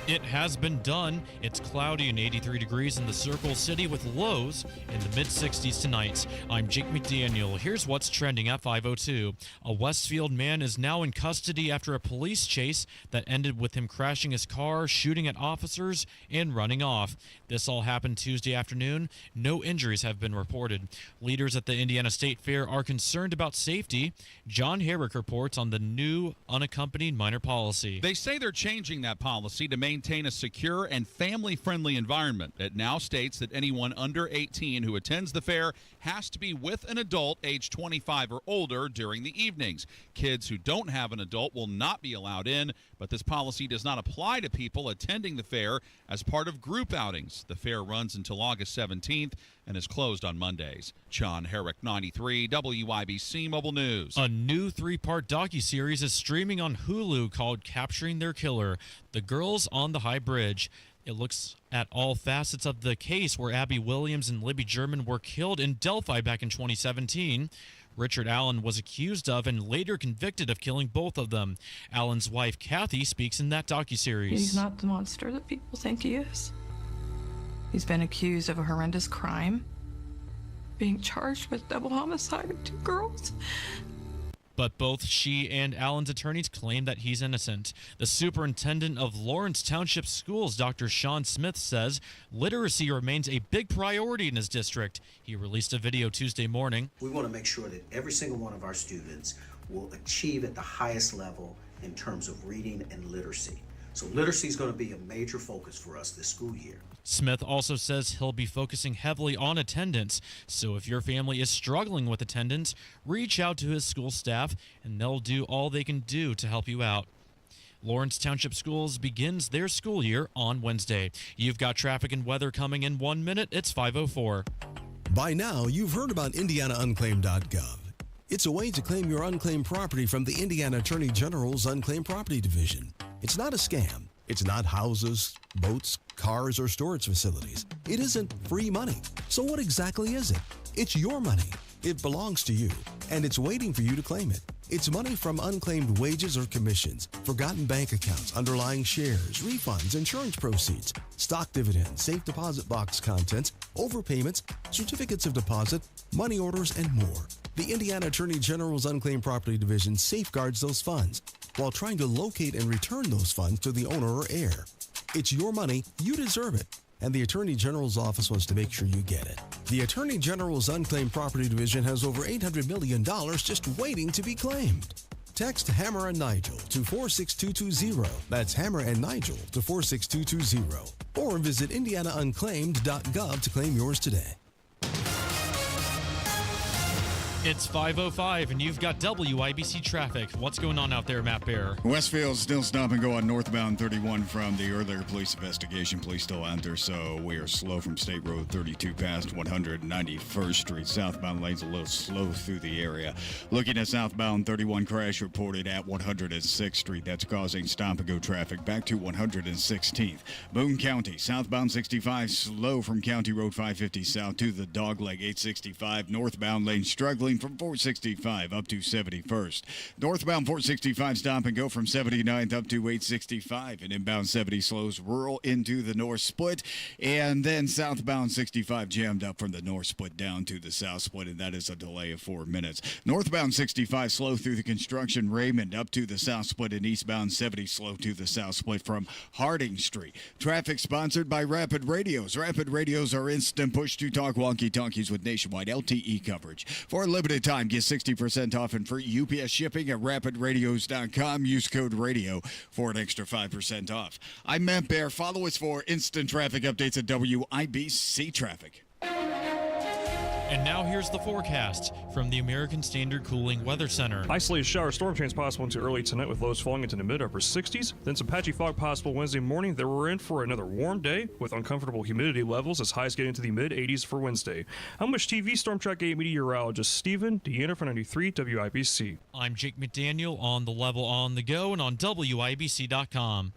It has been done. It's cloudy and 83 degrees in the Circle City with lows in the mid-60s tonight. I'm Jake McDaniel. Here's what's trending at 5:02. A Westfield man is now in custody after a police chase that ended with him crashing his car, shooting at officers, and running off. This all happened Tuesday afternoon. No injuries have been reported. Leaders at the Indiana State Fair are concerned about safety. John Herrick reports on the new unaccompanied minor policy. They say they're changing that policy to maintain maintain a secure and family-friendly environment. It now states that anyone under 18 who attends the fair has to be with an adult age 25 or older during the evenings. Kids who don't have an adult will not be allowed in, but this policy does not apply to people attending the fair as part of group outings. The fair runs until August 17th and is closed on Mondays. John Herrick, 93, WIBC Mobile News. A new 3-part docuseries is streaming on Hulu called Capturing Their Killer, The Girls on the High Bridge. It looks at all facets of the case where Abby Williams and Libby German were killed in Delphi back in 2017. Richard Allen was accused of and later convicted of killing both of them. Allen's wife, Kathy, speaks in that docuseries. He's not the monster that people think he is. He's been accused of a horrendous crime, being charged with double homicide of 2 girls. But both she and Allen's attorneys claim that he's innocent. The superintendent of Lawrence Township Schools, Dr. Sean Smith, says literacy remains a big priority in his district. He released a video Tuesday morning. We want to make sure that every single one of our students will achieve at the highest level in terms of reading and literacy. So literacy is going to be a major focus for us this school year. Smith also says he'll be focusing heavily on attendance, so if your family is struggling with attendance, reach out to his school staff and they'll do all they can do to help you out. Lawrence Township Schools begins their school year on Wednesday. You've got traffic and weather coming in 1 minute. It's 5:04. By now, you've heard about IndianaUnclaimed.gov. It's a way to claim your unclaimed property from the Indiana Attorney General's Unclaimed Property Division. It's not a scam. It's not houses, boats, cars, or storage facilities. It isn't free money. So what exactly is it? It's your money. It belongs to you, and it's waiting for you to claim it. It's money from unclaimed wages or commissions, forgotten bank accounts, underlying shares, refunds, insurance proceeds, stock dividends, safe deposit box contents, overpayments, certificates of deposit, money orders, and more. The Indiana Attorney General's Unclaimed Property Division safeguards those funds while trying to locate and return those funds to the owner or heir. It's your money, you deserve it, and the Attorney General's office wants to make sure you get it. The Attorney General's Unclaimed Property Division has over $800 million just waiting to be claimed. Text Hammer and Nigel to 46220. That's Hammer and Nigel to 46220. Or visit IndianaUnclaimed.gov to claim yours today. It's 5:05, and you've got WIBC traffic. What's going on out there, Matt Bear? Westfield still stop and go on northbound 31 from the earlier police investigation. Police still out there, so we are slow from State Road 32 past 191st Street. Southbound lanes a little slow through the area. Looking at southbound 31 crash reported at 106th Street. That's causing stop-and-go traffic back to 116th. Boone County, southbound 65 slow from County Road 550 south to the Dogleg 865. Northbound lane struggling from 465 up to 71st. Northbound 465 stop and go from 79th up to 865. And inbound 70 slows rural into the north split. And then southbound 65 jammed up from the north split down to the south split. And that is a delay of 4 minutes. Northbound 65 slow through the construction Raymond up to the south split. And eastbound 70 slow to the south split from Harding Street. Traffic sponsored by Rapid Radios. Rapid Radios are instant push to talk walkie-talkies with nationwide LTE coverage. For a limited time, get 60% off and free UPS shipping at rapidradios.com. Use code RADIO for an extra 5% off. I'm Matt Bear. Follow us for instant traffic updates at WIBC Traffic. And now here's the forecast from the American Standard Cooling Weather Center. Isolated shower storm chance possible into early tonight with lows falling into the mid-upper 60s. Then some patchy fog possible Wednesday morning. Then we're in for another warm day with uncomfortable humidity levels as highs get into the mid-80s for Wednesday. I'm Much TV Storm Track 8 meteorologist Stephen Deanna for 93 WIBC. I'm Jake McDaniel on the level on the go and on WIBC.com.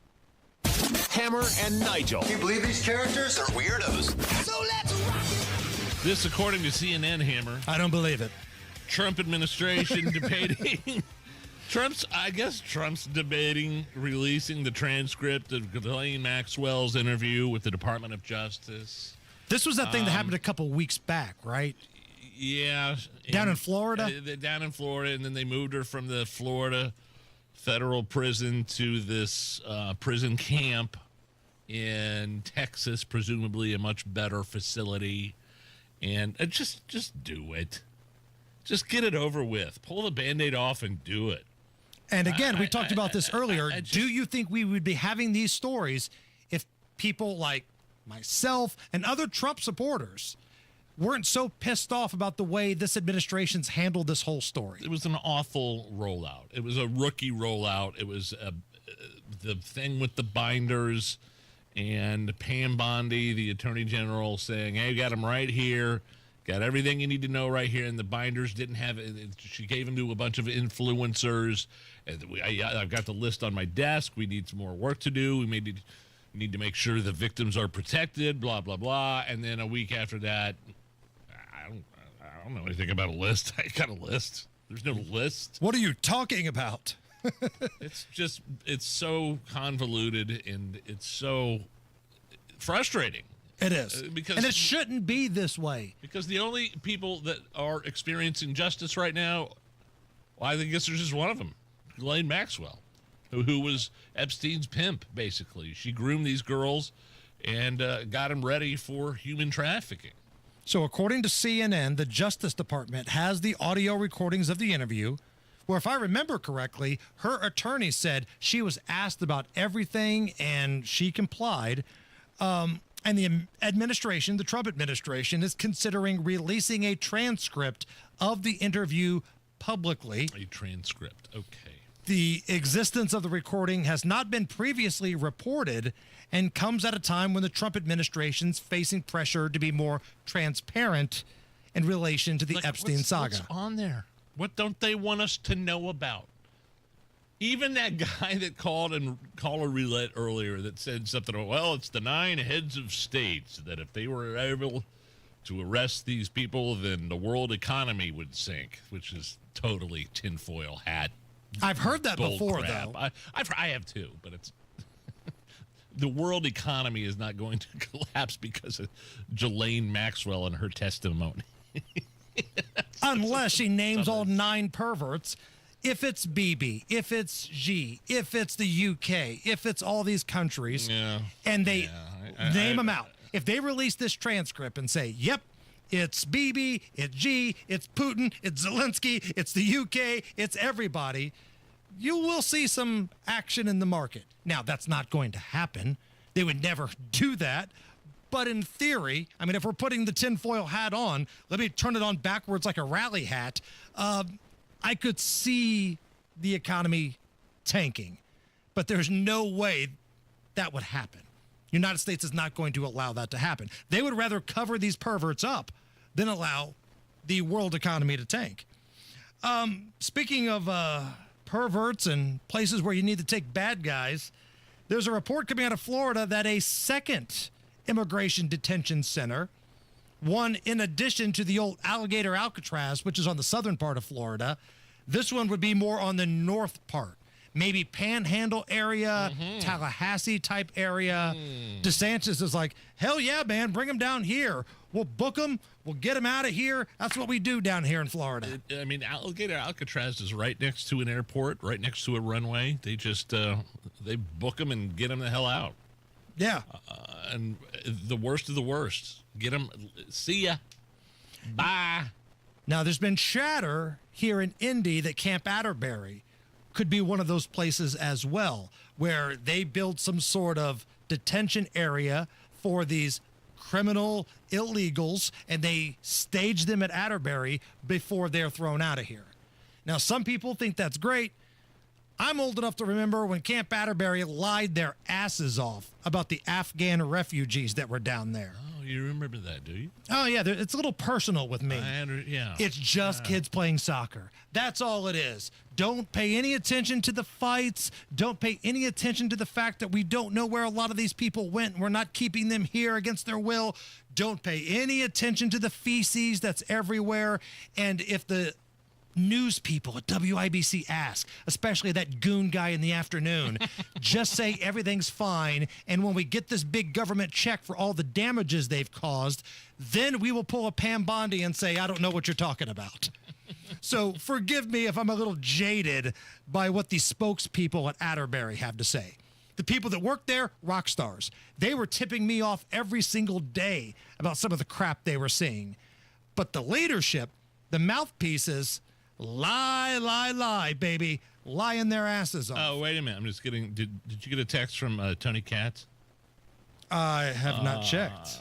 Hammer and Nigel. Can you believe these characters are weirdos? So let's rock it. This, according to CNN, Hammer. I don't believe it. Trump administration debating. Trump's debating releasing the transcript of Ghislaine Maxwell's interview with the Department of Justice. This was that thing that happened a couple weeks back, right? Yeah. Down in Florida? Down in Florida, and then they moved her from the Florida federal prison to this prison camp in Texas, presumably a much better facility. And just do it. Just get it over with. Pull the Band-Aid off and do it. And again, we talked about this earlier. Do you think we would be having these stories people like myself and other Trump supporters weren't so pissed off about the way this administration's handled this whole story. It was an awful rollout. It was a rookie rollout. It was the thing with the binders and Pam Bondi, the attorney general, saying, hey, got them right here. Got everything you need to know right here. And the binders didn't have it. She gave them to a bunch of influencers. And I've got the list on my desk. We need some more work to do. We need to make sure the victims are protected, blah, blah, blah. And then a week after that, I don't know anything about a list. I got a list. There's no list. What are you talking about? It's so convoluted and it's so frustrating. It is. And it shouldn't be this way. Because the only people that are experiencing justice right now, well, I guess there's just one of them, Ghislaine Maxwell, who was Epstein's pimp, basically. She groomed these girls and got them ready for human trafficking. So according to CNN, the Justice Department has the audio recordings of the interview, where if I remember correctly, her attorney said she was asked about everything and she complied. And the administration, the Trump administration, is considering releasing a transcript of the interview publicly. A transcript, okay. The existence of the recording has not been previously reported and comes at a time when the Trump administration's facing pressure to be more transparent in relation to the Epstein saga. What's on there? What don't they want us to know about? Even that guy that called a Roulette earlier that said something about, well, it's the 9 heads of states that if they were able to arrest these people, then the world economy would sink, which is totally tinfoil hat. I've heard that before, crap. though. I have too, but it's the world economy is not going to collapse because of Ghislaine Maxwell and her testimony. Unless she names all 9 perverts. If it's BB, if it's G, if it's the UK, if it's all these countries, and they name them out. If they release this transcript and say, yep, it's BB, it's G, it's Putin, it's Zelensky, it's the UK, it's everybody, you will see some action in the market. Now, that's not going to happen. They would never do that. But in theory, I mean, if we're putting the tinfoil hat on, let me turn it on backwards like a rally hat. I could see the economy tanking, but there's no way that would happen. The United States is not going to allow that to happen. They would rather cover these perverts up than allow the world economy to tank. Speaking of perverts and places where you need to take bad guys, there's a report coming out of Florida that a second immigration detention center, one in addition to the old Alligator Alcatraz, which is on the southern part of Florida. This one would be more on the north part, maybe Panhandle area, Tallahassee type area. DeSantis is like, hell yeah, man, bring them down here. We'll book them. We'll get them out of here. That's what we do down here in Florida. I mean, Alligator Alcatraz is right next to an airport, right next to a runway. They just they book them and get them the hell out. Yeah. And the worst of the worst. Get them. See ya. Bye. Now, there's been chatter here in Indy that Camp Atterbury could be one of those places as well, where they build some sort of detention area for these criminal illegals, and they stage them at Atterbury before they're thrown out of here. Now, some people think that's great. I'm old enough to remember when Camp Atterbury lied their asses off about the Afghan refugees that were down there. Oh, you remember that, do you? Oh, yeah. It's a little personal with me. Yeah. It's just kids playing soccer. That's all it is. Don't pay any attention to the fights. Don't pay any attention to the fact that we don't know where a lot of these people went. We're not keeping them here against their will. Don't pay any attention to the feces that's everywhere. And if the news people at WIBC ask, especially that goon guy in the afternoon, just say everything's fine, and when we get this big government check for all the damages they've caused, then we will pull a Pam Bondi and say, I don't know what you're talking about. So forgive me if I'm a little jaded by what the spokespeople at Atterbury have to say. The people that work there, rock stars. They were tipping me off every single day about some of the crap they were seeing. But the leadership, the mouthpieces, lie, baby. Lying their asses off. Oh, wait a minute. I'm just getting... Did you get a text from Tony Katz? I have not checked.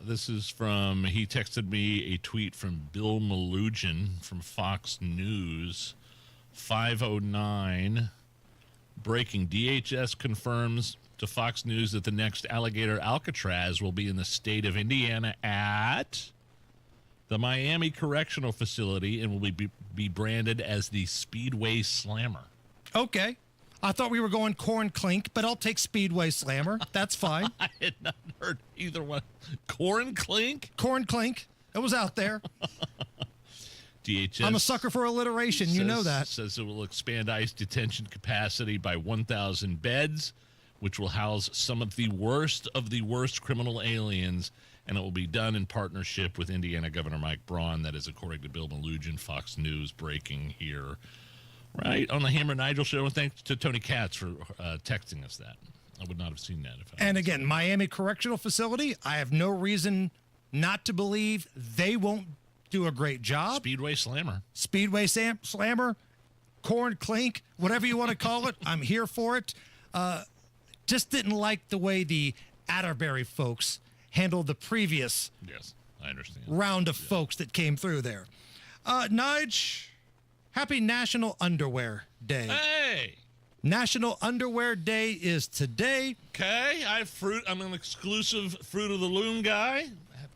This is from, he texted me a tweet from Bill Malugin from Fox News, 5:09. Breaking, DHS confirms to Fox News that the next alligator Alcatraz will be in the state of Indiana at the Miami Correctional Facility and will be branded as the Speedway Slammer. Okay. I thought we were going Corn Clink, but I'll take Speedway Slammer. That's fine. I had not heard either one. Corn Clink? Corn Clink. It was out there. DHS. I'm a sucker for alliteration. You know that. Says it will expand ICE detention capacity by 1,000 beds, which will house some of the worst criminal aliens, and it will be done in partnership with Indiana Governor Mike Braun. That is according to Bill Malugin, Fox News, breaking here. Right on the Hammer and Nigel show. And thanks to Tony Katz for texting us that. I would not have seen that. And again, Miami Correctional Facility, I have no reason not to believe they won't do a great job. Speedway Slammer. Speedway Slammer, Corn Clink, whatever you want to call it. I'm here for it. Just didn't like the way the Atterbury folks handled the previous I understand. round of folks that came through there. Nige, happy National Underwear Day. Hey! National Underwear Day is today. Okay, I have fruit. I'm an exclusive Fruit of the Loom guy.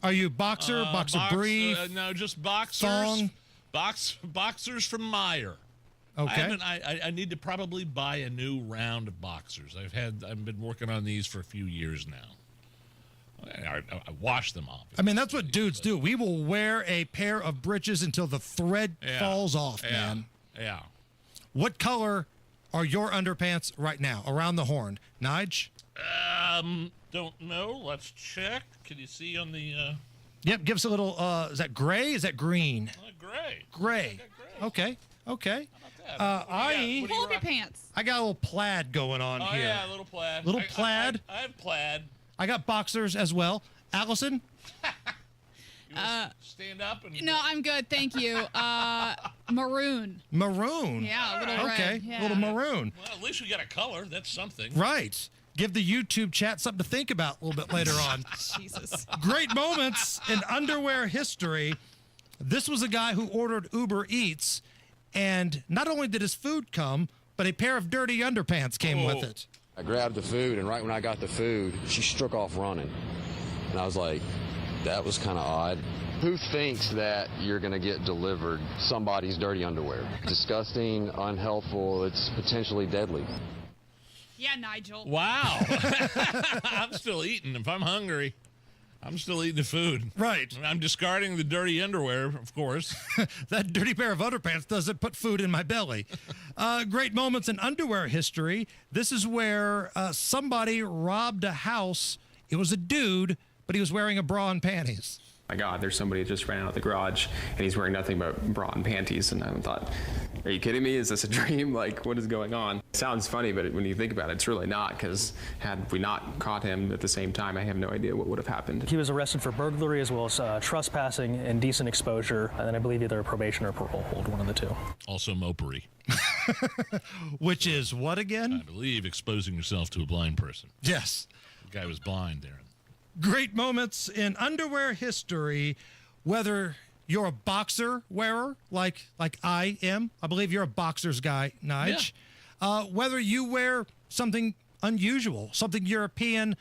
Are you boxer brief? No, just boxers. Thong? Boxers from Meyer. Okay. I need to probably buy a new round of boxers. I've been working on these for a few years now. I wash them off. I mean, that's what dudes do. We will wear a pair of breeches until the thread falls off, man. Yeah. What color are your underpants right now? Around the horn. Nige? Don't know. Let's check. Can you see on the... Yep, give us a little... is that gray? Is that green? Gray. Gray. Okay. Pull up your pants. I got a little plaid going on here. Oh, yeah, a little plaid. Little plaid. I have plaid. I got boxers as well. Allison? You want to stand up? No, I'm good. Thank you. Maroon. Maroon? Yeah, a little red. Okay, Yeah. little maroon. Well, at least we got a color. That's something. Right. Give the YouTube chat something to think about a little bit later on. Jesus. Great moments in underwear history. This was a guy who ordered Uber Eats, and not only did his food come, but a pair of dirty underpants came with it. I grabbed the food, and right when I got the food, she struck off running. And I was like, that was kind of odd. Who thinks that you're going to get delivered somebody's dirty underwear? Disgusting, unhealthful, it's potentially deadly. Yeah, Nigel. Wow. I'm still eating. If I'm hungry, I'm still eating the food. Right. I'm discarding the dirty underwear, of course. That dirty pair of underpants doesn't put food in my belly. Great moments in underwear history. This is where somebody robbed a house. It was a dude, but he was wearing a bra and panties. My God, there's somebody that just ran out of the garage and he's wearing nothing but bra and panties. And I thought, are you kidding me? Is this a dream? Like, what is going on? It sounds funny, but when you think about it, it's really not, because had we not caught him at the same time, I have no idea what would have happened. He was arrested for burglary as well as trespassing, indecent exposure, and then I believe either a probation or parole hold, one of the two. Also mopery. Which is what again? I believe exposing yourself to a blind person. Yes. The guy was blind there. Great moments in underwear history, whether you're a boxer wearer like I am. I believe you're a boxers guy, Nige. Yeah. Whether you wear something unusual, something European,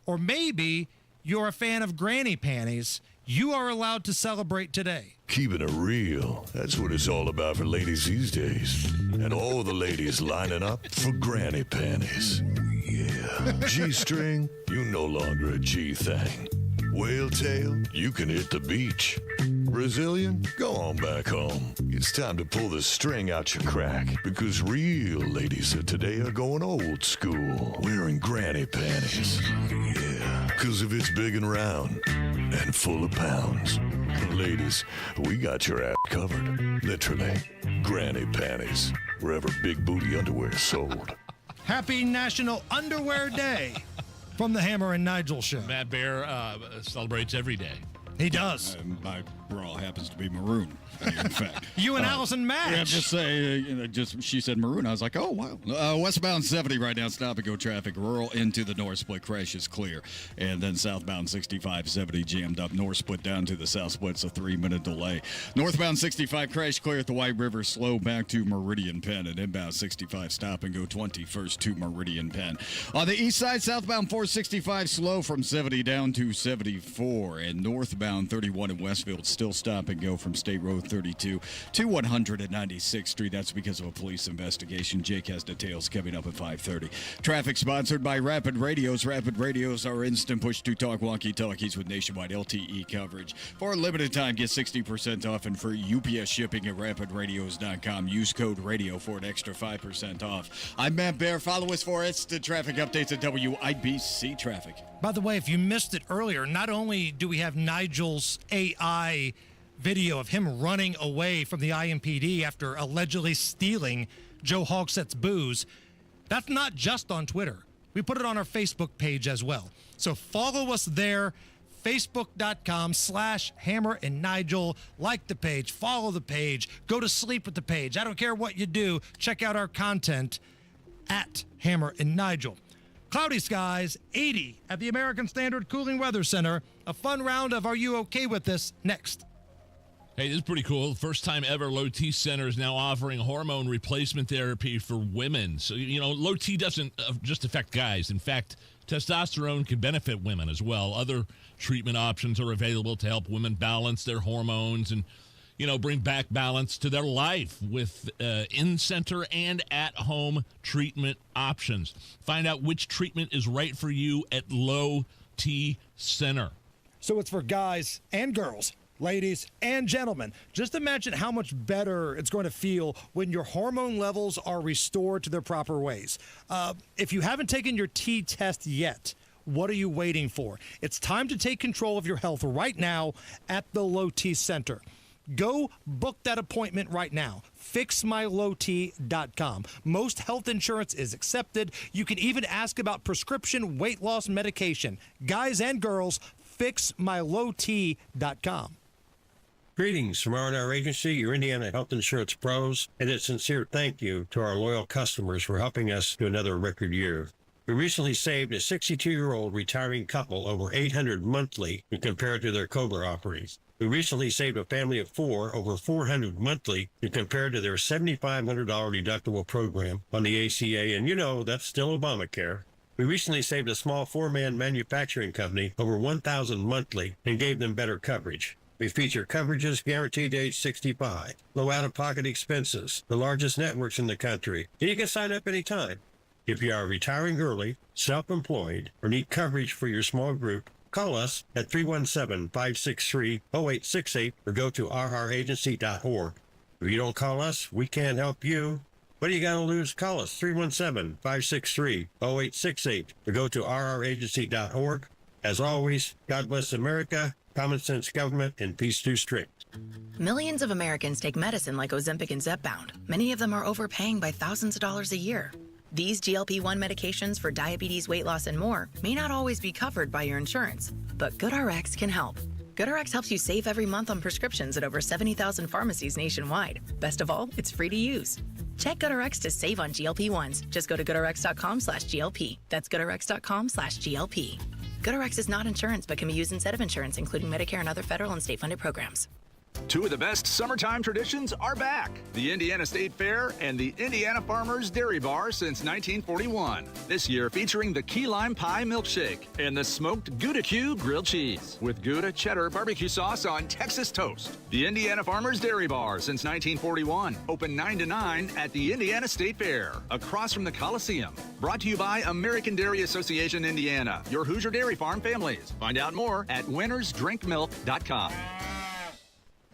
or maybe you're a fan of granny panties, you are allowed to celebrate today. Keeping it real. That's what it's all about for ladies these days. And all the ladies lining up for granny panties. Yeah. G-string, you no longer a G thing. Whale tail, you can hit the beach. Brazilian, go on back home. It's time to pull the string out your crack, because real ladies of today are going old school, wearing granny panties. Yeah, because if it's big and round and full of pounds, ladies, we got your ass covered. Literally, granny panties, wherever big booty underwear is sold. Happy National Underwear Day from the Hammer and Nigel Show. Matt Bear celebrates every day. He does. My bra happens to be maroon, in fact. You and Allison match. Yeah, just say, she said maroon. I was like, oh, wow. Westbound 70 right now, stop and go traffic. Rural into the north split, crash is clear. And then southbound 65, 70 jammed up. North split down to the south split, it's a 3-minute delay. Northbound 65, crash clear at the White River, slow back to Meridian Penn. And inbound 65, stop and go 21st to Meridian Penn. On the east side, southbound 465, slow from 70 down to 74. And northbound 31 in Westfield, still stop and go from State Road 32 to 196th Street. That's because of a police investigation. Jake has details coming up at 5:30. Traffic sponsored by Rapid Radios. Rapid Radios are instant push-to-talk walkie-talkies with nationwide LTE coverage. For a limited time, get 60% off and free UPS shipping at rapidradios.com. Use code RADIO for an extra 5% off. I'm Matt Bear. Follow us for instant traffic updates at WIBC Traffic. By the way, if you missed it earlier, not only do we have Nigel's AI video of him running away from the IMPD after allegedly stealing Joe Hogsett's booze, that's not just on Twitter. We put it on our Facebook page as well. So follow us there, facebook.com/Hammer and Nigel. Like the page, follow the page, go to sleep with the page. I don't care what you do. Check out our content at Hammer and Nigel. Cloudy skies, 80 at the American Standard Cooling Weather Center. A fun round of Are You Okay With This next. Hey, this is pretty cool. First time ever, Low T Center is now offering hormone replacement therapy for women. So, Low T doesn't just affect guys. In fact, testosterone can benefit women as well. Other treatment options are available to help women balance their hormones and, bring back balance to their life with in-center and at-home treatment options. Find out which treatment is right for you at Low T Center. So it's for guys and girls, ladies and gentlemen. Just imagine how much better it's going to feel when your hormone levels are restored to their proper ways. If you haven't taken your T test yet, what are you waiting for? It's time to take control of your health right now at the Low T Center. Go book that appointment right now. FixMyLowT.com. Most health insurance is accepted. You can even ask about prescription weight loss medication. Guys and girls, FixMyLowT.com. Greetings from R&R Agency, your Indiana health insurance pros, and a sincere thank you to our loyal customers for helping us to another record year. We recently saved a 62-year-old retiring couple over $800 monthly when compared to their COBRA offerings. We recently saved a family of 4 over $400 monthly when compared to their $7,500 deductible program on the ACA, and that's still Obamacare. We recently saved a small 4-man manufacturing company over $1,000 monthly and gave them better coverage. We feature coverages guaranteed to age 65, low out-of-pocket expenses, the largest networks in the country, and you can sign up anytime. If you are retiring early, self-employed, or need coverage for your small group, call us at 317-563-0868 or go to rragency.org. If you don't call us, we can't help you. What do you got to lose? Call us 317-563-0868 or go to rragency.org. As always, God bless America, common sense government, and peace too strict. Millions of Americans take medicine like Ozempic and Zepbound. Many of them are overpaying by thousands of dollars a year. These GLP-1 medications for diabetes, weight loss, and more may not always be covered by your insurance, but GoodRx can help. GoodRx helps you save every month on prescriptions at over 70,000 pharmacies nationwide. Best of all, it's free to use. Check GoodRx to save on GLP-1s. Just go to GoodRx.com/GLP. That's GoodRx.com/GLP. GoodRx is not insurance, but can be used instead of insurance, including Medicare and other federal and state-funded programs. Two of the best summertime traditions are back. The Indiana State Fair and the Indiana Farmers Dairy Bar since 1941. This year featuring the key lime pie milkshake and the smoked Gouda Q grilled cheese with Gouda cheddar barbecue sauce on Texas toast. The Indiana Farmers Dairy Bar since 1941. Open 9 to 9 at the Indiana State Fair, across from the Coliseum. Brought to you by American Dairy Association Indiana, your Hoosier dairy farm families. Find out more at winnersdrinkmilk.com.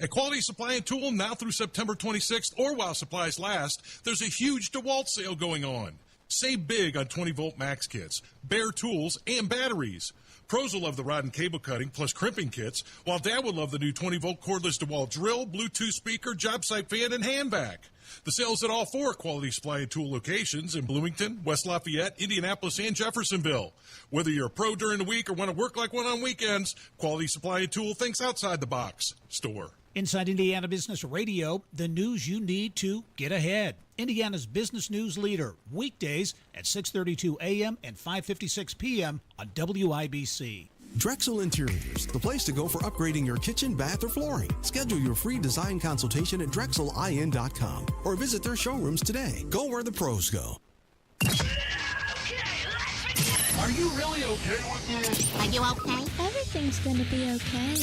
At Quality Supply and Tool, now through September 26th, or while supplies last, there's a huge DeWalt sale going on. Save big on 20-volt max kits, bare tools, and batteries. Pros will love the rod and cable cutting plus crimping kits, while Dad will love the new 20-volt cordless DeWalt drill, Bluetooth speaker, job site fan, and hand vac. The sales at all 4 Quality Supply and Tool locations in Bloomington, West Lafayette, Indianapolis, and Jeffersonville. Whether you're a pro during the week or want to work like one on weekends, Quality Supply and Tool thinks outside the box. Store. Inside Indiana Business Radio, the news you need to get ahead. Indiana's business news leader, weekdays at 6:32 a.m. and 5:56 p.m. on WIBC. Drexel Interiors, the place to go for upgrading your kitchen, bath, or flooring. Schedule your free design consultation at drexelin.com or visit their showrooms today. Go where the pros go. Are you really okay with this? Are you okay? Everything's gonna be okay.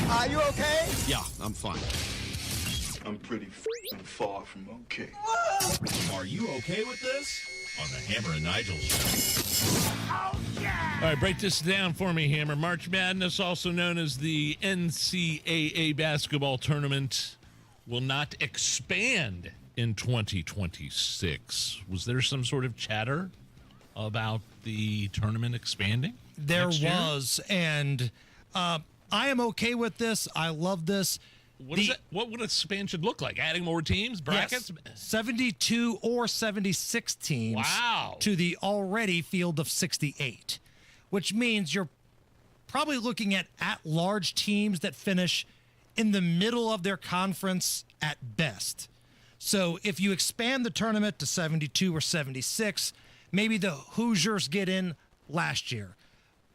Are you okay? Yeah, I'm fine. I'm pretty far from okay. Are you okay with this? On the Hammer and Nigel show. All right, break this down for me, Hammer. March Madness, also known as the NCAA basketball tournament, will not expand in 2026. Was there some sort of chatter about the tournament expanding? There was, and I am okay with this. I love this. What would expansion look like? Adding more teams, brackets? Yes, 72 or 76 teams to the already field of 68, which means you're probably looking at large teams that finish in the middle of their conference at best. So if you expand the tournament to 72 or 76, maybe the Hoosiers get in last year.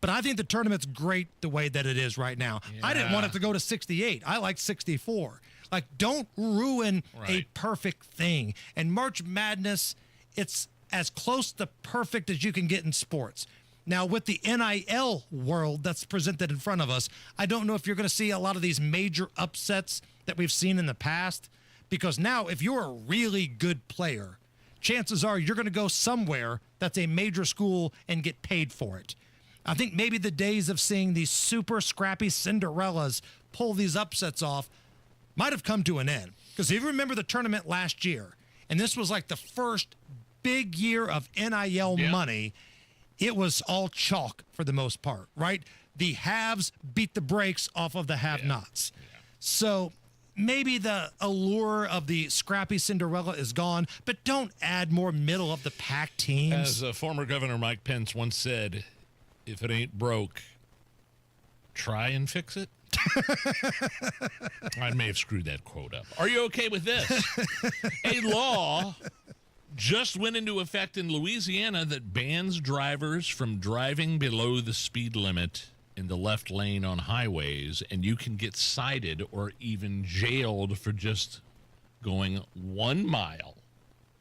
But I think the tournament's great the way that it is right now. Yeah. I didn't want it to go to 68. I like 64. Like, don't ruin a perfect thing. And March Madness, it's as close to perfect as you can get in sports. Now, with the NIL world that's presented in front of us, I don't know if you're going to see a lot of these major upsets that we've seen in the past. Because now, if you're a really good player, chances are you're going to go somewhere that's a major school and get paid for it. I think maybe the days of seeing these super scrappy Cinderellas pull these upsets off might have come to an end. Because if you remember the tournament last year, and this was like the first big year of NIL money, it was all chalk for the most part, right? The haves beat the brakes off of the have-nots. So maybe the allure of the scrappy Cinderella is gone, but don't add more middle-of-the-pack teams. As former Governor Mike Pence once said, if it ain't broke, try and fix it. I may have screwed that quote up. Are you okay with this? A law just went into effect in Louisiana that bans drivers from driving below the speed limit in the left lane on highways, and you can get cited or even jailed for just going 1 mile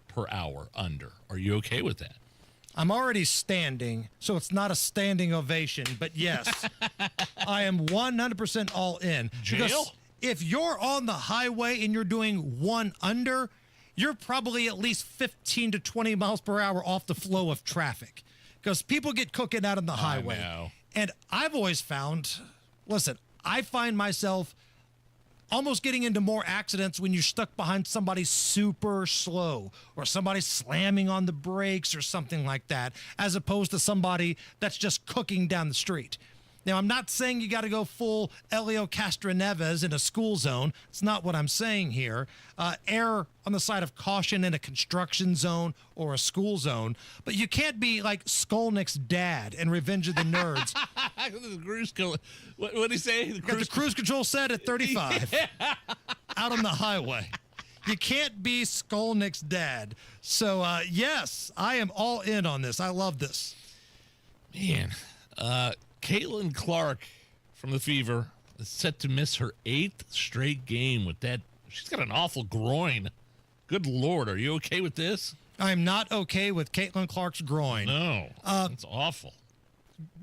per hour under. Are you okay with that? I'm already standing, so it's not a standing ovation, but yes, I am 100% all in. Jail? Because if you're on the highway and you're doing 1 under, you're probably at least 15 to 20 miles per hour off the flow of traffic because people get cooking out on the highway. And I've always found, listen, I find myself almost getting into more accidents when you're stuck behind somebody super slow or somebody slamming on the brakes or something like that, as opposed to somebody that's just cooking down the street. Now, I'm not saying you got to go full Elio Castroneves in a school zone. It's not what I'm saying here. Err on the side of caution in a construction zone or a school zone. But you can't be like Skolnick's dad in Revenge of the Nerds. What did he say? Got the cruise control set at 35 out on the highway. You can't be Skolnick's dad. So, yes, I am all in on this. I love this. Man, Caitlin Clark from the Fever is set to miss her 8th straight game with that. She's got an awful groin. Good Lord, are you okay with this? I'm not okay with Caitlin Clark's groin. No, that's awful.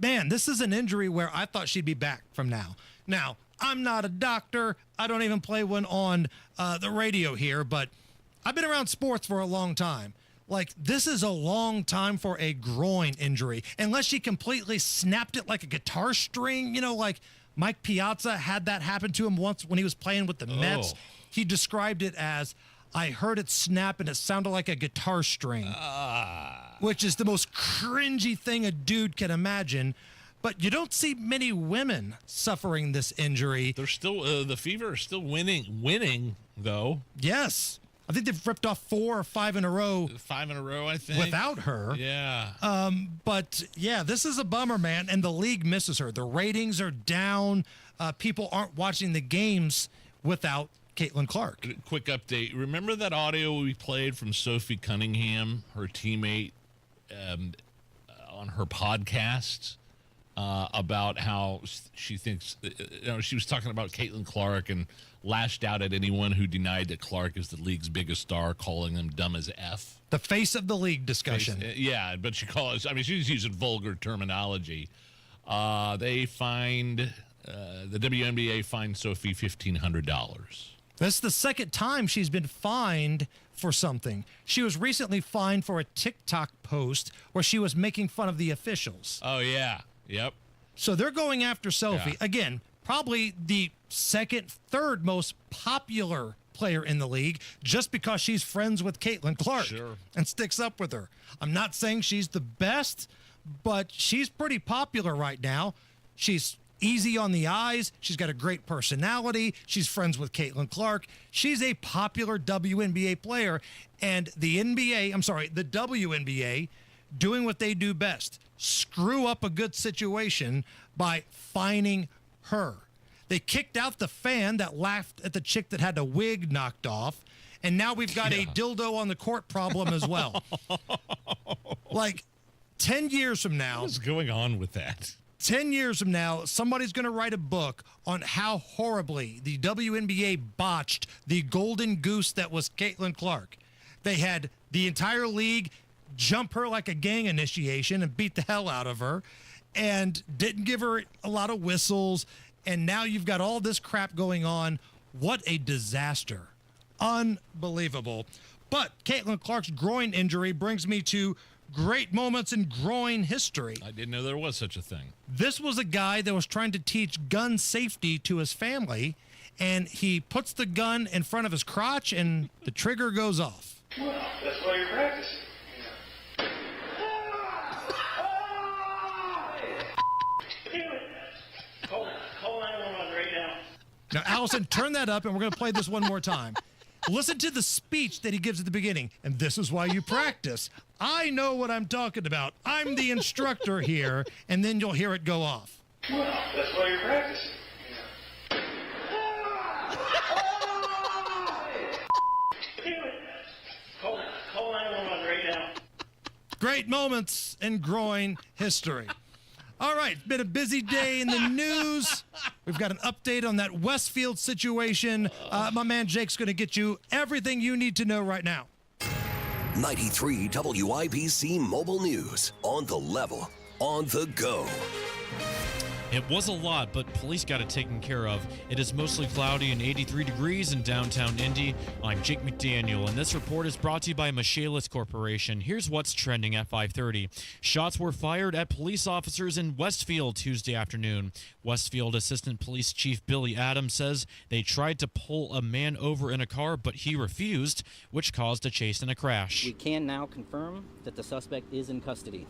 Man, this is an injury where I thought she'd be back from now. Now, I'm not a doctor. I don't even play one on the radio here, but I've been around sports for a long time. Like, this is a long time for a groin injury, unless she completely snapped it like a guitar string. You know, like Mike Piazza had that happen to him once when he was playing with the Mets. He described it as, I heard it snap and it sounded like a guitar string. which is the most cringy thing a dude can imagine. But you don't see many women suffering this injury. They're still the Fever is still winning though. Yes. I think they've ripped off 4 or 5 in a row. 5 in a row, I think. Without her. Yeah. But yeah, this is a bummer, man. And the league misses her. The ratings are down. People aren't watching the games without Caitlin Clark. Quick update. Remember that audio we played from Sophie Cunningham, her teammate, on her podcast? About how she thinks, she was talking about Caitlin Clark and lashed out at anyone who denied that Clark is the league's biggest star, calling them dumb as F. The face of the league discussion. Yeah, but she calls, she's using vulgar terminology. They fined, the WNBA fined Sophie $1,500. That's the second time she's been fined for something. She was recently fined for a TikTok post where she was making fun of the officials. Oh, yeah. Yep. So they're going after Sophie. Yeah. Again, probably the second, third most popular player in the league just because she's friends with Caitlin Clark and sticks up with her. I'm not saying she's the best, but she's pretty popular right now. She's easy on the eyes. She's got a great personality. She's friends with Caitlin Clark. She's a popular WNBA player. And the WNBA, doing what they do best, screw up a good situation by fining her. They kicked out the fan that laughed at the chick that had a wig knocked off, and now we've got a dildo on the court problem as well. Like 10 years from now. What's going on with that? 10 years from now, somebody's going to write a book on how horribly the WNBA botched the golden goose that was Caitlin Clark. They had the entire league jump her like a gang initiation and beat the hell out of her and didn't give her a lot of whistles. And now you've got all this crap going on. What a disaster. Unbelievable. But Caitlin Clark's groin injury brings me to great moments in groin history. I didn't know there was such a thing. This was a guy that was trying to teach gun safety to his family, and he puts the gun in front of his crotch and the trigger goes off. Well, that's why you're practicing. Call 911 right now. Now, Allison, turn that up, and we're going to play this one more time. Listen to the speech that he gives at the beginning, and this is why you practice. I know what I'm talking about. I'm the instructor here, and then you'll hear it go off. Well, that's why you're practicing. Call 911 right now. Great moments in groin history. All right, been a busy day in the news. We've got an update on that Westfield situation. My man Jake's going to get you everything you need to know right now. 93 WIBC Mobile News. On the level, on the go. It was a lot, but police got it taken care of. It is mostly cloudy and 83 degrees in downtown Indy. I'm Jake McDaniel, and this report is brought to you by Michaelis Corporation. Here's what's trending at 5:30. Shots were fired at police officers in Westfield Tuesday afternoon. Westfield Assistant Police Chief Billy Adams says they tried to pull a man over in a car, but he refused, which caused a chase and a crash. We can now confirm that the suspect is in custody.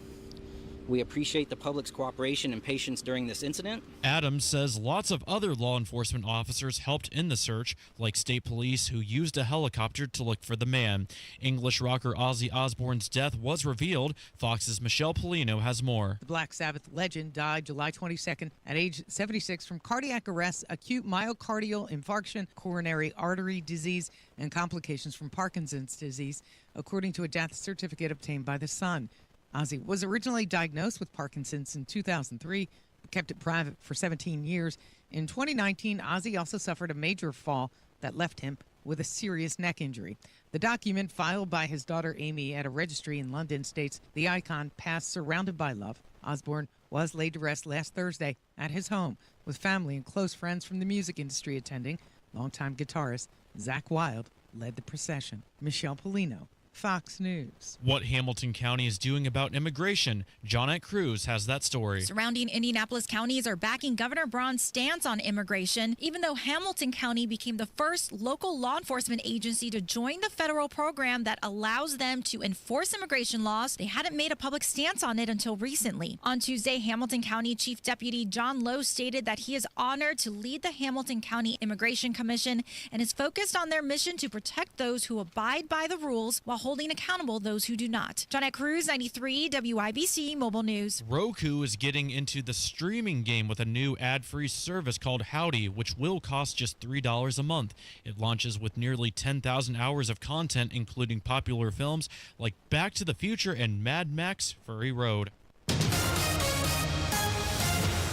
We appreciate the public's cooperation and patience during this incident. Adams says lots of other law enforcement officers helped in the search, like state police who used a helicopter to look for the man. English rocker Ozzy Osbourne's death was revealed. Fox's Michelle Polino has more. The Black Sabbath legend died July 22nd at age 76 from cardiac arrest, acute myocardial infarction, coronary artery disease, and complications from Parkinson's disease, according to a death certificate obtained by The Sun. Ozzy was originally diagnosed with Parkinson's in 2003, but kept it private for 17 years. In 2019, Ozzy also suffered a major fall that left him with a serious neck injury. The document filed by his daughter Amy at a registry in London states the icon passed surrounded by love. Osbourne was laid to rest last Thursday at his home with family and close friends from the music industry attending. Longtime guitarist Zakk Wylde led the procession. Michelle Polino, Fox News. What Hamilton County is doing about immigration. Johnette Cruz has that story. Surrounding Indianapolis counties are backing Governor Braun's stance on immigration, even though Hamilton County became the first local law enforcement agency to join the federal program that allows them to enforce immigration laws. They hadn't made a public stance on it until recently. On Tuesday, Hamilton County Chief Deputy John Lowe stated that he is honored to lead the Hamilton County Immigration Commission and is focused on their mission to protect those who abide by the rules while holding accountable those who do not. Johnette Cruz, 93 WIBC Mobile News. Roku is getting into the streaming game with a new ad-free service called Howdy, which will cost just $3 a month. It launches with nearly 10,000 hours of content, including popular films like Back to the Future and Mad Max Fury Road.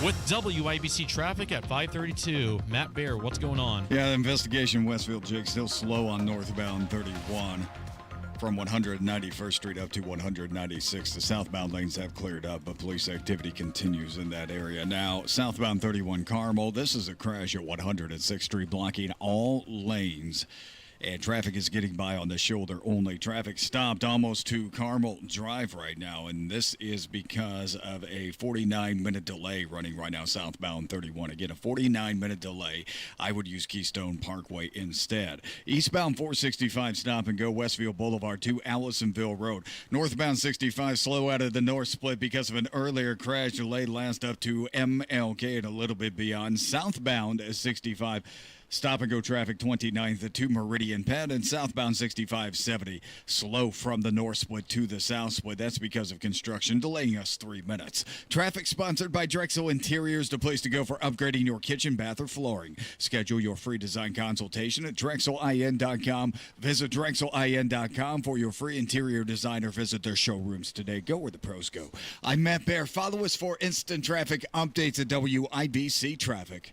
With WIBC traffic at 532, Matt Bear, what's going on? Yeah, the investigation Westfield, Jake, still slow on northbound 31 from 191st Street up to 196. The southbound lanes have cleared up, but police activity continues in that area. Now, southbound 31 Carmel, this is a crash at 106th Street, blocking all lanes. And traffic is getting by on the shoulder only. Traffic stopped almost to Carmel Drive right now, and this is because of a 49-minute delay running right now southbound 31. Again, a 49-minute delay. I would use Keystone Parkway instead. Eastbound 465 stop and go Westfield Boulevard to Allisonville Road. Northbound 65 slow out of the north split because of an earlier crash. Delay last up to MLK and a little bit beyond. Southbound 65 stop and go traffic 29th to Meridian Penn, and southbound 6570 slow from the north split to the south split. That's because of construction delaying us 3 minutes. Traffic sponsored by Drexel Interiors, the place to go for upgrading your kitchen, bath, or flooring. Schedule your free design consultation at drexelin.com. Visit drexelin.com for your free interior design or visit their showrooms today. Go where the pros go. I'm Matt Bear. Follow us for instant traffic updates at WIBC Traffic.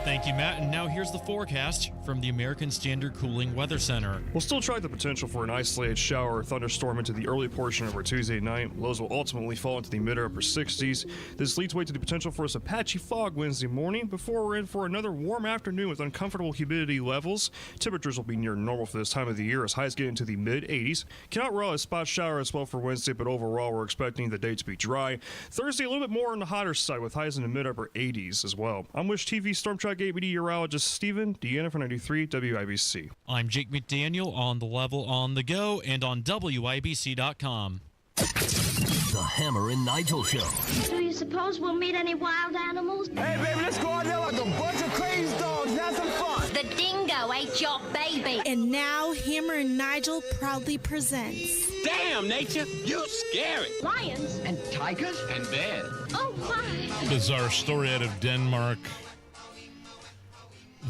Thank you, Matt. And now here's the forecast from the American Standard Cooling Weather Center. We'll still track the potential for an isolated shower or thunderstorm into the early portion of our Tuesday night. Lows will ultimately fall into the mid-upper 60s. This leads way to the potential for some patchy fog Wednesday morning before we're in for another warm afternoon with uncomfortable humidity levels. Temperatures will be near normal for this time of the year as highs get into the mid-80s. Cannot rule out a spot shower as well for Wednesday, but overall we're expecting the day to be dry. Thursday a little bit more on the hotter side with highs in the mid-upper 80s as well. I'm Wish TV Storm Track 8 meteorologist Stephen Deanna for 93 WIBC. I'm Jake McDaniel on the level on the go and on WIBC.com. The Hammer and Nigel Show. Do you suppose we'll meet any wild animals? Hey, baby, let's go out there like a bunch of crazy dogs. Have some fun. The dingo ate your baby. And now Hammer and Nigel proudly presents. Damn, nature, you scary. Lions. And tigers. And bears. Oh, my. Bizarre story out of Denmark.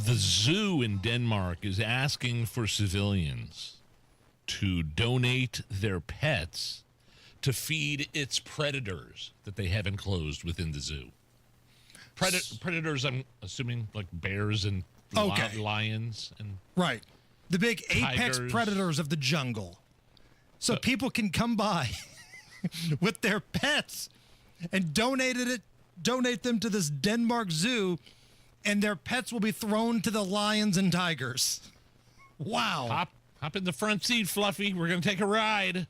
The zoo in Denmark is asking for civilians to donate their pets to feed its predators that they have enclosed within the zoo. Predators, I'm assuming, like bears and lions and right, the big apex tigers. predators of the jungle. So people can come by with their pets and donate them to this Denmark zoo, and their pets will be thrown to the lions and tigers. Wow. Hop in the front seat, Fluffy. We're going to take a ride.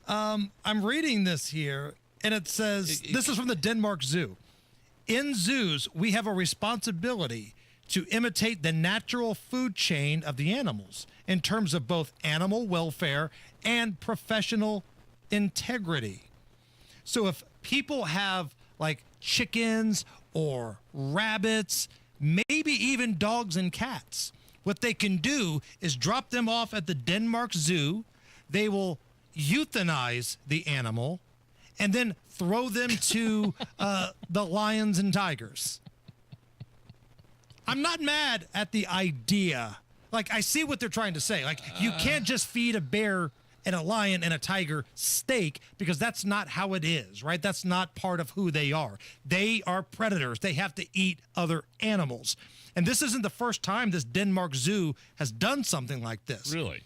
I'm reading this here, and it says, this is from the Denmark Zoo. In zoos, we have a responsibility to imitate the natural food chain of the animals in terms of both animal welfare and professional integrity. So if people have like chickens or rabbits, maybe even dogs and cats, what they can do is drop them off at the Denmark Zoo. They will euthanize the animal and then throw them to the lions and tigers. I'm not mad at the idea. Like, I see what they're trying to say. Like, you can't just feed a bear and a lion and a tiger steak, because that's not how it is, right? That's not part of who they are. They are predators. They have to eat other animals. And this isn't the first time this Denmark Zoo has done something like this. Really?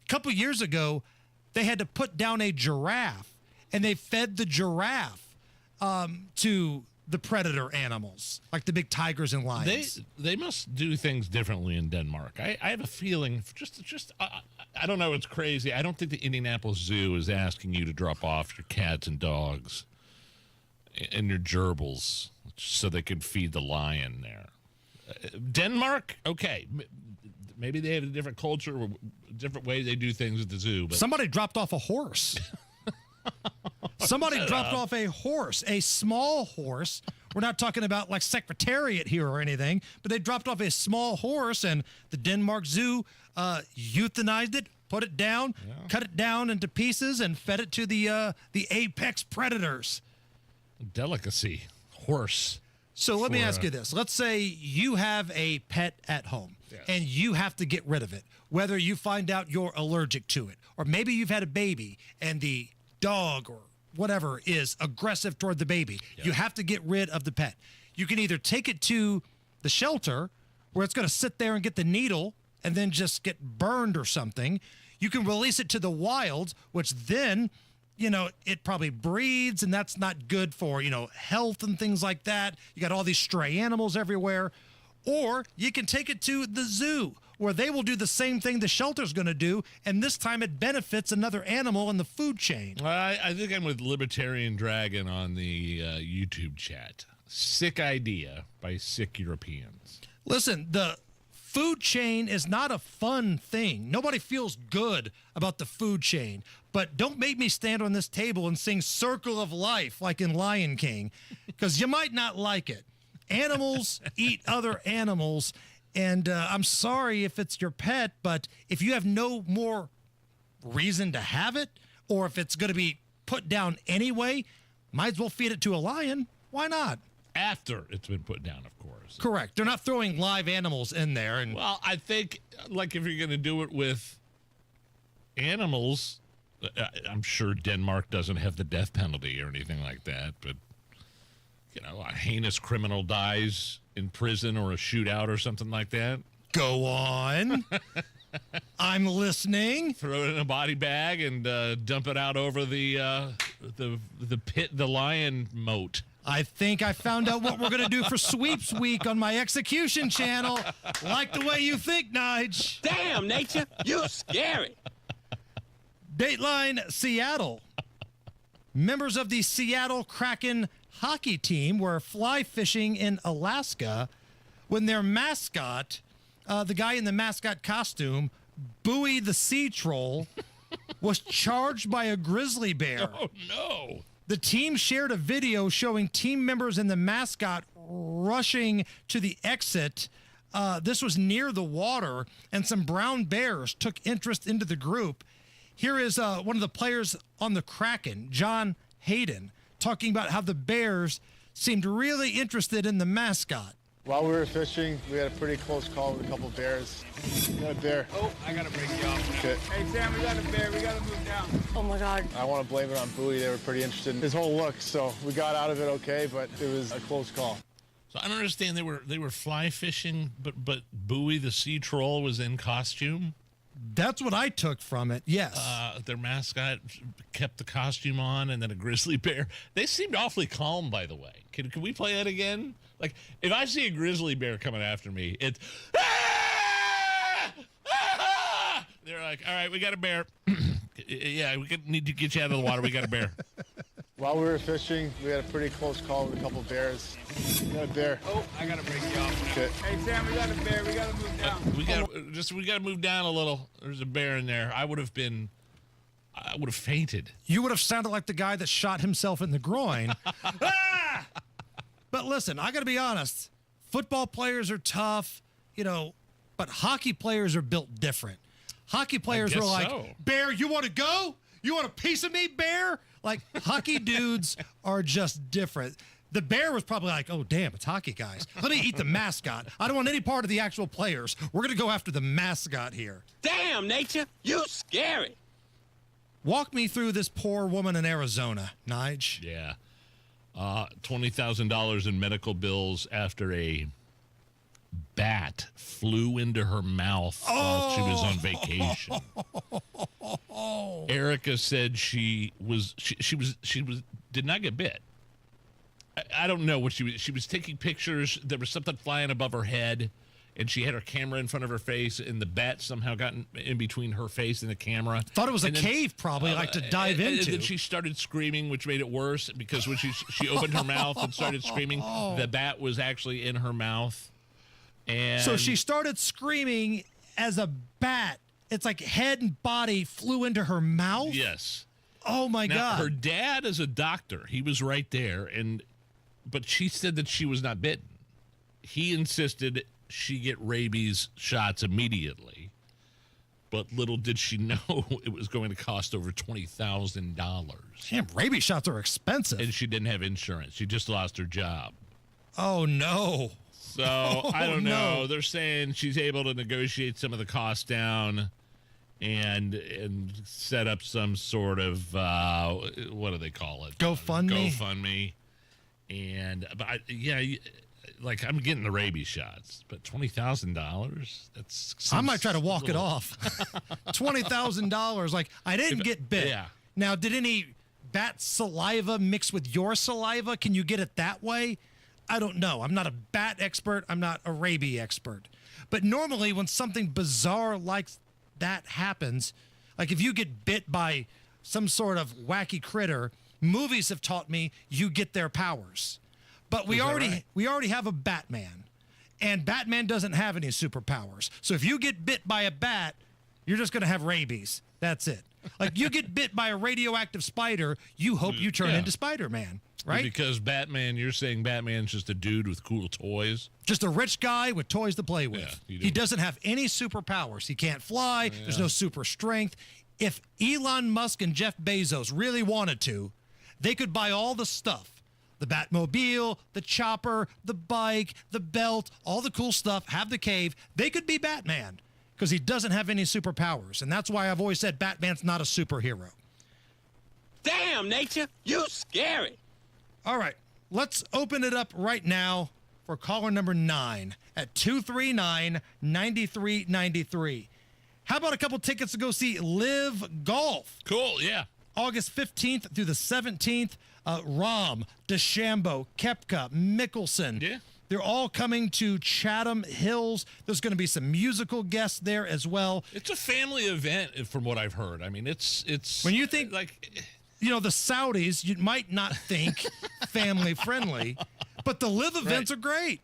A couple years ago, they had to put down a giraffe, and they fed the giraffe to the predator animals, like the big tigers and lions. They must do things differently in Denmark. I have a feeling, I don't know, it's crazy. I don't think the Indianapolis Zoo is asking you to drop off your cats and dogs and your gerbils so they can feed the lion there. Denmark, okay. Maybe they have a different culture, or different way they do things at the zoo. But somebody dropped off a horse. Somebody dropped off a horse, a small horse. We're not talking about like Secretariat here or anything, but they dropped off a small horse, and the Denmark Zoo euthanized it, put it down, cut it down into pieces, and fed it to the apex predators. Delicacy, horse. So let me ask you this. Let's say you have a pet at home, and you have to get rid of it, whether you find out you're allergic to it, or maybe you've had a baby and the dog or whatever is aggressive toward the baby. You have to get rid of the pet. You can either take it to the shelter where it's going to sit there and get the needle and then just get burned or something. You can release it to the wild, which then, it probably breeds, and that's not good for, health and things like that. You got all these stray animals everywhere. Or you can take it to the zoo, where they will do the same thing the shelter's going to do, and this time it benefits another animal in the food chain. I think I'm with Libertarian Dragon on the YouTube chat. Sick idea by sick Europeans. Listen, the food chain is not a fun thing. Nobody feels good about the food chain. But don't make me stand on this table and sing Circle of Life like in Lion King, because you might not like it. Animals eat other animals, and I'm sorry if it's your pet, but if you have no more reason to have it, or if it's going to be put down anyway, might as well feed it to a lion. Why not? After it's been put down, of course. Correct. They're not throwing live animals in there. And well, I think, like, if you're going to do it with animals, I'm sure Denmark doesn't have the death penalty or anything like that, but a heinous criminal dies in prison or a shootout or something like that. Go on. I'm listening. Throw it in a body bag and dump it out over the pit, the lion moat. I think I found out what we're going to do for Sweeps Week on my execution channel. Like the way you think, Nige. Damn, nature, you're scary. Dateline Seattle. Members of the Seattle Kraken hockey team were fly fishing in Alaska when their mascot, the guy in the mascot costume, Bowie the Sea Troll, was charged by a grizzly bear. Oh, no. The team shared a video showing team members and the mascot rushing to the exit. This was near the water, and some brown bears took interest into the group. Here is one of the players on the Kraken, John Hayden, talking about how the bears seemed really interested in the mascot. While we were fishing, we had a pretty close call with a couple bears. We got a bear. Oh, I gotta break you off. Okay. Hey, Sam, we got a bear. We gotta move down. Oh, my God. I want to blame it on Bowie. They were pretty interested in his whole look, so we got out of it okay, but it was a close call. So I don't understand. They were fly fishing, but Bowie the Sea Troll was in costume? That's what I took from it, yes. Their mascot kept the costume on, and then a grizzly bear. They seemed awfully calm, by the way. Can we play that again? Like, if I see a grizzly bear coming after me, it's... Ah! Ah! They're like, all right, we got a bear. Yeah, we need to get you out of the water. We got a bear. While we were fishing, we had a pretty close call with a couple bears. We got a bear. Oh, I gotta break you off. Okay. Hey, Sam, we got a bear. We gotta move down. We gotta move down a little. There's a bear in there. I would have fainted. You would have sounded like the guy that shot himself in the groin. Ah! But listen, I got to be honest. Football players are tough, but hockey players are built different. Hockey players were like, so. Bear, you want to go? You want a piece of me, Bear? Like, hockey dudes are just different. The bear was probably like, oh, damn, it's hockey guys. Let me eat the mascot. I don't want any part of the actual players. We're going to go after the mascot here. Damn, nature, you're scary. Walk me through this poor woman in Arizona, Nige. Yeah. $20,000 in medical bills after a bat flew into her mouth while she was on vacation. Erica said she did not get bit. I don't know what she was taking pictures. There was something flying above her head, and she had her camera in front of her face, and the bat somehow got in between her face and the camera. Thought it was a cave, probably, like to dive into. And then she started screaming, which made it worse, because when she opened her mouth and started screaming, the bat was actually in her mouth. And so she started screaming as a bat. It's like head and body flew into her mouth? Yes. Oh, my God. Her dad is a doctor. He was right there, but she said that she was not bitten. He insisted she get rabies shots immediately, but little did she know it was going to cost over $20,000. Damn, rabies shots are expensive. And she didn't have insurance. She just lost her job. Oh, no. So, I don't know. They're saying she's able to negotiate some of the costs down and set up some sort of, what do they call it? GoFundMe. Like, I'm getting the rabies shots, but $20,000? I might try to walk it off. $20,000. Like, I didn't get bit. Yeah. Now, did any bat saliva mix with your saliva? Can you get it that way? I don't know. I'm not a bat expert. I'm not a rabies expert. But normally when something bizarre like that happens, like if you get bit by some sort of wacky critter, movies have taught me you get their powers. But we already have a Batman, and Batman doesn't have any superpowers. So if you get bit by a bat, you're just going to have rabies. That's it. Like you get bit by a radioactive spider, you hope you turn into Spider-Man, right? Because Batman, you're saying Batman's just a dude with cool toys? Just a rich guy with toys to play with. Yeah, he doesn't have any superpowers. He can't fly. Yeah. There's no super strength. If Elon Musk and Jeff Bezos really wanted to, they could buy all the stuff. The Batmobile, the chopper, the bike, the belt, all the cool stuff, have the cave. They could be Batman because he doesn't have any superpowers. And that's why I've always said Batman's not a superhero. Damn, nature, you scary. All right, let's open it up right now for caller number 9 at 239-9393. How about a couple tickets to go see Live Golf? Cool, yeah. August 15th through the 17th. Rahm, DeChambeau, Koepka, Mickelson. Yeah. They're all coming to Chatham Hills. There's going to be some musical guests there as well. It's a family event, from what I've heard. I mean, it's when you think like, you know, the Saudis, you might not think family friendly, but the Live events are great.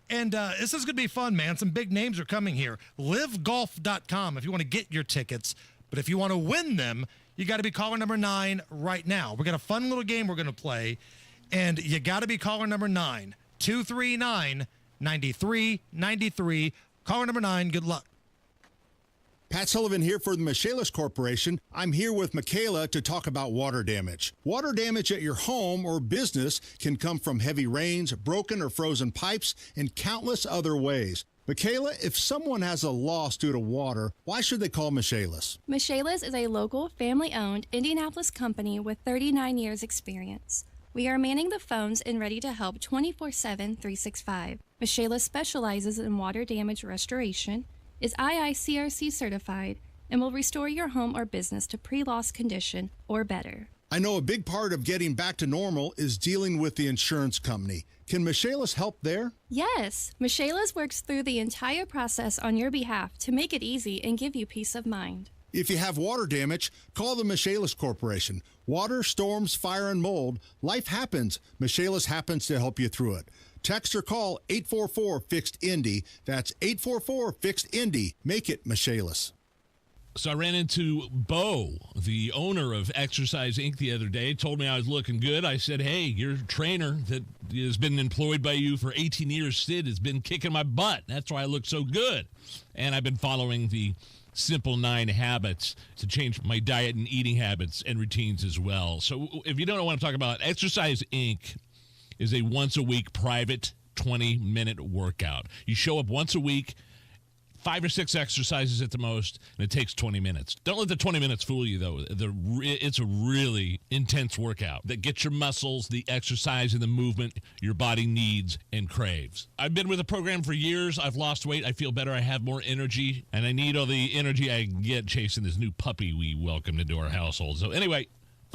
And this is going to be fun, man. Some big names are coming here. LiveGolf.com if you want to get your tickets. But if you want to win them, you got to be caller number 9 right now. We got a fun little game we're going to play, and you got to be caller number 9. 239-9393. Caller number 9, good luck. Pat Sullivan here for the Michaelis Corporation. I'm here with Michaela to talk about water damage. Water damage at your home or business can come from heavy rains, broken or frozen pipes, and countless other ways. Michaela, if someone has a loss due to water, why should they call Michaelis? Michaelis is a local, family-owned Indianapolis company with 39 years experience. We are manning the phones and ready to help 24/7, 365. Michaelis specializes in water damage restoration, is IICRC certified, and will restore your home or business to pre-loss condition or better. I know a big part of getting back to normal is dealing with the insurance company. Can Michaelis help there? Yes, Michaelis works through the entire process on your behalf to make it easy and give you peace of mind. If you have water damage, call the Michaelis Corporation. Water, storms, fire, and mold, life happens. Michaelis happens to help you through it. Text or call 844-FIXED-INDY. That's 844-FIXED-INDY. Make it Michaelis. So I ran into Bo, the owner of Exercise Inc. the other day, told me I was looking good. I said, hey, your trainer that has been employed by you for 18 years, Sid, has been kicking my butt. That's why I look so good. And I've been following the Simple 9 habits to change my diet and eating habits and routines as well. So if you don't know what I'm talking about, Exercise Inc. is a once-a-week private 20-minute workout. You show up once a week, 5 or 6 exercises at the most, and it takes 20 minutes. Don't let the 20 minutes fool you, though. It's a really intense workout that gets your muscles, the exercise, and the movement your body needs and craves. I've been with the program for years. I've lost weight. I feel better. I have more energy, and I need all the energy I get chasing this new puppy we welcomed into our household. So anyway,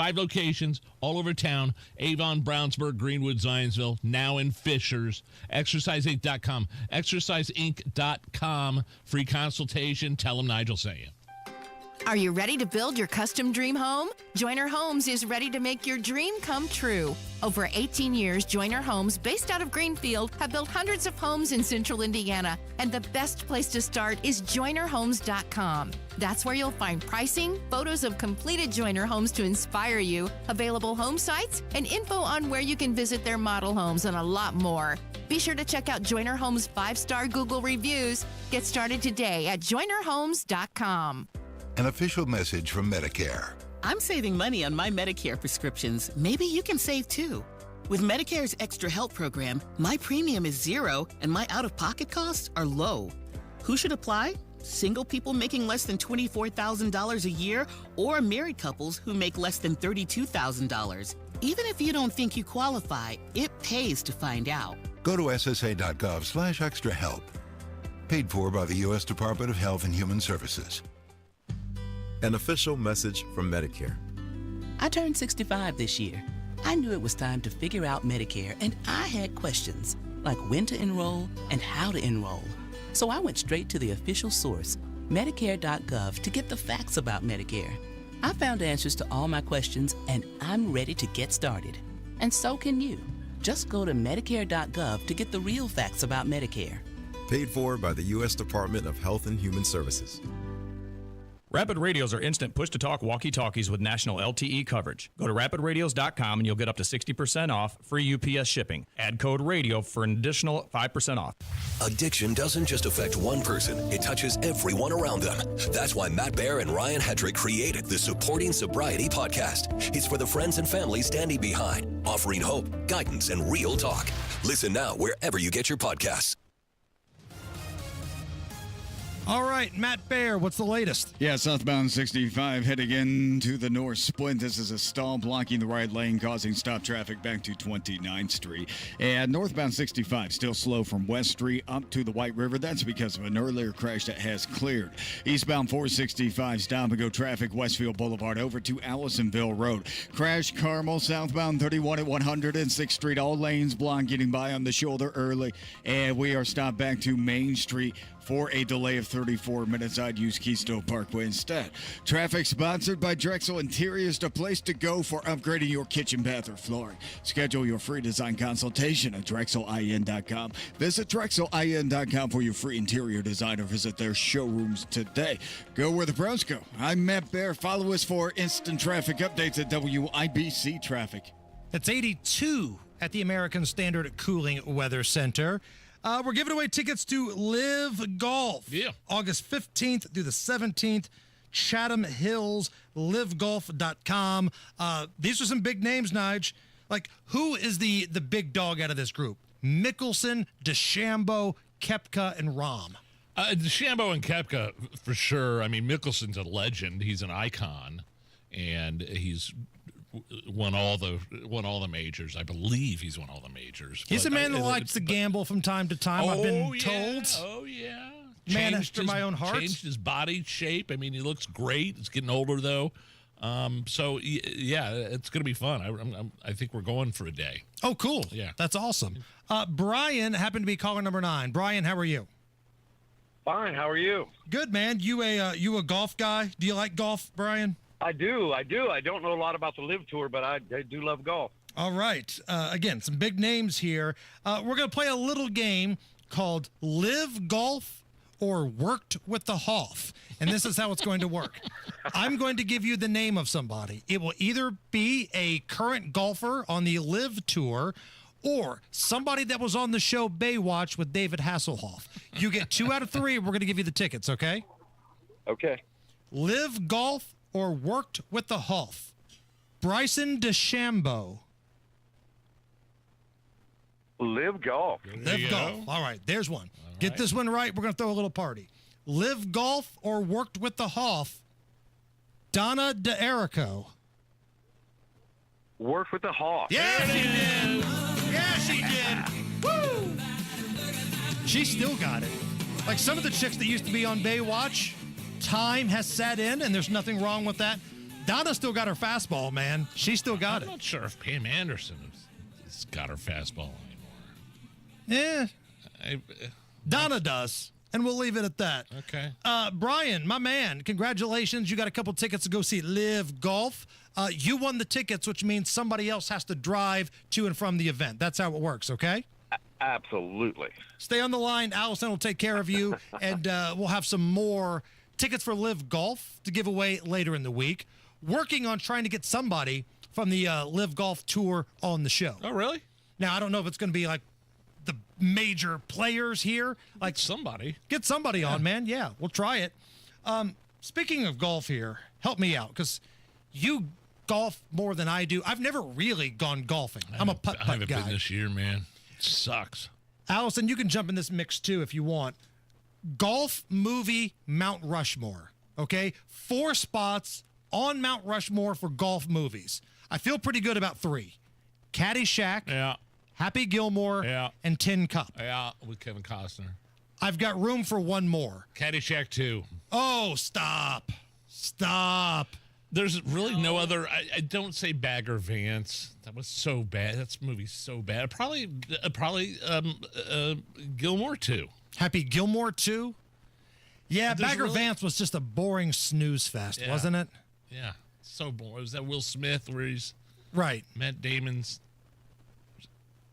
5 locations all over town: Avon, Brownsburg, Greenwood, Zionsville, now in Fishers. ExerciseInc.com. ExerciseInc.com. Free consultation. Tell them Nigel sent you. Are you ready to build your custom dream home? Joyner Homes is ready to make your dream come true. Over 18 years, Joyner Homes, based out of Greenfield, have built hundreds of homes in central Indiana. And the best place to start is JoynerHomes.com. That's where you'll find pricing, photos of completed Joyner homes to inspire you, available home sites, and info on where you can visit their model homes, and a lot more. Be sure to check out Joyner Homes' 5-star Google reviews. Get started today at JoynerHomes.com. An official message from Medicare. I'm saving money on my Medicare prescriptions. Maybe you can save too. With Medicare's Extra Help program, my premium is $0 and my out-of-pocket costs are low. Who should apply? Single people making less than $24,000 a year, or married couples who make less than $32,000. Even if you don't think you qualify, it pays to find out. Go to ssa.gov/extrahelp. Paid for by the U.S. Department of Health and Human Services. An official message from Medicare. I turned 65 this year. I knew it was time to figure out Medicare, and I had questions, like when to enroll and how to enroll. So I went straight to the official source, Medicare.gov, to get the facts about Medicare. I found answers to all my questions, and I'm ready to get started. And so can you. Just go to Medicare.gov to get the real facts about Medicare. Paid for by the U.S. Department of Health and Human Services. Rapid Radios are instant push-to-talk walkie-talkies with national LTE coverage. Go to rapidradios.com and you'll get up to 60% off, free UPS shipping. Add code RADIO for an additional 5% off. Addiction doesn't just affect one person, it touches everyone around them. That's why Matt Baer and Ryan Hedrick created the Supporting Sobriety podcast. It's for the friends and family standing behind, offering hope, guidance, and real talk. Listen now wherever you get your podcasts. All right, Matt Baer, what's the latest? Yeah, southbound 65 heading into the north split. This is a stall blocking the right lane, causing stop traffic back to 29th Street. And northbound 65 still slow from West Street up to the White River. That's because of an earlier crash that has cleared. Eastbound 465 stop and go traffic Westfield Boulevard over to Allisonville Road. Crash Carmel southbound 31 at 106th Street. All lanes blocked, getting by on the shoulder early. And we are stopped back to Main Street for a delay of 34 minutes. I'd use Keystone Parkway instead. Traffic sponsored by Drexel Interiors, the place to go for upgrading your kitchen, bath, or flooring. Schedule your free design consultation at DrexelIN.com. Visit DrexelIN.com for your free interior design or visit their showrooms today. Go where the pros go. I'm Matt Baer. Follow us for instant traffic updates at WIBC Traffic. It's 82 at the American Standard Cooling Weather Center. We're giving away tickets to Live Golf. Yeah. August 15th through the 17th. Chatham Hills, livegolf.com. These are some big names, Nige. Like, who is the big dog out of this group? Mickelson, DeChambeau, Koepka, and Rahm. DeChambeau and Koepka, for sure. I mean, Mickelson's a legend. He's an icon, and he's won all the majors. I believe he's won all the majors. He's a man that likes to gamble from time to time, I've been told. Oh, yeah. Man after my own heart. Changed his body shape. I mean, he looks great. He's getting older, though. So, yeah, it's going to be fun. I think we're going for a day. Oh, cool. Yeah. That's awesome. Brian happened to be caller number 9. Brian, how are you? Fine. How are you? Good, man. You a golf guy? Do you like golf, Brian? I do. I don't know a lot about the Live Tour, but I do love golf. All right. Again, some big names here. We're going to play a little game called Live Golf or Worked with the Hoff. And this is how it's going to work. I'm going to give you the name of somebody. It will either be a current golfer on the Live Tour or somebody that was on the show Baywatch with David Hasselhoff. You get 2 out of 3. We're going to give you the tickets, okay? Okay. Live Golf or Worked with the Hoff. Bryson DeChambeau. Live Golf. Live Golf. All right, there's one. Get this one right, we're going to throw a little party. Live Golf or Worked with the Hoff. Donna DeErico. Worked with the Hoff. Yeah, she did. Yeah, she did. Woo! She still got it. Like some of the chicks that used to be on Baywatch, time has set in, and there's nothing wrong with that. Donna still got her fastball, man. She still got it. I'm not sure if Pam Anderson has got her fastball Yeah. anymore. Donna does. And we'll leave it at that. Okay. Brian, my man, congratulations. You got a couple tickets to go see Live Golf. You won the tickets, which means somebody else has to drive to and from the event. That's how it works, okay? Absolutely. Stay on the line. Allison will take care of you, and we'll have some more tickets for Live Golf to give away later in the week. Working on trying to get somebody from the Live Golf Tour on the show. Oh, really? Now, I don't know if it's going to be like the major players here. Like somebody. Get somebody on, man. Yeah, we'll try it. Speaking of golf here, help me out, because you golf more than I do. I've never really gone golfing. I'm a putt-putt guy. I haven't been this year, man. It sucks. Allison, you can jump in this mix too if you want. Golf movie Mount Rushmore, okay? 4 spots on Mount Rushmore for golf movies. I feel pretty good about 3. Caddyshack, yeah. Happy Gilmore, yeah. and Tin Cup. Yeah, with Kevin Costner. I've got room for 1 more. Caddyshack 2. Oh, stop. Stop. There's really no other. I don't say Bagger Vance. That was so bad. That movie's so bad. Probably Gilmore 2. Happy Gilmore 2? Yeah, There's Bagger really- Vance was just a boring snooze fest, Yeah. wasn't it? Yeah, so boring. Was that Will Smith where he's right? Matt Damon's.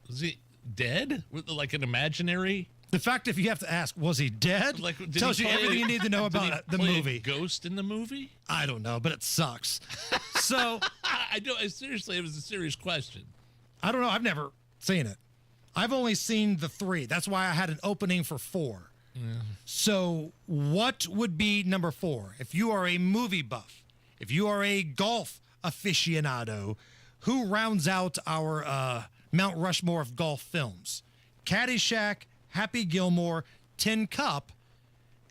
Was he dead? Like an imaginary? The fact, if you have to ask, was he dead? Like, did tells he you play- everything you need to know did he about the play a movie. Ghost in the movie? I don't know, but it sucks. So I don't. Seriously, it was a serious question. I don't know. I've never seen it. I've only seen the 3. That's why I had an opening for 4. Yeah. So what would be number 4? If you are a movie buff, if you are a golf aficionado, who rounds out our Mount Rushmore of golf films? Caddyshack, Happy Gilmore, Tin Cup,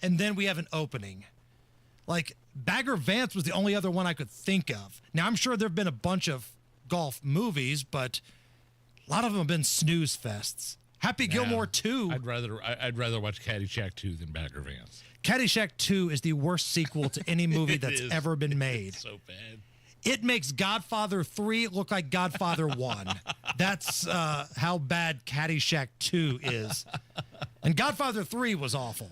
and then we have an opening. Like, Bagger Vance was the only other one I could think of. Now, I'm sure there have been a bunch of golf movies, but a lot of them have been snooze fests. Happy Gilmore 2. I'd rather watch Caddyshack 2 than Bagger Vance. Caddyshack 2 is the worst sequel to any movie It that's is. ever been made. It's so bad. It makes Godfather 3 look like Godfather 1. That's how bad Caddyshack 2 is. And Godfather 3 was awful.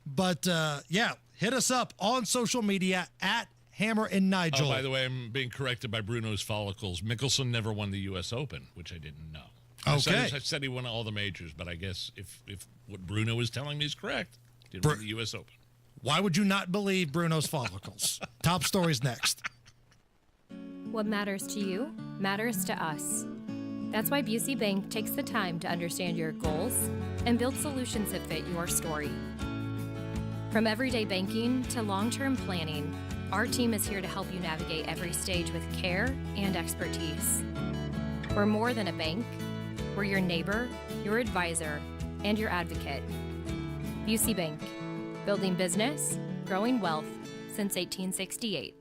But, yeah, hit us up on social media at Hammer and Nigel. Oh, by the way, I'm being corrected by Bruno's follicles. Mickelson never won the U.S. Open, which I didn't know. Okay. I said he won all the majors, but I guess if what Bruno is telling me is correct, he didn't win the U.S. Open. Why would you not believe Bruno's follicles? Top stories next. What matters to you matters to us. That's why Busey Bank takes the time to understand your goals and build solutions that fit your story. From everyday banking to long-term planning, our team is here to help you navigate every stage with care and expertise. We're more than a bank. We're your neighbor, your advisor, and your advocate. Busey Bank, building business, growing wealth since 1868.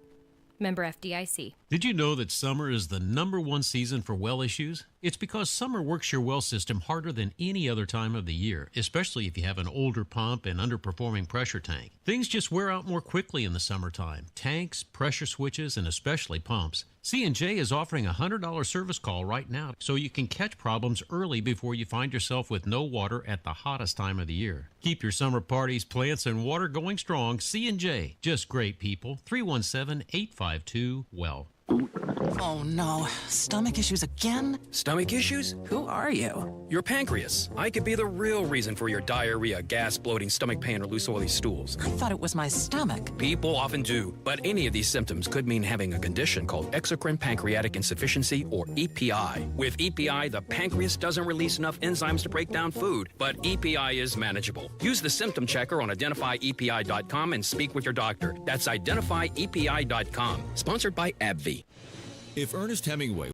Member FDIC. Did you know that summer is the #1 season for well issues? It's because summer works your well system harder than any other time of the year, especially if you have an older pump and underperforming pressure tank. Things just wear out more quickly in the summertime. Tanks, pressure switches, and especially pumps. C&J is offering a $100 service call right now so you can catch problems early before you find yourself with no water at the hottest time of the year. Keep your summer parties, plants, and water going strong. C&J, just great people. 317-852-WELL. Oh no, stomach issues again? Stomach issues? Who are you? Your pancreas. I could be the real reason for your diarrhea, gas, bloating, stomach pain, or loose oily stools. I thought it was my stomach. People often do, but any of these symptoms could mean having a condition called exocrine pancreatic insufficiency, or EPI. With EPI, the pancreas doesn't release enough enzymes to break down food, but EPI is manageable. Use the symptom checker on identifyepi.com and speak with your doctor. That's identifyepi.com. Sponsored by AbbVie. If Ernest Hemingway